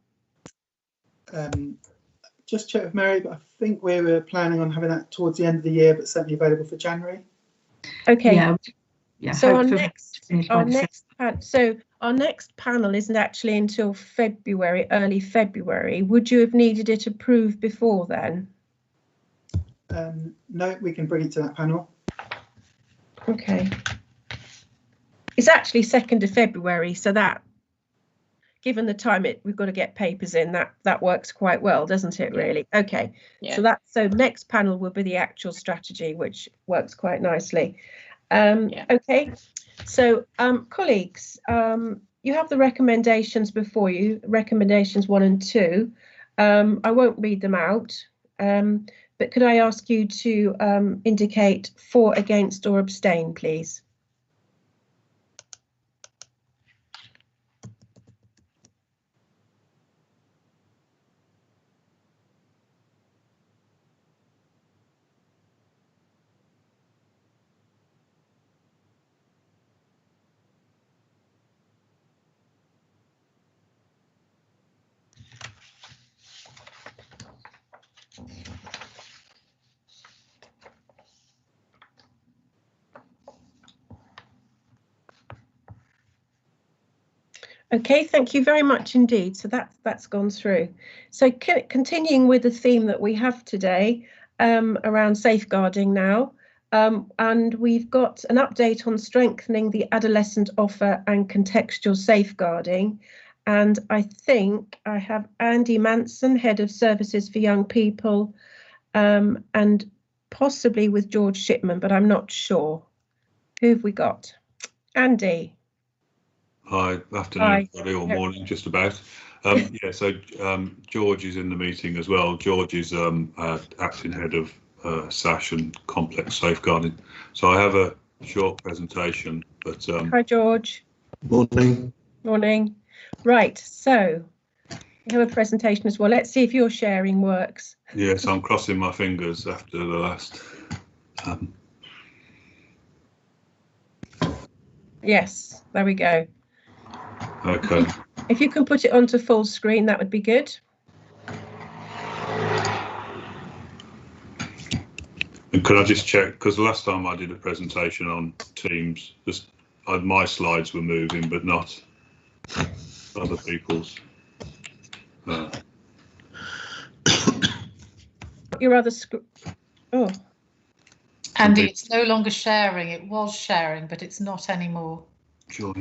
Just check with Mary, but I think we were planning on having that towards the end of the year, but certainly available for January. Okay. Yeah. So our next panel isn't actually until February, early February. Would you have needed it approved before then? No, we can bring it to that panel. Okay. It's actually 2nd of February, so that, given the time we've got to get papers in, that works quite well, doesn't it, really? Okay. Yeah. So next panel will be the actual strategy, which works quite nicely. Okay. So colleagues, you have the recommendations before you, recommendations 1 and 2. I won't read them out. But could I ask you to indicate for, against, or abstain, please? Okay, thank you very much indeed. So that's gone through. So continuing with the theme that we have today around safeguarding now, and we've got an update on strengthening the adolescent offer and contextual safeguarding. And I think I have Andy Manson, Head of Services for Young People, and possibly with George Shipman, but I'm not sure. Who have we got? Andy. Hi, afternoon, everybody, or morning, just about. Yeah, so George is in the meeting as well. George is acting head of SASH and complex safeguarding. So I have a short presentation, but hi, George. Morning. Morning. Right, so you have a presentation as well. Let's see if your sharing works. Yes, I'm crossing my fingers after the last. Yes, there we go. Okay. If you can put it onto full screen, that would be good. And could I just check, because last time I did a presentation on Teams, just my slides were moving, but not other people's. Your other oh. Andy, it's no longer sharing. It was sharing, but it's not anymore. Sure.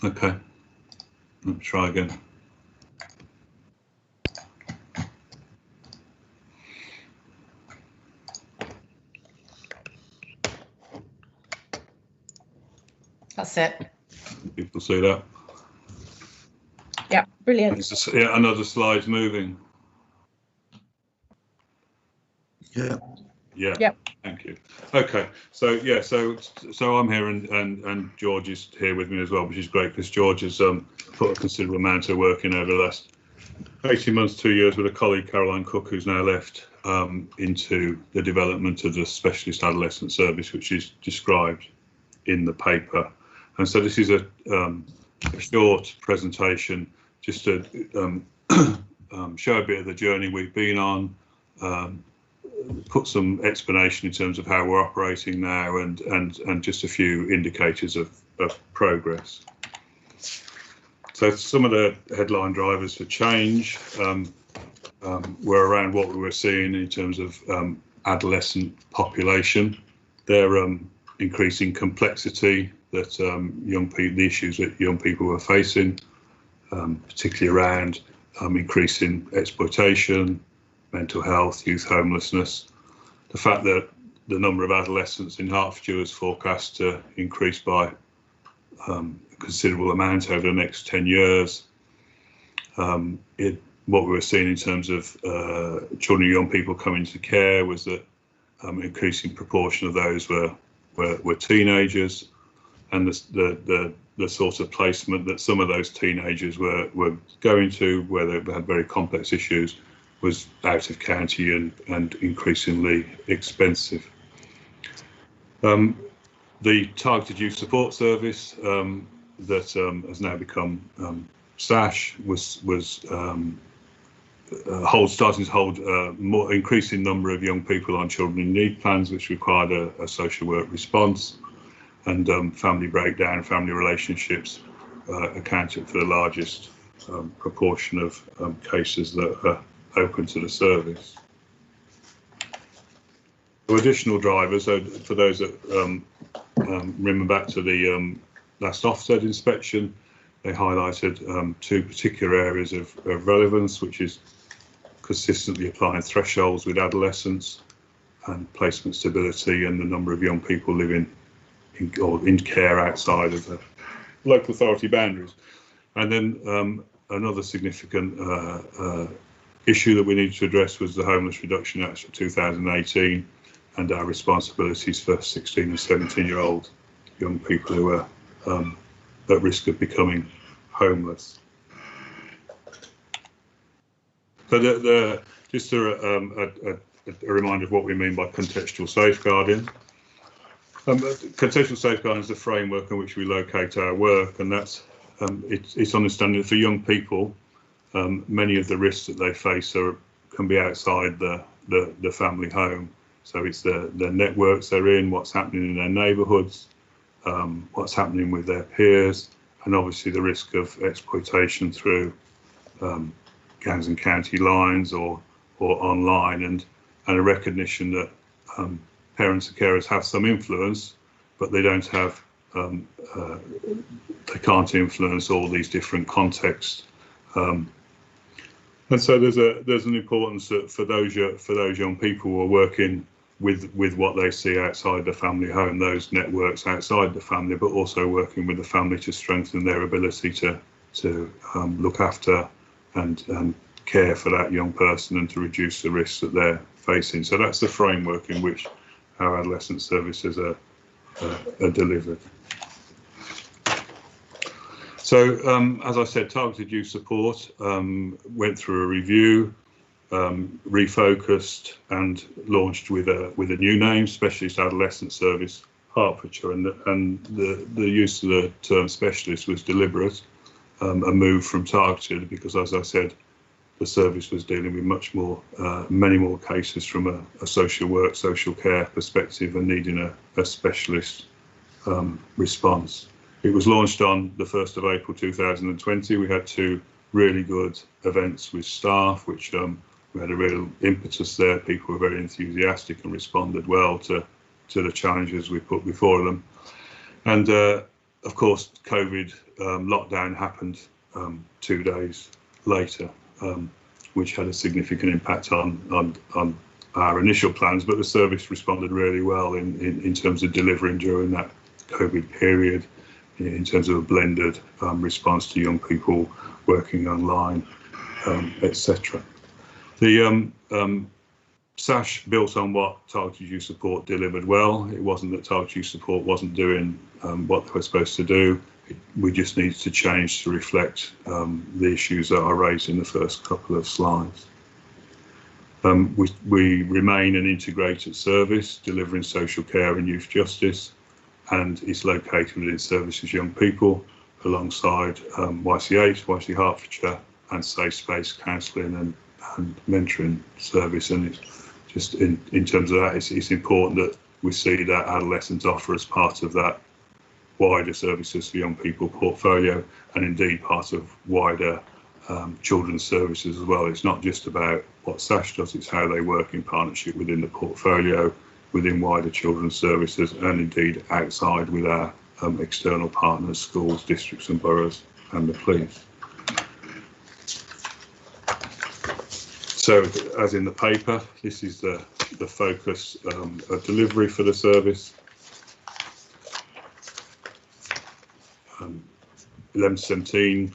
Okay. Let's try again. That's it. People see that? Yeah, brilliant. Yeah, another slide's moving. Yeah. Yeah. Yep. Thank you. Okay, so yeah, so I'm here and George is here with me as well, which is great because George has put a considerable amount of work in over the last 18 months, 2 years with a colleague, Caroline Cook, who's now left, into the development of the specialist adolescent service, which is described in the paper. And so this is a short presentation just to show a bit of the journey we've been on, put some explanation in terms of how we're operating now, and just a few indicators of progress. So some of the headline drivers for change were around what we were seeing in terms of adolescent population, their increasing complexity that the issues that young people were facing, particularly around increasing exploitation, mental health, youth homelessness, the fact that the number of adolescents in Hertfordshire is forecast to increase by a considerable amount over the next 10 years. What we were seeing in terms of children and young people coming to care was that increasing proportion of those were teenagers, and the sort of placement that some of those teenagers were going to, where they had very complex issues, was out of county and increasingly expensive. The targeted youth support service that has now become SASH was starting to hold a more increasing number of young people on children in need plans, which required a social work response, and family breakdown, family relationships accounted for the largest proportion of cases that are open to the service. So additional drivers, so for those that remember back to the last Ofsted inspection, they highlighted two particular areas of relevance, which is consistently applying thresholds with adolescents and placement stability and the number of young people living in care outside of the local authority boundaries. And then another significant issue that we needed to address was the Homeless Reduction Act of 2018 and our responsibilities for 16 and 17-year-old young people who are at risk of becoming homeless. So just a reminder of what we mean by contextual safeguarding. Contextual safeguarding is the framework in which we locate our work, and that's it's understanding that for young people, many of the risks that they face can be outside the family home. So it's the networks they're in, what's happening in their neighbourhoods, what's happening with their peers, and obviously the risk of exploitation through gangs and county lines or online, and a recognition that parents and carers have some influence, but they don't have they can't influence all these different contexts. And so there's an importance that for those young people who are working with what they see outside the family home, those networks outside the family, but also working with the family to strengthen their ability to look after and care for that young person and to reduce the risks that they're facing. So that's the framework in which our adolescent services are delivered. So as I said, targeted youth support went through a review, refocused and launched with a new name, Specialist Adolescent Service Hertfordshire, and the use of the term specialist was deliberate, a move from targeted, because as I said, the service was dealing with many more cases from a social work, social care perspective, and needing a specialist response. It was launched on the 1st of April 2020. We had two really good events with staff, which we had a real impetus there. People were very enthusiastic and responded well to the challenges we put before them. And of course, COVID lockdown happened 2 days later, which had a significant impact on our initial plans, but the service responded really well in terms of delivering during that COVID period, in terms of a blended response to young people working online, etc. The SASH built on what targeted youth support delivered well. It wasn't that targeted youth support wasn't doing what they were supposed to do. We just needed to change to reflect the issues that are raised in the first couple of slides. We remain an integrated service delivering social care and youth justice, and it's located within Services Young People alongside YCH, YC Hertfordshire, and Safe Space Counselling and Mentoring Service. And it's just in terms of that, it's important that we see that adolescents offer as part of that wider Services for Young People portfolio, and indeed part of wider children's services as well. It's not just about what SASH does, it's how they work in partnership within the portfolio, within wider children's services, and indeed outside with our external partners, schools, districts and boroughs, and the police. So, as in the paper, this is the focus of delivery for the service. 11 to 17,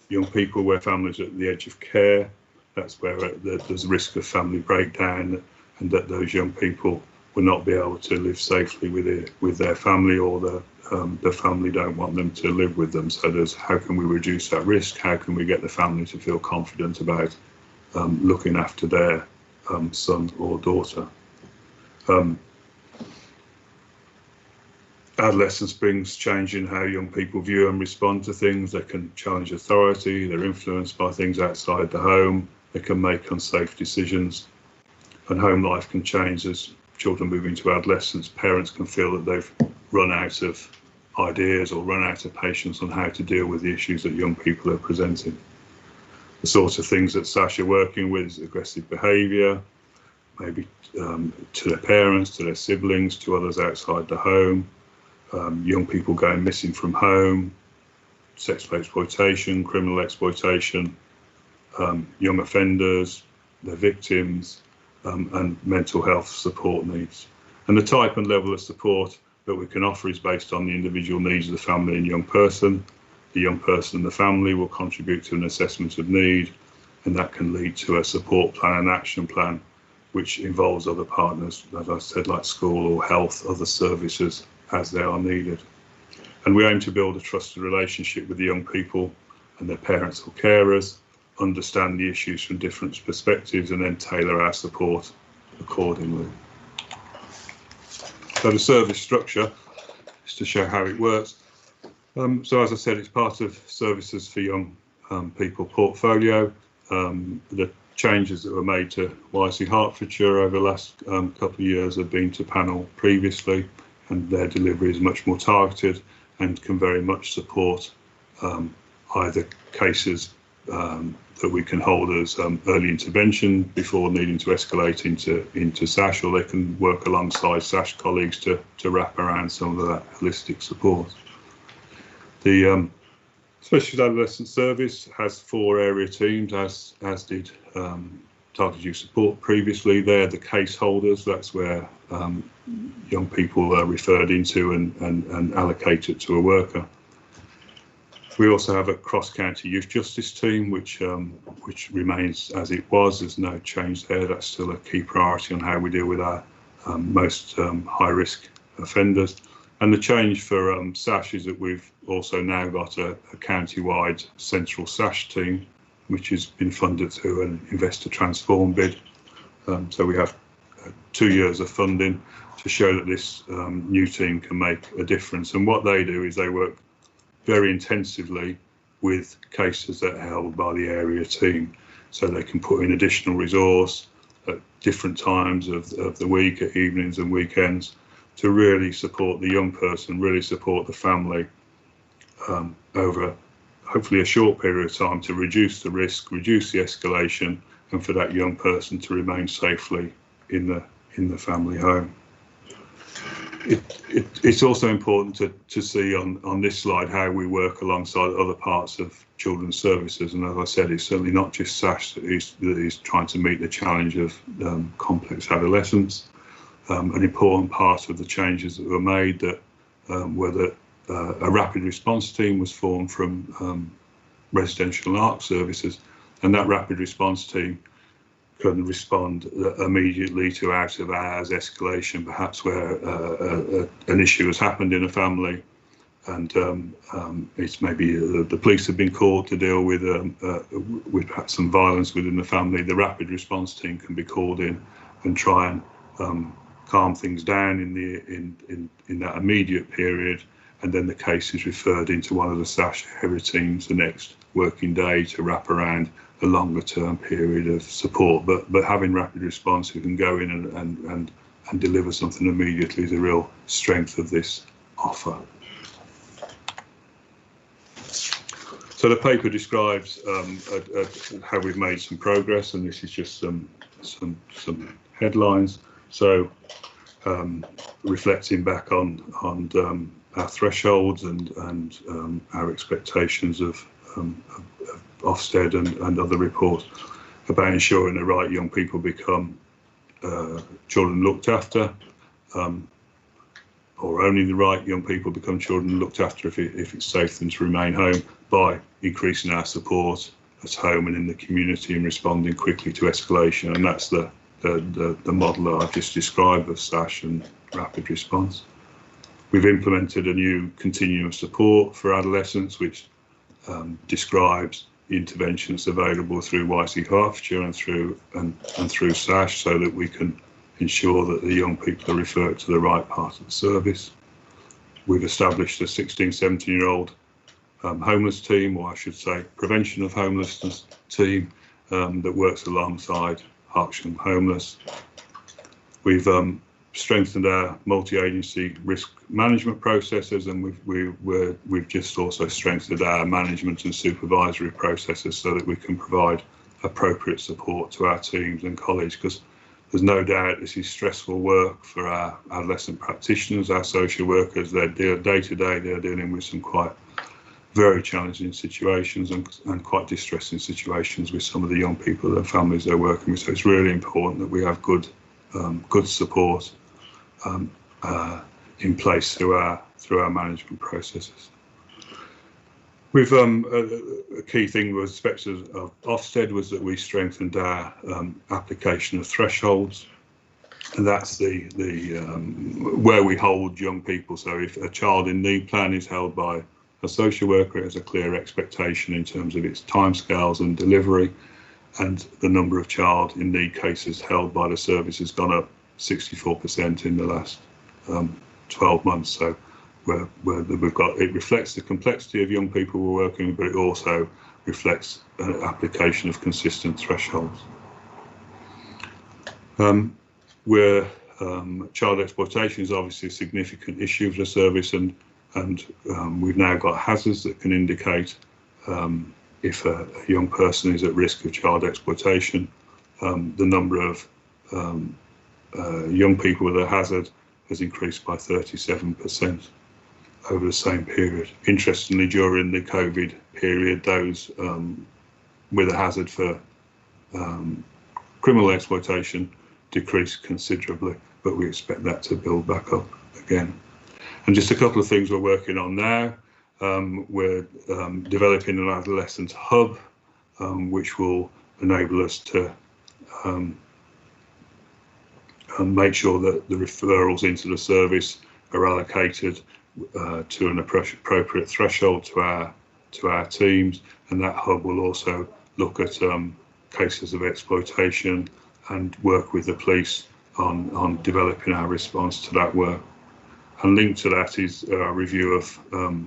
young people where families are at the edge of care. That's where there's a risk of family breakdown, and that those young people will not be able to live safely with their family, or the family don't want them to live with them. So there's how can we reduce that risk? How can we get the family to feel confident about looking after their son or daughter? Adolescence brings change in how young people view and respond to things. They can challenge authority, they're influenced by things outside the home, they can make unsafe decisions, and home life can change as children move into adolescence. Parents can feel that they've run out of ideas or run out of patience on how to deal with the issues that young people are presenting. The sorts of things that SASH are working with is aggressive behaviour, maybe to their parents, to their siblings, to others outside the home, young people going missing from home, sexual exploitation, criminal exploitation, young offenders, their victims, and mental health support needs. And the type and level of support that we can offer is based on the individual needs of the family and young person. The young person and the family will contribute to an assessment of need, and that can lead to a support plan and action plan, which involves other partners, as I said, like school or health, other services as they are needed. And we aim to build a trusted relationship with the young people and their parents or carers, understand the issues from different perspectives, and then tailor our support accordingly. So the service structure is to show how it works. So as I said, it's part of Services for Young People portfolio. The changes that were made to YC Hertfordshire over the last couple of years have been to panel previously, and their delivery is much more targeted and can very much support either cases that we can hold as early intervention before needing to escalate into SASH, or they can work alongside SASH colleagues to wrap around some of that holistic support. The Specialist Adolescent Service has 4 area teams, as did Targeted Youth Support previously. They're the case holders. That's where young people are referred into and allocated to a worker. We also have a cross-county youth justice team, which remains as it was. There's no change there. That's still a key priority on how we deal with our most high-risk offenders. And the change for SASH is that we've also now got a county-wide central SASH team, which has been funded through an Investor Transform bid. So we have 2 years of funding to show that this new team can make a difference. And what they do is they work very intensively with cases that are held by the area team. So they can put in additional resource at different times of the week, at evenings and weekends, to really support the young person, really support the family over hopefully a short period of time, to reduce the risk, reduce the escalation, and for that young person to remain safely in the family home. It's also important to see on this slide how we work alongside other parts of children's services, and as I said, it's certainly not just SASH that is trying to meet the challenge of complex adolescence. An important part of the changes that were made were that a rapid response team was formed from residential and ARC services, and that rapid response team can respond immediately to out of hours escalation, perhaps where an issue has happened in a family, and it's maybe the police have been called to deal with perhaps some violence within the family. The rapid response team can be called in and try and calm things down in that immediate period, and then the case is referred into one of the SASH area teams the next working day to wrap around a longer term period of support. But having rapid response who can go in and deliver something immediately is a real strength of this offer. So the paper describes how we've made some progress, and this is just some headlines. So reflecting back on our thresholds and our expectations of Ofsted and other reports about ensuring the right young people become children looked after, or only the right young people become children looked after if it's safe for them to remain home, by increasing our support at home and in the community and responding quickly to escalation. And that's the model that I've just described of SASH and rapid response. We've implemented a new continuum of support for adolescents, which describes the interventions available through YC Hertfordshire and through SASH, so that we can ensure that the young people are referred to the right part of the service. We've established a 16, 17-year-old homeless team, or I should say prevention of homelessness team, that works alongside Hertfordshire Homeless. We've strengthened our multi-agency risk management processes, and we've just also strengthened our management and supervisory processes so that we can provide appropriate support to our teams and colleagues, because there's no doubt this is stressful work for our adolescent practitioners, our social workers. They're day to day, they're dealing with some quite very challenging situations and quite distressing situations with some of the young people and families they're working with. So it's really important that we have good support in place through our management processes. We've a key thing with respect to Ofsted was that we strengthened our application of thresholds, and that's the where we hold young people. So if a child in need plan is held by a social worker, it has a clear expectation in terms of its timescales and delivery, and the number of child in need cases held by the service has gone up 64% in the last 12 months. So it reflects the complexity of young people we're working with, but it also reflects an application of consistent thresholds. Child exploitation is obviously a significant issue for the service, and we've now got hazards that can indicate if a young person is at risk of child exploitation. The number of young people with a hazard has increased by 37% over the same period. Interestingly, during the COVID period, those with a hazard for criminal exploitation decreased considerably, but we expect that to build back up again. And just a couple of things we're working on now. We're developing an adolescent hub, which will enable us to make sure that the referrals into the service are allocated to an appropriate threshold to our teams, and that hub will also look at cases of exploitation and work with the police on developing our response to that work. And linked to that is a review of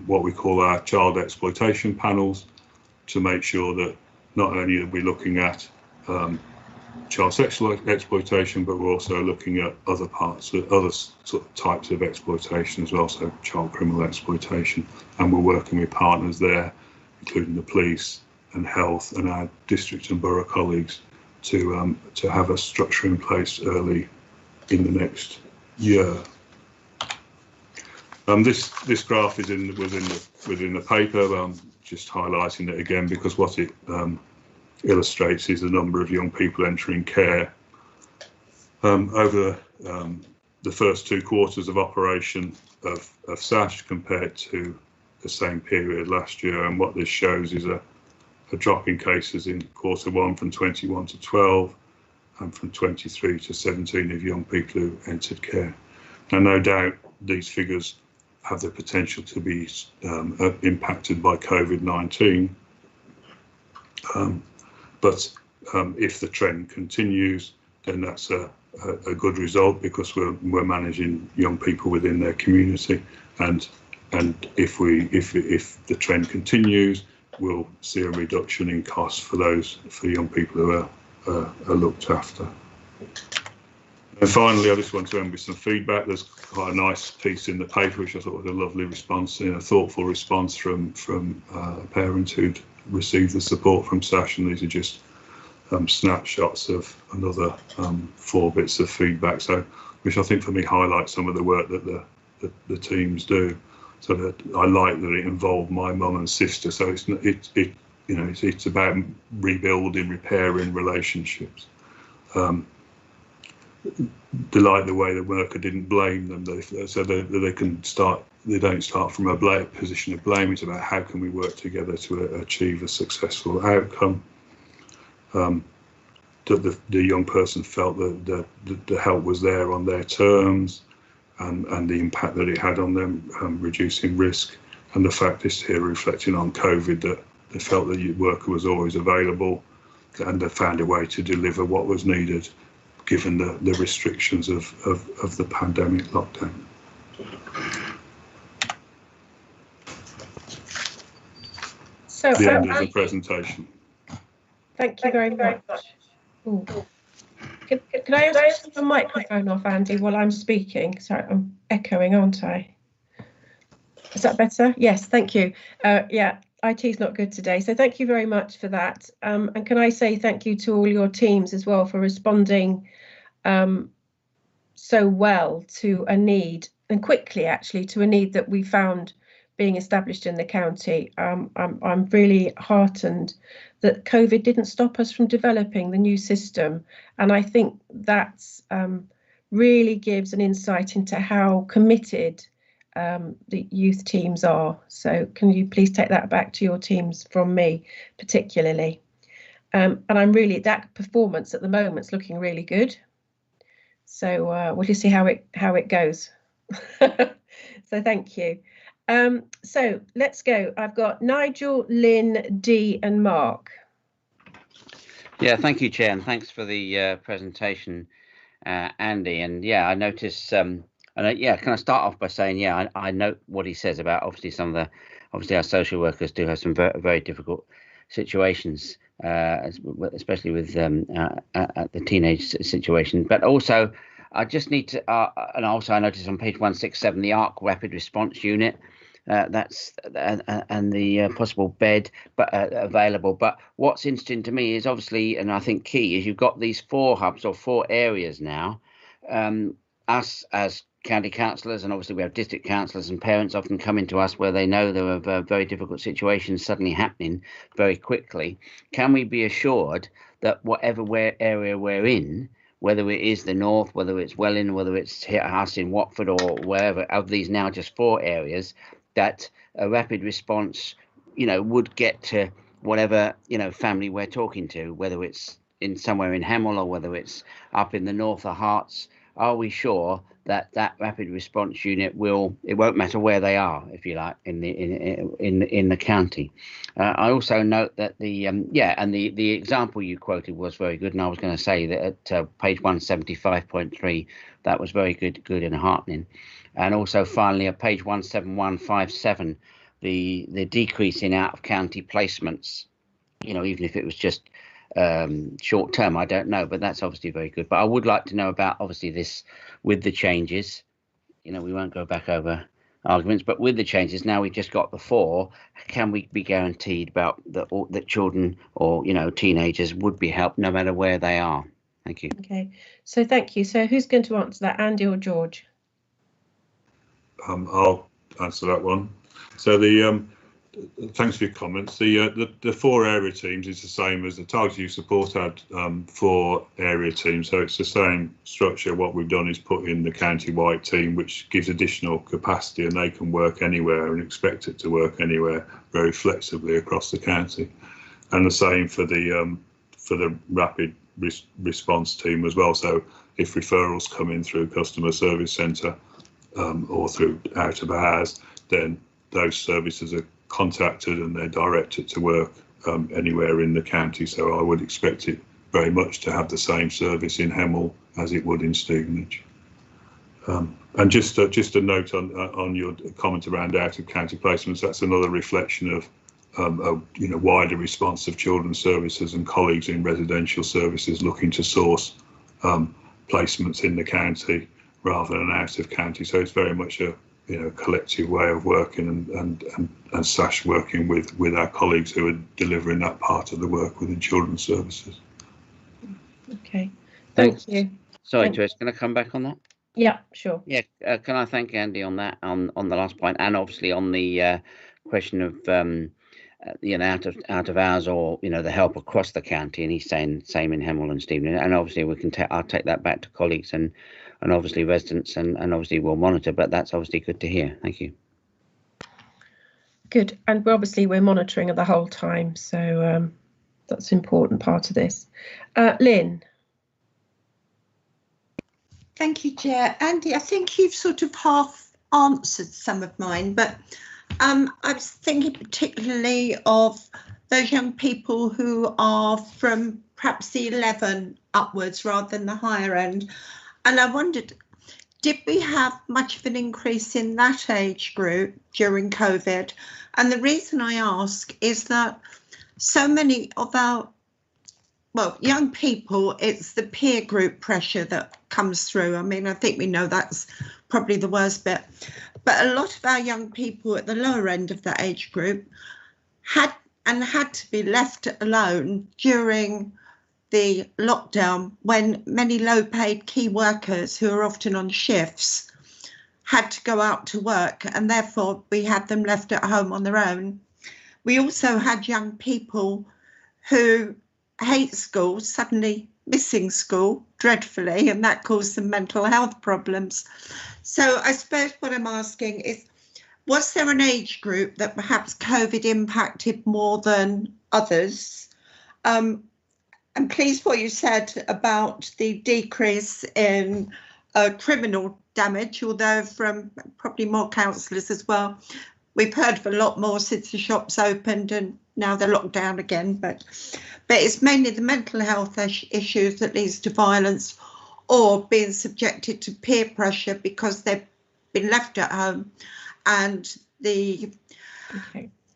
what we call our child exploitation panels, to make sure that not only are we looking at child sexual exploitation, but we're also looking at other sort of types of exploitation as well, so child criminal exploitation. And we're working with partners there, including the police and health and our district and borough colleagues, to have a structure in place early in the next year. This graph is within the paper. I'm just highlighting it again because what it illustrates is the number of young people entering care over the first 2 quarters of operation of SASH compared to the same period last year. And what this shows is a drop in cases in Q1 from 21 to 12, from 23 to 17 of young people who entered care. Now, no doubt these figures have the potential to be impacted by COVID-19, but if the trend continues, then that's a good result, because we're managing young people within their community, and if the trend continues, we'll see a reduction in costs for young people who are looked after. And finally, I just want to end with some feedback. There's quite a nice piece in the paper which I thought was a lovely response, a thoughtful response from a parent who'd received the support from SASH, and these are just snapshots of another 4 bits of feedback, which I think for me highlights some of the work that the teams do. So that I like that it involved my mum and sister. So it's about rebuilding, repairing relationships. They like the way the worker didn't blame them, so they can start. They don't start from a position of blame. It's about how can we work together to achieve a successful outcome. That the young person felt that the help was there on their terms, and the impact that it had on them, reducing risk, and the fact is here reflecting on COVID that they felt that the worker was always available, and they found a way to deliver what was needed given the restrictions of the pandemic lockdown. So the end of the presentation. Thank you very much. Ooh. Can I ask you to turn the microphone off, Andy, while I'm speaking? Sorry, I'm echoing, aren't I? Is that better? Yes, thank you. Yeah, IT's not good today, so thank you very much for that. And can I say thank you to all your teams as well for responding so well to a need, and quickly actually, to a need that we found being established in the county. I'm really heartened that COVID didn't stop us from developing the new system, and I think that's really gives an insight into how committed the youth teams are. So can you please take that back to your teams from me particularly? And I'm really, that performance at the moment is looking really good. So we'll just see how it goes. So thank you. So let's go. I've got Nigel, Lynn, Dee and Mark. Yeah, thank you, Chair, and thanks for the presentation, Andy. And yeah, I noticed, can I start off by saying, yeah, I note what he says about obviously our social workers do have some very, very difficult situations, especially with the teenage situation. But also, I just need to, and also I noticed on page 167, the ARC Rapid Response Unit, that's and the possible bed available. But what's interesting to me is obviously, and I think key, is you've got these 4 hubs or 4 areas now. Us as county councillors, and obviously we have district councillors and parents often coming to us where they know there are very difficult situations suddenly happening very quickly. Can we be assured that whatever area we're in, whether it is the north, whether it's Welling, whether it's us in Watford or wherever, of these now just 4 areas, that a rapid response, would get to whatever, family we're talking to, whether it's in somewhere in Hemel or whether it's up in the north or Herts? Are we sure that that rapid response unit it won't matter where they are, if you like, in the county? I also note that the example you quoted was very good, and I was going to say that at page 175.3 that was very good and heartening. And also finally at page 17157, the decrease in out of county placements, even if it was just short term, I don't know, but that's obviously very good. But I would like to know about obviously this with the changes. We won't go back over arguments, but with the changes now we've just got the 4. Can we be guaranteed about that children or teenagers would be helped no matter where they are? Thank you. Okay, so thank you. So who's going to answer that, Andy or George? I'll answer that one. So thanks for your comments. The 4 area teams is the same as the Targeted Youth Support had 4 area teams, so it's the same structure. What we've done is put in the county-wide team, which gives additional capacity, and they can work anywhere and expect it to work anywhere very flexibly across the county. And the same for the rapid response team as well. So if referrals come in through customer service centre or through out of hours, then those services are contacted and they're directed to work anywhere in the county. So I would expect it very much to have the same service in Hemel as it would in Stevenage. And just a note on your comment around out of county placements. That's another reflection of a wider response of children's services and colleagues in residential services looking to source placements in the county rather than out of county. So it's very much a collective way of working and SASH working with our colleagues who are delivering that part of the work within children's services. Okay, thank you. Sorry, Therese, can I come back on that? Yeah, sure. Yeah, can I thank Andy on that, on the last point, and obviously on the question of out of hours or the help across the county, and he's saying same in Hemel and Stevenage, and obviously we can I'll take that back to colleagues and obviously residents, and obviously we'll monitor, but that's obviously good to hear. Thank you. Good, and obviously we're monitoring it the whole time, so that's an important part of this. Lynn. Thank you, Chair. Andy, I think you've sort of half answered some of mine, but I was thinking particularly of those young people who are from perhaps the 11 upwards rather than the higher end. And I wondered, did we have much of an increase in that age group during COVID? And the reason I ask is that so many of our young people, it's the peer group pressure that comes through. I mean, I think we know that's probably the worst bit. But a lot of our young people at the lower end of that age group had to be left alone during the lockdown when many low-paid key workers who are often on shifts had to go out to work, and therefore we had them left at home on their own. We also had young people who hate school, suddenly missing school dreadfully, and that caused them mental health problems. So I suppose what I'm asking is, was there an age group that perhaps COVID impacted more than others? I'm pleased what you said about the decrease in criminal damage, although from probably more councillors as well. We've heard of a lot more since the shops opened and now they're locked down again, but it's mainly the mental health issues that leads to violence or being subjected to peer pressure because they've been left at home, and the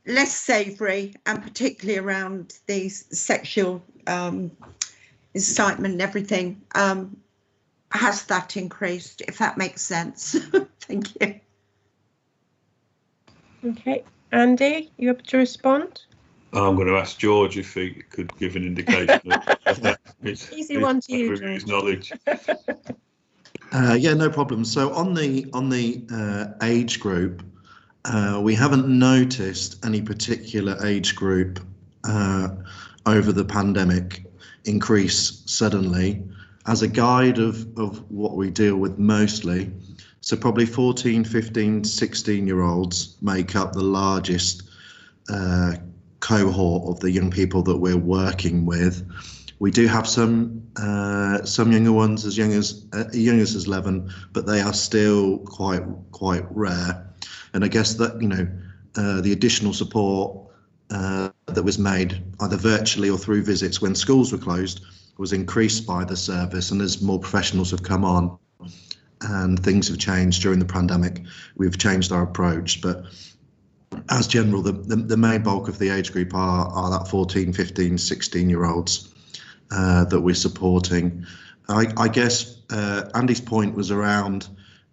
less savoury, and particularly around the sexual incitement and everything, has that increased, if that makes sense. Thank you. Okay, Andy, you able to respond? I'm going to ask George if he could give an indication of easy one to you, his knowledge. Yeah, no problem. So on the age group, we haven't noticed any particular age group over the pandemic increase suddenly. As a guide of what we deal with mostly, so probably 14, 15, 16-year-olds make up the largest cohort of the young people that we're working with. We do have some younger ones as young as 11, but they are still quite rare. And I guess that the additional support that was made either virtually or through visits when schools were closed was increased by the service, and as more professionals have come on and things have changed during the pandemic, we've changed our approach. But as general, the main bulk of the age group are that 14, 15, 16-year-olds that we're supporting. I guess Andy's point was around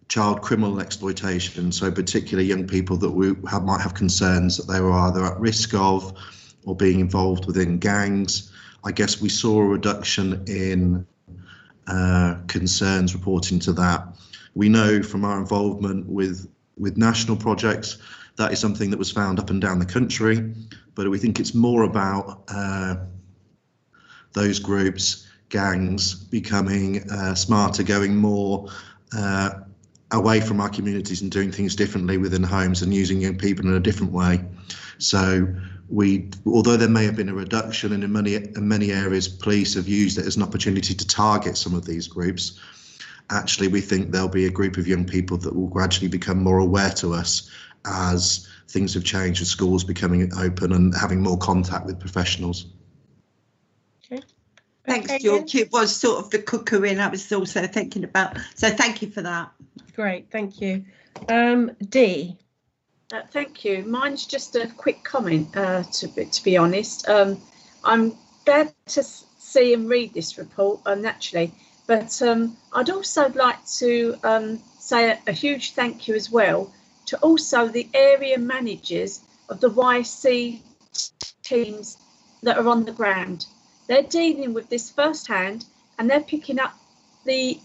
child criminal exploitation, so particularly young people that might have concerns that they were either at risk of or being involved within gangs. I guess we saw a reduction in concerns reporting to that. We know from our involvement with national projects that is something that was found up and down the country, but we think it's more about those groups, gangs, becoming smarter, going more away from our communities and doing things differently within homes and using young people in a different way. So although there may have been a reduction, and in many areas police have used it as an opportunity to target some of these groups, actually we think there'll be a group of young people that will gradually become more aware to us as things have changed, with schools becoming open and having more contact with professionals. Okay. Thanks, George. It was sort of the cuckooing I was also thinking about. So thank you for that. Great, thank you. Dee. Thank you. Mine's just a quick comment, to be honest. I'm glad to see and read this report, naturally, but I'd also like to say a huge thank you as well to also the area managers of the YC teams that are on the ground. They're dealing with this firsthand, and they're picking up the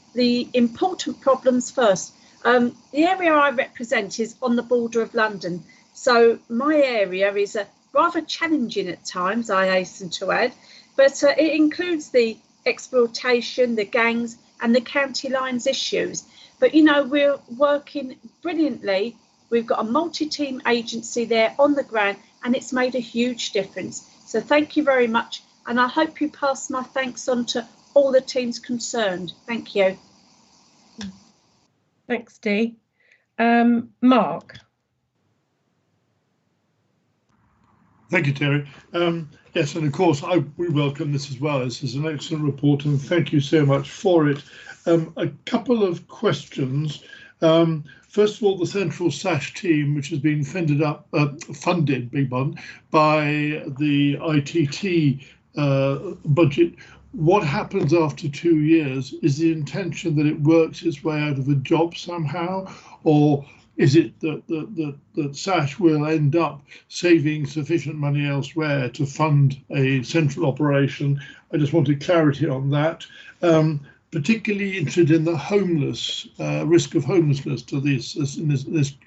important problems first. The area I represent is on the border of London, so my area is rather challenging at times, I hasten to add, but it includes the exploitation, the gangs and the county lines issues. But you know, we're working brilliantly. We've got a multi-team agency there on the ground, and it's made a huge difference. So thank you very much, and I hope you pass my thanks on to all the teams concerned. Thank you. Thanks, Dee. Mark. Thank you, Terry. Yes, and of course, we welcome this as well. This is an excellent report, and thank you so much for it. A couple of questions. First of all, the Central SASH team, which has been funded by the ITT budget. What happens after 2 years? Is the intention that it works its way out of a job somehow, or is it that SASH will end up saving sufficient money elsewhere to fund a central operation? I just wanted clarity on that. Particularly interested in the homeless, risk of homelessness to this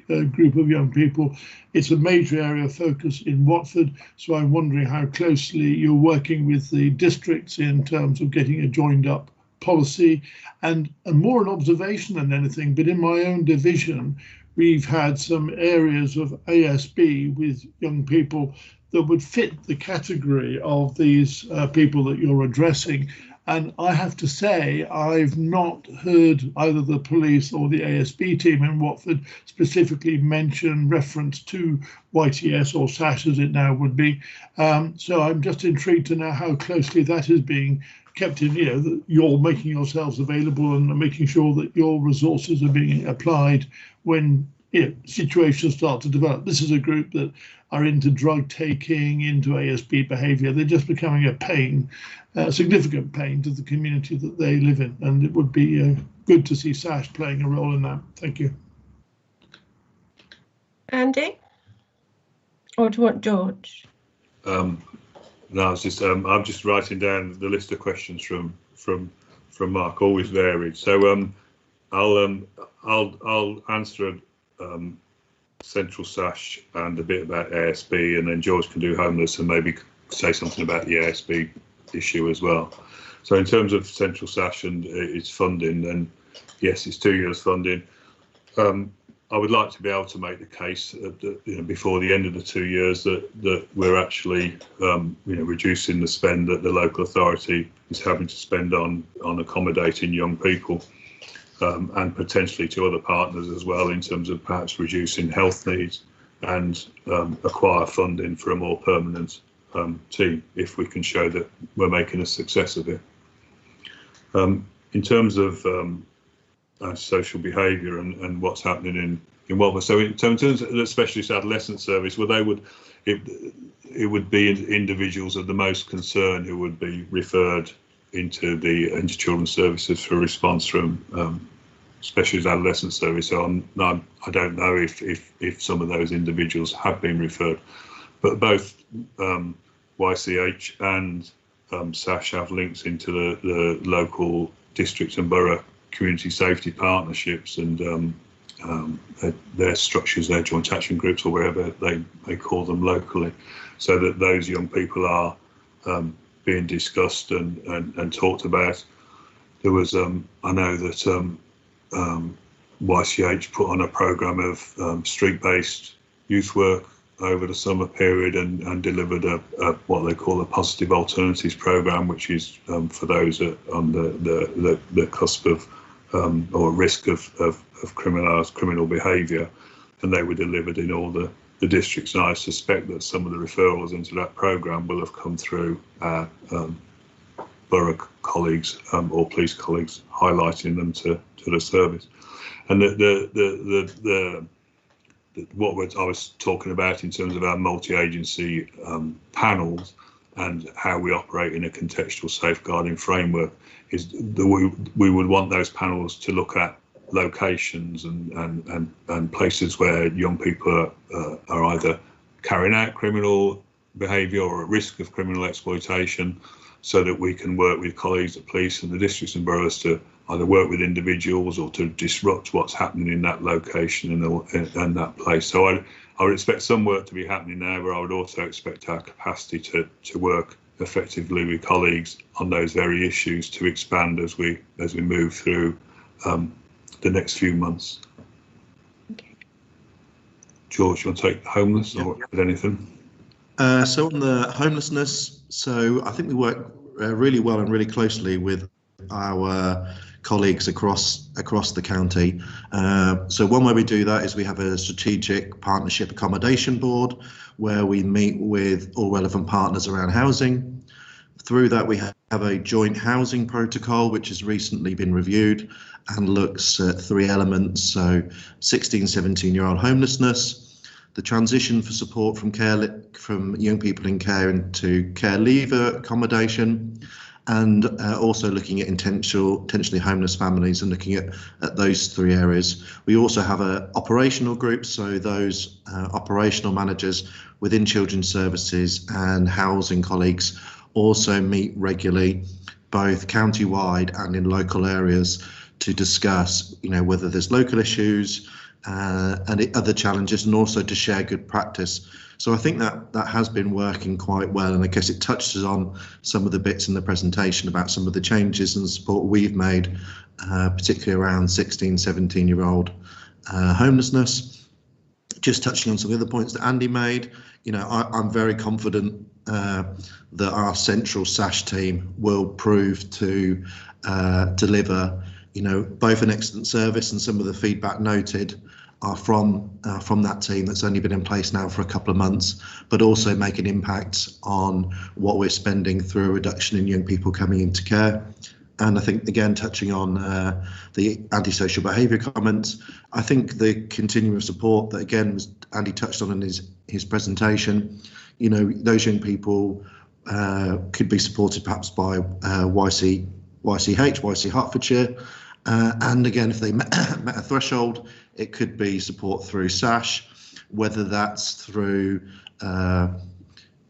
group of young people. It's a major area of focus in Watford, so I'm wondering how closely you're working with the districts in terms of getting a joined up policy, and more an observation than anything, but in my own division, we've had some areas of ASB with young people that would fit the category of these people that you're addressing. And I have to say, I've not heard either the police or the ASB team in Watford specifically mention reference to YTS or SASH as it now would be. So I'm just intrigued to know how closely that is being kept in, you know, that you're making yourselves available and making sure that your resources are being applied when situations start to develop. This is a group that are into drug taking, into ASB behaviour. They're just becoming a pain, a significant pain to the community that they live in. And it would be good to see SASH playing a role in that. Thank you. Andy? Or do you want George? No, I was just I'm just writing down the list of questions from Mark, always varied. So I'll answer Central SASH and a bit about ASB, and then George can do homeless and maybe say something about the ASB issue as well. So in terms of Central SASH and its funding, then yes, it's 2 years funding. I would like to be able to make the case that, before the end of the 2 years that we're actually reducing the spend that the local authority is having to spend on accommodating young people. And potentially to other partners as well, in terms of perhaps reducing health needs and acquire funding for a more permanent team, if we can show that we're making a success of it. In terms of social behaviour and what's happening in Watford, so in terms of the specialist adolescent service, well, it would be individuals of the most concern who would be referred into children's services for response from specialist adolescent service. So I don't know if some of those individuals have been referred, but both YCH and SASH have links into the local district and borough community safety partnerships and their structures, their joint action groups, or wherever they call them locally, so that those young people are being discussed and talked about. There was, I know that YCH put on a programme of street-based youth work over the summer period and delivered a what they call a positive alternatives program, which is for those on the cusp of or risk of criminal behaviour, and they were delivered in all the districts. And I suspect that some of the referrals into that program will have come through borough colleagues or police colleagues highlighting them to the service. And what I was talking about in terms of our multi-agency panels and how we operate in a contextual safeguarding framework is that we would want those panels to look at locations and places where young people are either carrying out criminal behaviour or at risk of criminal exploitation, so that we can work with colleagues at police and the districts and boroughs to either work with individuals or to disrupt what's happening in that location and that place. So I would expect some work to be happening there, but I would also expect our capacity to work effectively with colleagues on those very issues to expand as we move through the next few months. Okay. George, you want to take homeless or anything? So on the homelessness, so I think we work really well and really closely with our colleagues across the county. So one way we do that is we have a strategic partnership accommodation board where we meet with all relevant partners around housing. Through that, we have a joint housing protocol, which has recently been reviewed and looks at 3 elements. So 16, 17-year-old homelessness, the transition for support from young people in care into care leaver accommodation, and also looking at intentionally homeless families and looking at those 3 areas. We also have operational groups, so those operational managers within children's services and housing colleagues also meet regularly, both county-wide and in local areas, to discuss, whether there's local issues and other challenges, and also to share good practice. So I think that has been working quite well, and I guess it touches on some of the bits in the presentation about some of the changes and support we've made, particularly around 16, 17-year-old homelessness. Just touching on some of the points that Andy made, I'm very confident that our central SASH team will prove to deliver, both an excellent service, and some of the feedback noted are from that team that's only been in place now for a couple of months, but also make an impact on what we're spending through a reduction in young people coming into care. And I think, again, touching on the antisocial behaviour comments, I think the continuum of support that, again, Andy touched on in his presentation, those young people could be supported perhaps by YC Hertfordshire. And again, if they met a threshold, it could be support through SASH, whether that's through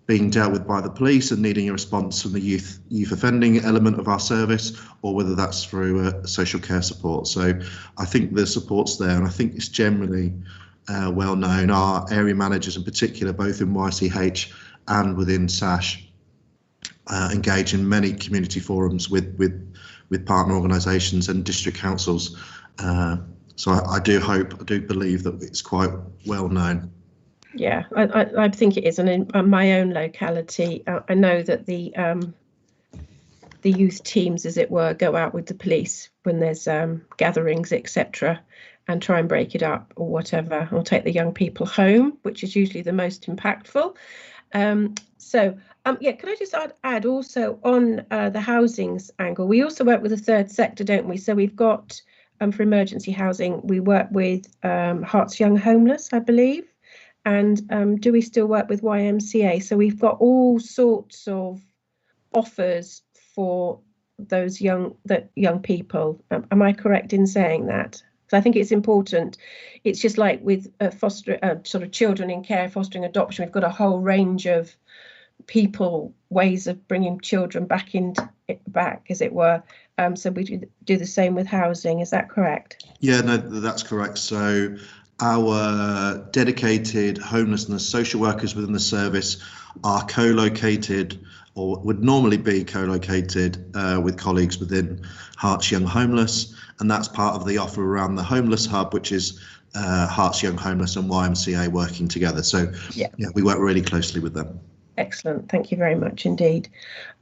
being dealt with by the police and needing a response from the youth offending element of our service, or whether that's through social care support. So I think the support's there, and I think it's generally well known. Our area managers in particular, both in YCH and within SASH, engage in many community forums with partner organisations and district councils. So I do believe that it's quite well known. Yeah, I think it is, and in my own locality, I know that the youth teams, as it were, go out with the police when there's gatherings, etc., and try and break it up or whatever, or take the young people home, which is usually the most impactful. Yeah, can I just add also on the housings angle, we also work with the third sector, don't we? So we've got for emergency housing, we work with Hearts Young Homeless, I believe. And do we still work with YMCA? So we've got all sorts of offers for those young people. Am I correct in saying that? So I think it's important. It's just like with sort of children in care, fostering adoption. We've got a whole range of ways of bringing children back, as it were. So we do the same with housing. Is that correct? Yeah, no, that's correct. So our dedicated homelessness social workers within the service are co-located, or would normally be co-located with colleagues within Hearts Young Homeless, and that's part of the offer around the Homeless Hub, which is Hearts Young Homeless and YMCA working together. So yeah, we work really closely with them. Excellent. Thank you very much indeed.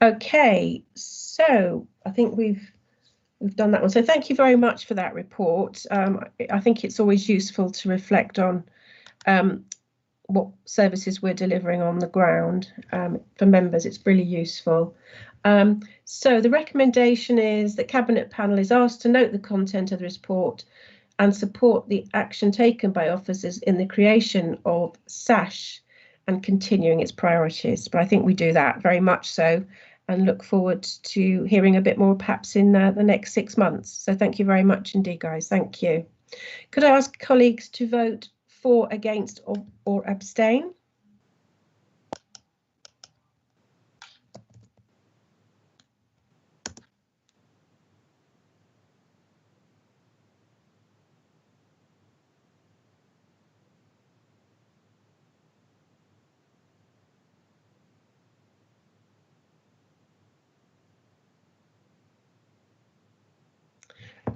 Okay, so I think we've done that one. So thank you very much for that report. I think it's always useful to reflect on what services we're delivering on the ground for members. It's really useful. So the recommendation is that Cabinet Panel is asked to note the content of the report and support the action taken by officers in the creation of SASH and continuing its priorities. But I think we do that very much so, and look forward to hearing a bit more perhaps in the next 6 months. So thank you very much indeed, guys. Thank you. Could I ask colleagues to vote for, against, or abstain?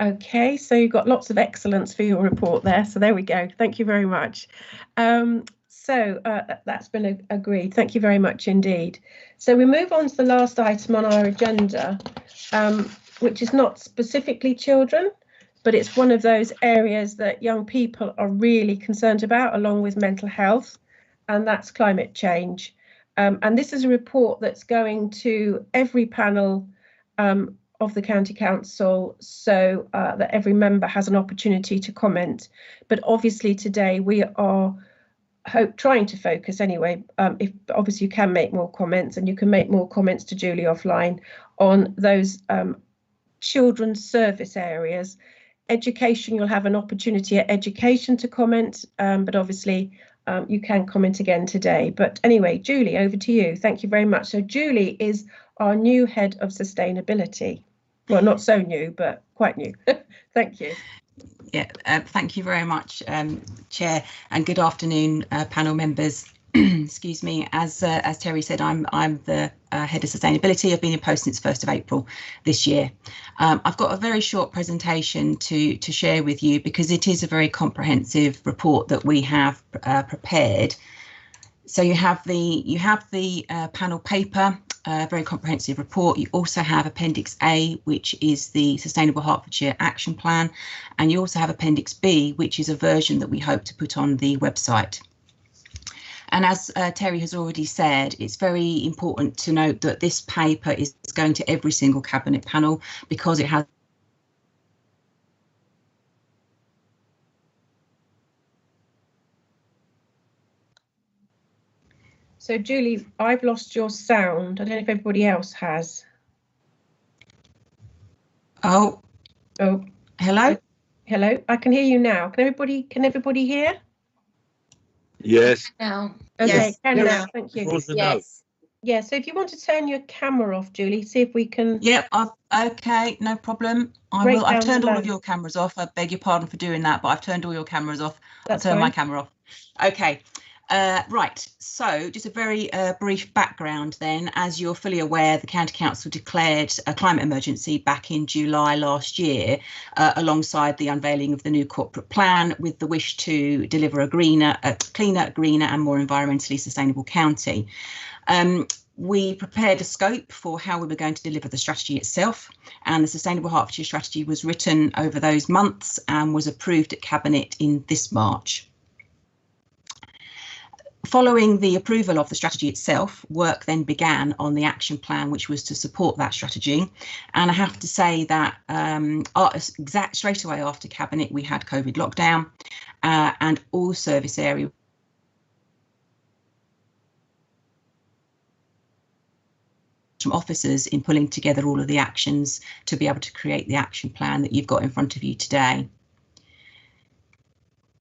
Okay, so you've got lots of excellence for your report there. So there we go. Thank you very much. That's been agreed. Thank you very much indeed. So we move on to the last item on our agenda, which is not specifically children, but it's one of those areas that young people are really concerned about, along with mental health, and that's climate change. And this is a report that's going to every panel of the County Council, so that every member has an opportunity to comment. But obviously today we are trying to focus anyway, if obviously you can make more comments, and you can make more comments to Julie offline on those children's service areas. Education, you'll have an opportunity at education to comment, but obviously you can comment again today. But anyway, Julie, over to you. Thank you very much. So Julie is our new head of sustainability. Well, not so new, but quite new. Thank you. Yeah, thank you very much, Chair, and good afternoon, panel members. Excuse me. As Terry said, I'm the head of sustainability. I've been in post since 1st of April this year. I've got a very short presentation to share with you because it is a very comprehensive report that we have prepared. So you have the panel paper, very comprehensive report. You also have Appendix A, which is the Sustainable Hertfordshire Action Plan, and you also have Appendix B, which is a version that we hope to put on the website. And as Terry has already said, it's very important to note that this paper is going to every single Cabinet panel because it has So Julie, I've lost your sound. I don't know if everybody else has. Oh, hello. Hello, I can hear you now. Can everybody hear? Yes. Now. Okay, Yes. can Yes. now. Thank you. Yes. Yeah. So if you want to turn your camera off, Julie, see if we can. Yep. Okay. No problem. I will. I've turned all of your cameras off. I beg your pardon for doing that, but I've turned all your cameras off. I'll turn my camera off. Okay. Right, so just a very brief background then. As you're fully aware, the County Council declared a climate emergency back in July last year, alongside the unveiling of the new corporate plan, with the wish to deliver a cleaner, greener and more environmentally sustainable county. We prepared a scope for how we were going to deliver the strategy itself, and the Sustainable Hertfordshire strategy was written over those months and was approved at Cabinet in this March. Following the approval of the strategy itself, work then began on the action plan, which was to support that strategy. And I have to say that straight away after Cabinet, we had COVID lockdown, and all service areas from officers in pulling together all of the actions to be able to create the action plan that you've got in front of you today.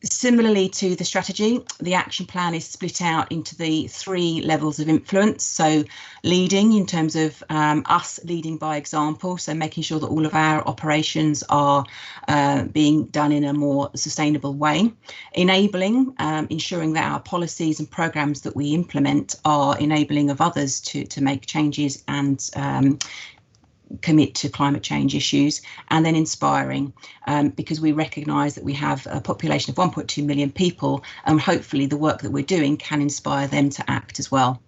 Similarly to the strategy, the action plan is split out into the 3 levels of influence. So leading in terms of us leading by example, so making sure that all of our operations are being done in a more sustainable way. Enabling, ensuring that our policies and programmes that we implement are enabling of others to make changes and commit to climate change issues, and then inspiring, because we recognise that we have a population of 1.2 million people, and hopefully the work that we're doing can inspire them to act as well.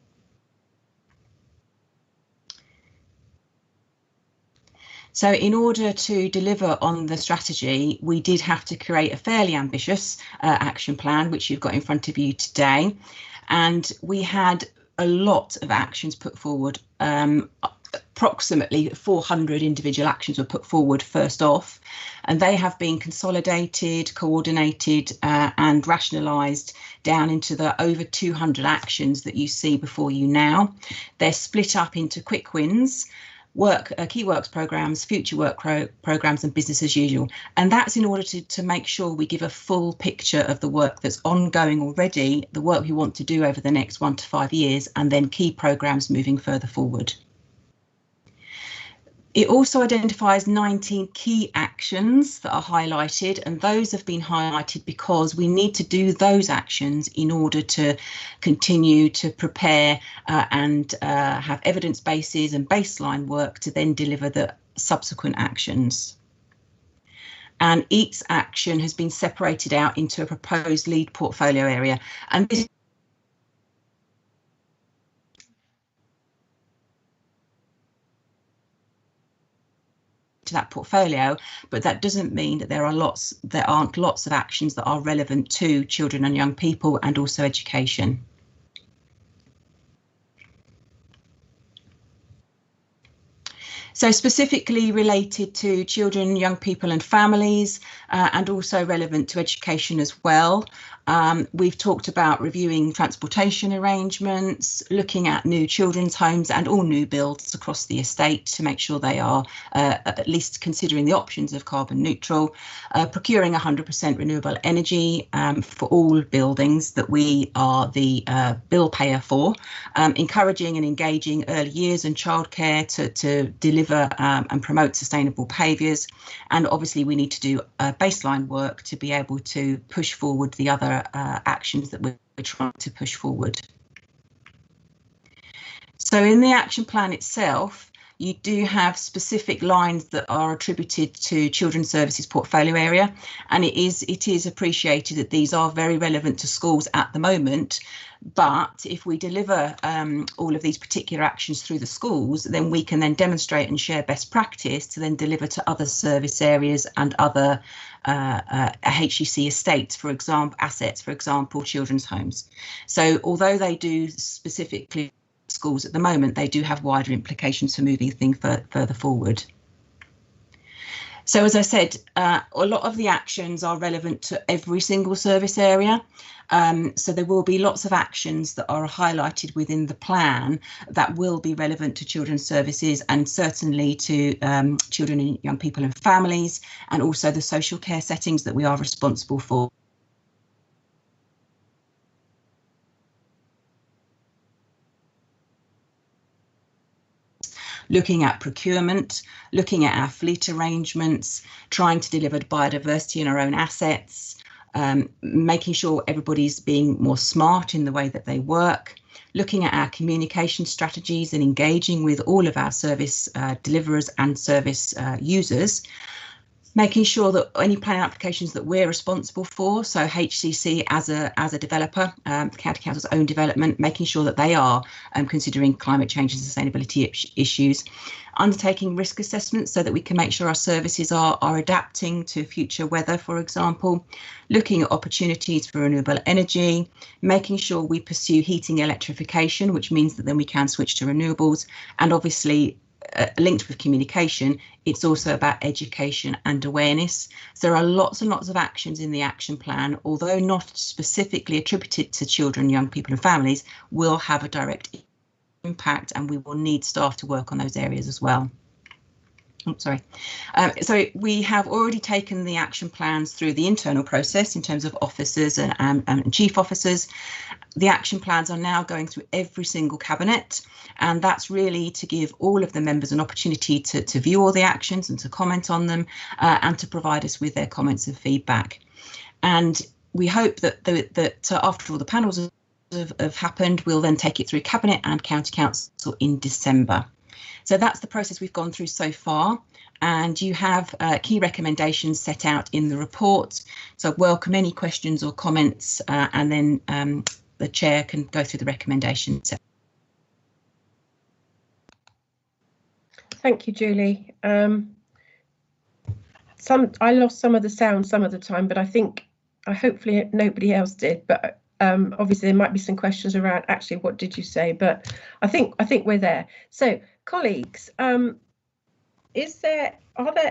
So in order to deliver on the strategy, we did have to create a fairly ambitious action plan, which you've got in front of you today. And we had a lot of actions put forward. Approximately 400 individual actions were put forward first off, and they have been consolidated, coordinated and rationalised down into the over 200 actions that you see before you now. They're split up into quick wins, key works programs, future work programs and business as usual. And that's in order to make sure we give a full picture of the work that's ongoing already, the work we want to do over the next 1 to 5 years, and then key programs moving further forward. It also identifies 19 key actions that are highlighted, and those have been highlighted because we need to do those actions in order to continue to prepare and have evidence bases and baseline work to then deliver the subsequent actions. And each action has been separated out into a proposed lead portfolio area, and this to that portfolio, but that doesn't mean that there aren't lots of actions that are relevant to children and young people and also education. So specifically related to children, young people and families, and also relevant to education as well. We've talked about reviewing transportation arrangements, looking at new children's homes and all new builds across the estate to make sure they are at least considering the options of carbon neutral, procuring 100% renewable energy for all buildings that we are the bill payer for, encouraging and engaging early years and childcare to deliver and promote sustainable behaviours. And obviously we need to do baseline work to be able to push forward the other actions that we're trying to push forward. So in the action plan itself, you do have specific lines that are attributed to Children's Services portfolio area, and it is appreciated that these are very relevant to schools at the moment. But if we deliver all of these particular actions through the schools, then we can then demonstrate and share best practice to then deliver to other service areas and other HEC estates, for example, assets, for example, children's homes. So although they do specifically schools at the moment, they do have wider implications for moving things further forward. So as I said, a lot of the actions are relevant to every single service area. So there will be lots of actions that are highlighted within the plan that will be relevant to children's services and certainly to children and young people and families, and also the social care settings that we are responsible for. Looking at procurement, looking at our fleet arrangements, trying to deliver biodiversity in our own assets, making sure everybody's being more smart in the way that they work, looking at our communication strategies and engaging with all of our service deliverers and service users, making sure that any planning applications that we're responsible for, so HCC as a developer, the County Council's own development, making sure that they are considering climate change and sustainability issues, undertaking risk assessments so that we can make sure our services are adapting to future weather, for example, looking at opportunities for renewable energy, making sure we pursue heating electrification, which means that then we can switch to renewables, and obviously linked with communication, it's also about education and awareness. So there are lots and lots of actions in the action plan, although not specifically attributed to children, young people and families, will have a direct impact, and we will need staff to work on those areas as well. So we have already taken the action plans through the internal process in terms of officers and chief officers. The action plans are now going through every single cabinet, and that's really to give all of the members an opportunity to view all the actions and to comment on them and to provide us with their comments and feedback. And we hope that after all the panels have happened, we'll then take it through Cabinet and County Council in December. So that's the process we've gone through so far, and you have key recommendations set out in the report. So I welcome any questions or comments, and then the chair can go through the recommendations. Thank you, Julie. I lost some of the sound some of the time, but hopefully nobody else did. But obviously there might be some questions around actually what did you say, but I think we're there. So colleagues, are there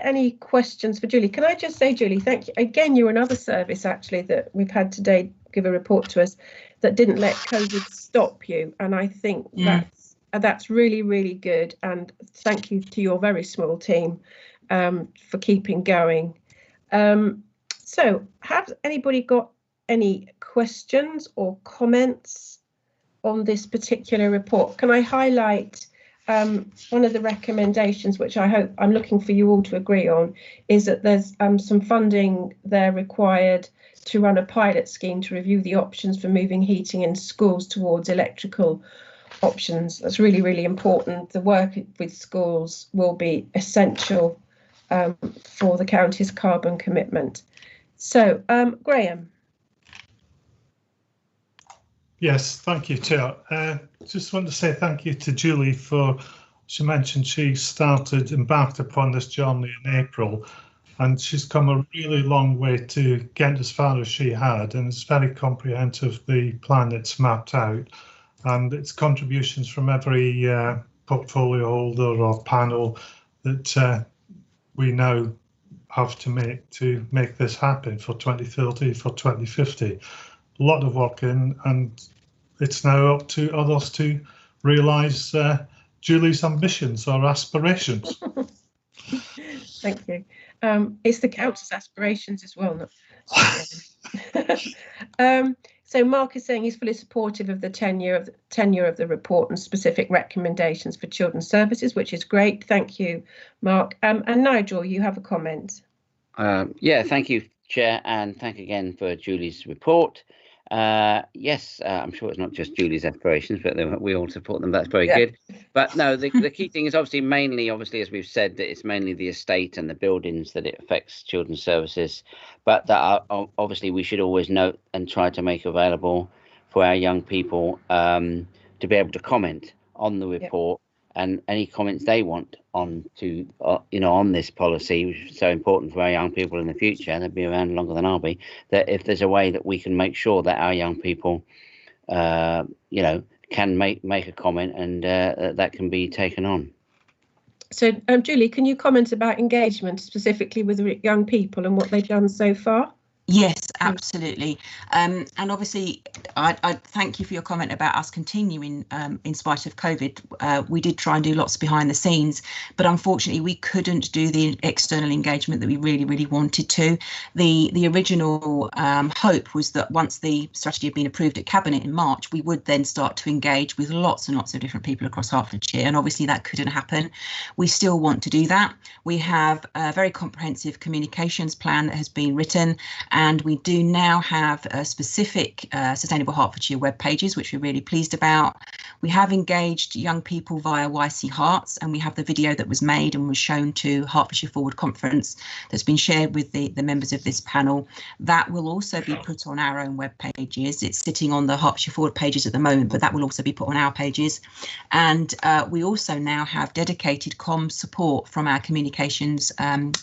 any questions for Julie? Can I just say, Julie, thank you again. You're another service actually that we've had today give a report to us that didn't let COVID stop you, and I think that's really, really good, and thank you to your very small team for keeping going. So has anybody got any questions or comments on this particular report? Can I highlight one of the recommendations, which I'm looking for you all to agree on, is that there's some funding there required to run a pilot scheme to review the options for moving heating in schools towards electrical options. That's really, really important. The work with schools will be essential for the county's carbon commitment. So, Graham. Yes, thank you, Chair. Just want to say thank you to Julie for, she mentioned she embarked upon this journey in April, and she's come a really long way to get as far as she had, and it's very comprehensive, the plan that's mapped out, and it's contributions from every portfolio holder or panel that we now have to make this happen for 2030, for 2050. A lot of work in, and it's now up to others to realise Julie's ambitions or aspirations. Thank you. It's the council's aspirations as well. So Mark is saying he's fully supportive of the tenure of the report and specific recommendations for children's services, which is great. Thank you, Mark. And Nigel, you have a comment. Yeah, thank you, Chair, and thank again for Julie's report. Yes, I'm sure it's not just Julie's aspirations, but we all support them. That's very good. But no, the key thing is obviously, as we've said, that it's mainly the estate and the buildings that it affects children's services. But that obviously we should always note and try to make available for our young people to be able to comment on the report and any comments they want on this policy, which is so important for our young people in the future. They'll be around longer than I'll be. That if there's a way that we can make sure that our young people, can make a comment and that can be taken on. So, Julie, can you comment about engagement specifically with young people and what they've done so far? Yes, absolutely. And obviously, I thank you for your comment about us continuing in spite of COVID. We did try and do lots behind the scenes, but unfortunately we couldn't do the external engagement that we really, really wanted to. The original hope was that once the strategy had been approved at Cabinet in March, we would then start to engage with lots and lots of different people across Hertfordshire, and obviously that couldn't happen. We still want to do that. We have a very comprehensive communications plan that has been written, and we do now have specific Sustainable Hertfordshire web pages, which we're really pleased about. We have engaged young people via YC Hearts, and we have the video that was made and was shown to Hertfordshire Forward Conference that's been shared with the members of this panel. That will also be put on our own web pages. It's sitting on the Hertfordshire Forward pages at the moment, but that will also be put on our pages. And we also now have dedicated comms support from our communications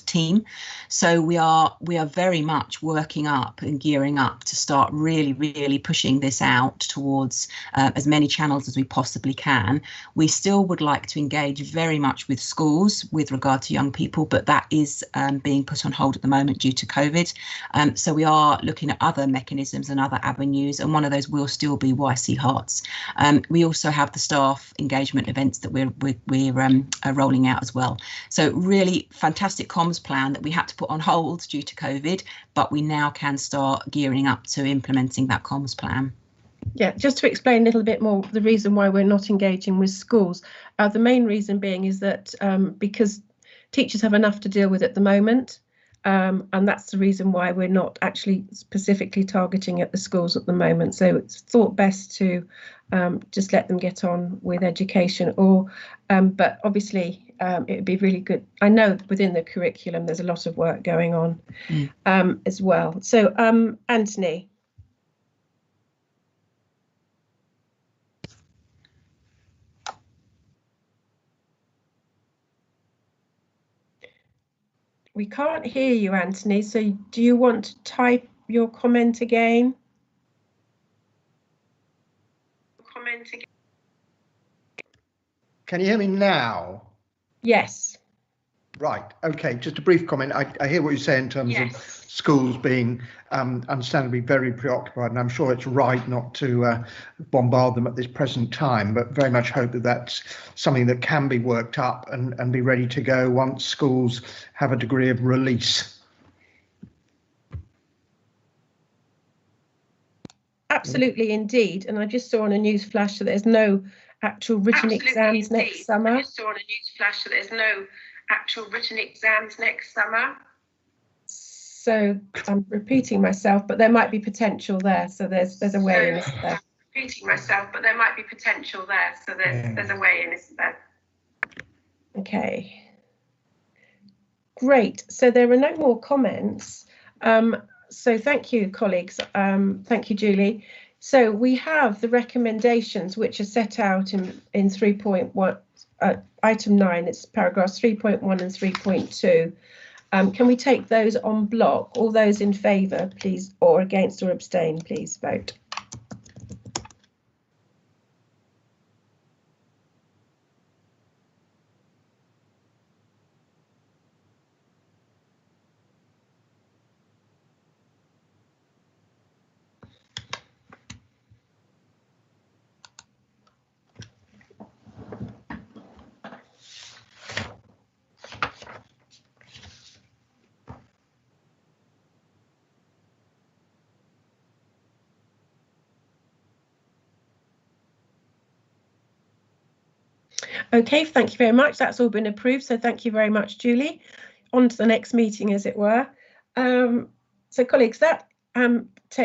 team. So we are very much working up and gearing up to start really, really pushing this out towards as many channels as we possibly can. We still would like to engage very much with schools with regard to young people, but that is being put on hold at the moment due to COVID. So we are looking at other mechanisms and other avenues, and one of those will still be YC Hearts. We also have the staff engagement events that we're rolling out as well. So really fantastic comms plan that we had to put on hold due to COVID, but we now can start gearing up to implementing that comms plan. Yeah, just to explain a little bit more the reason why we're not engaging with schools. The main reason being is that because teachers have enough to deal with at the moment, and that's the reason why we're not actually specifically targeting at the schools at the moment. So it's thought best to just let them get on with education, or but obviously it would be really good. I know within the curriculum there's a lot of work going on as well. So Anthony. We can't hear you, Anthony, so do you want to type your comment again? Can you hear me now? Yes. Right, okay, just a brief comment. I hear what you say in terms of schools being understandably very preoccupied, and I'm sure it's right not to bombard them at this present time, but very much hope that that's something that can be worked up and be ready to go once schools have a degree of release. Absolutely, indeed. And I just saw on a news flash that there's no actual written exams next summer. I just saw on a news flash that there's no actual written exams next summer. So I'm repeating myself, but there might be potential there. So there's a way in, isn't there? Repeating myself, but there might be potential there. So there's a way in, isn't there? Okay. Great. So there are no more comments. So thank you, colleagues. Thank you, Julie. So we have the recommendations which are set out in 3.1, item 9. It's paragraphs 3.1 and 3.2. Can we take those on block? All those in favour, please, or against or abstain, please vote. Okay, thank you very much. That's all been approved. So thank you very much, Julie. On to the next meeting, as it were. So colleagues, that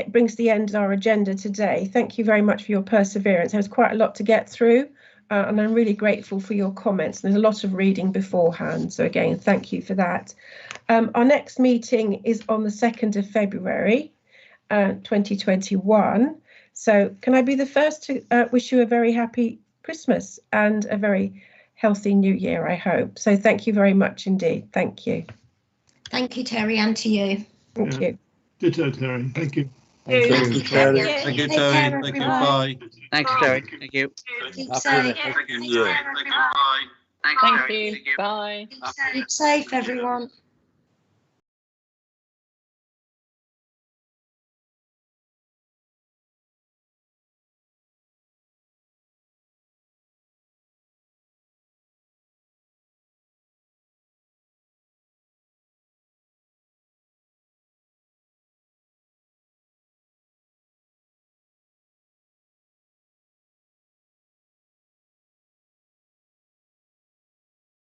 brings the end of our agenda today. Thank you very much for your perseverance. There was quite a lot to get through, and I'm really grateful for your comments. There's a lot of reading beforehand. So again, thank you for that. Our next meeting is on the 2nd of February, 2021. So can I be the first to wish you a very happy Christmas and a very healthy new year, I hope. So thank you very much indeed. Thank you. Thank you, Terry, and to you. Thank you. Ditto, Terry. Thank you. Thank you, Terry. Thank you, Terry. Thank you. Bye. Thanks, Terry. Thank you. Keep safe. Thank you. Bye. Keep safe, everyone.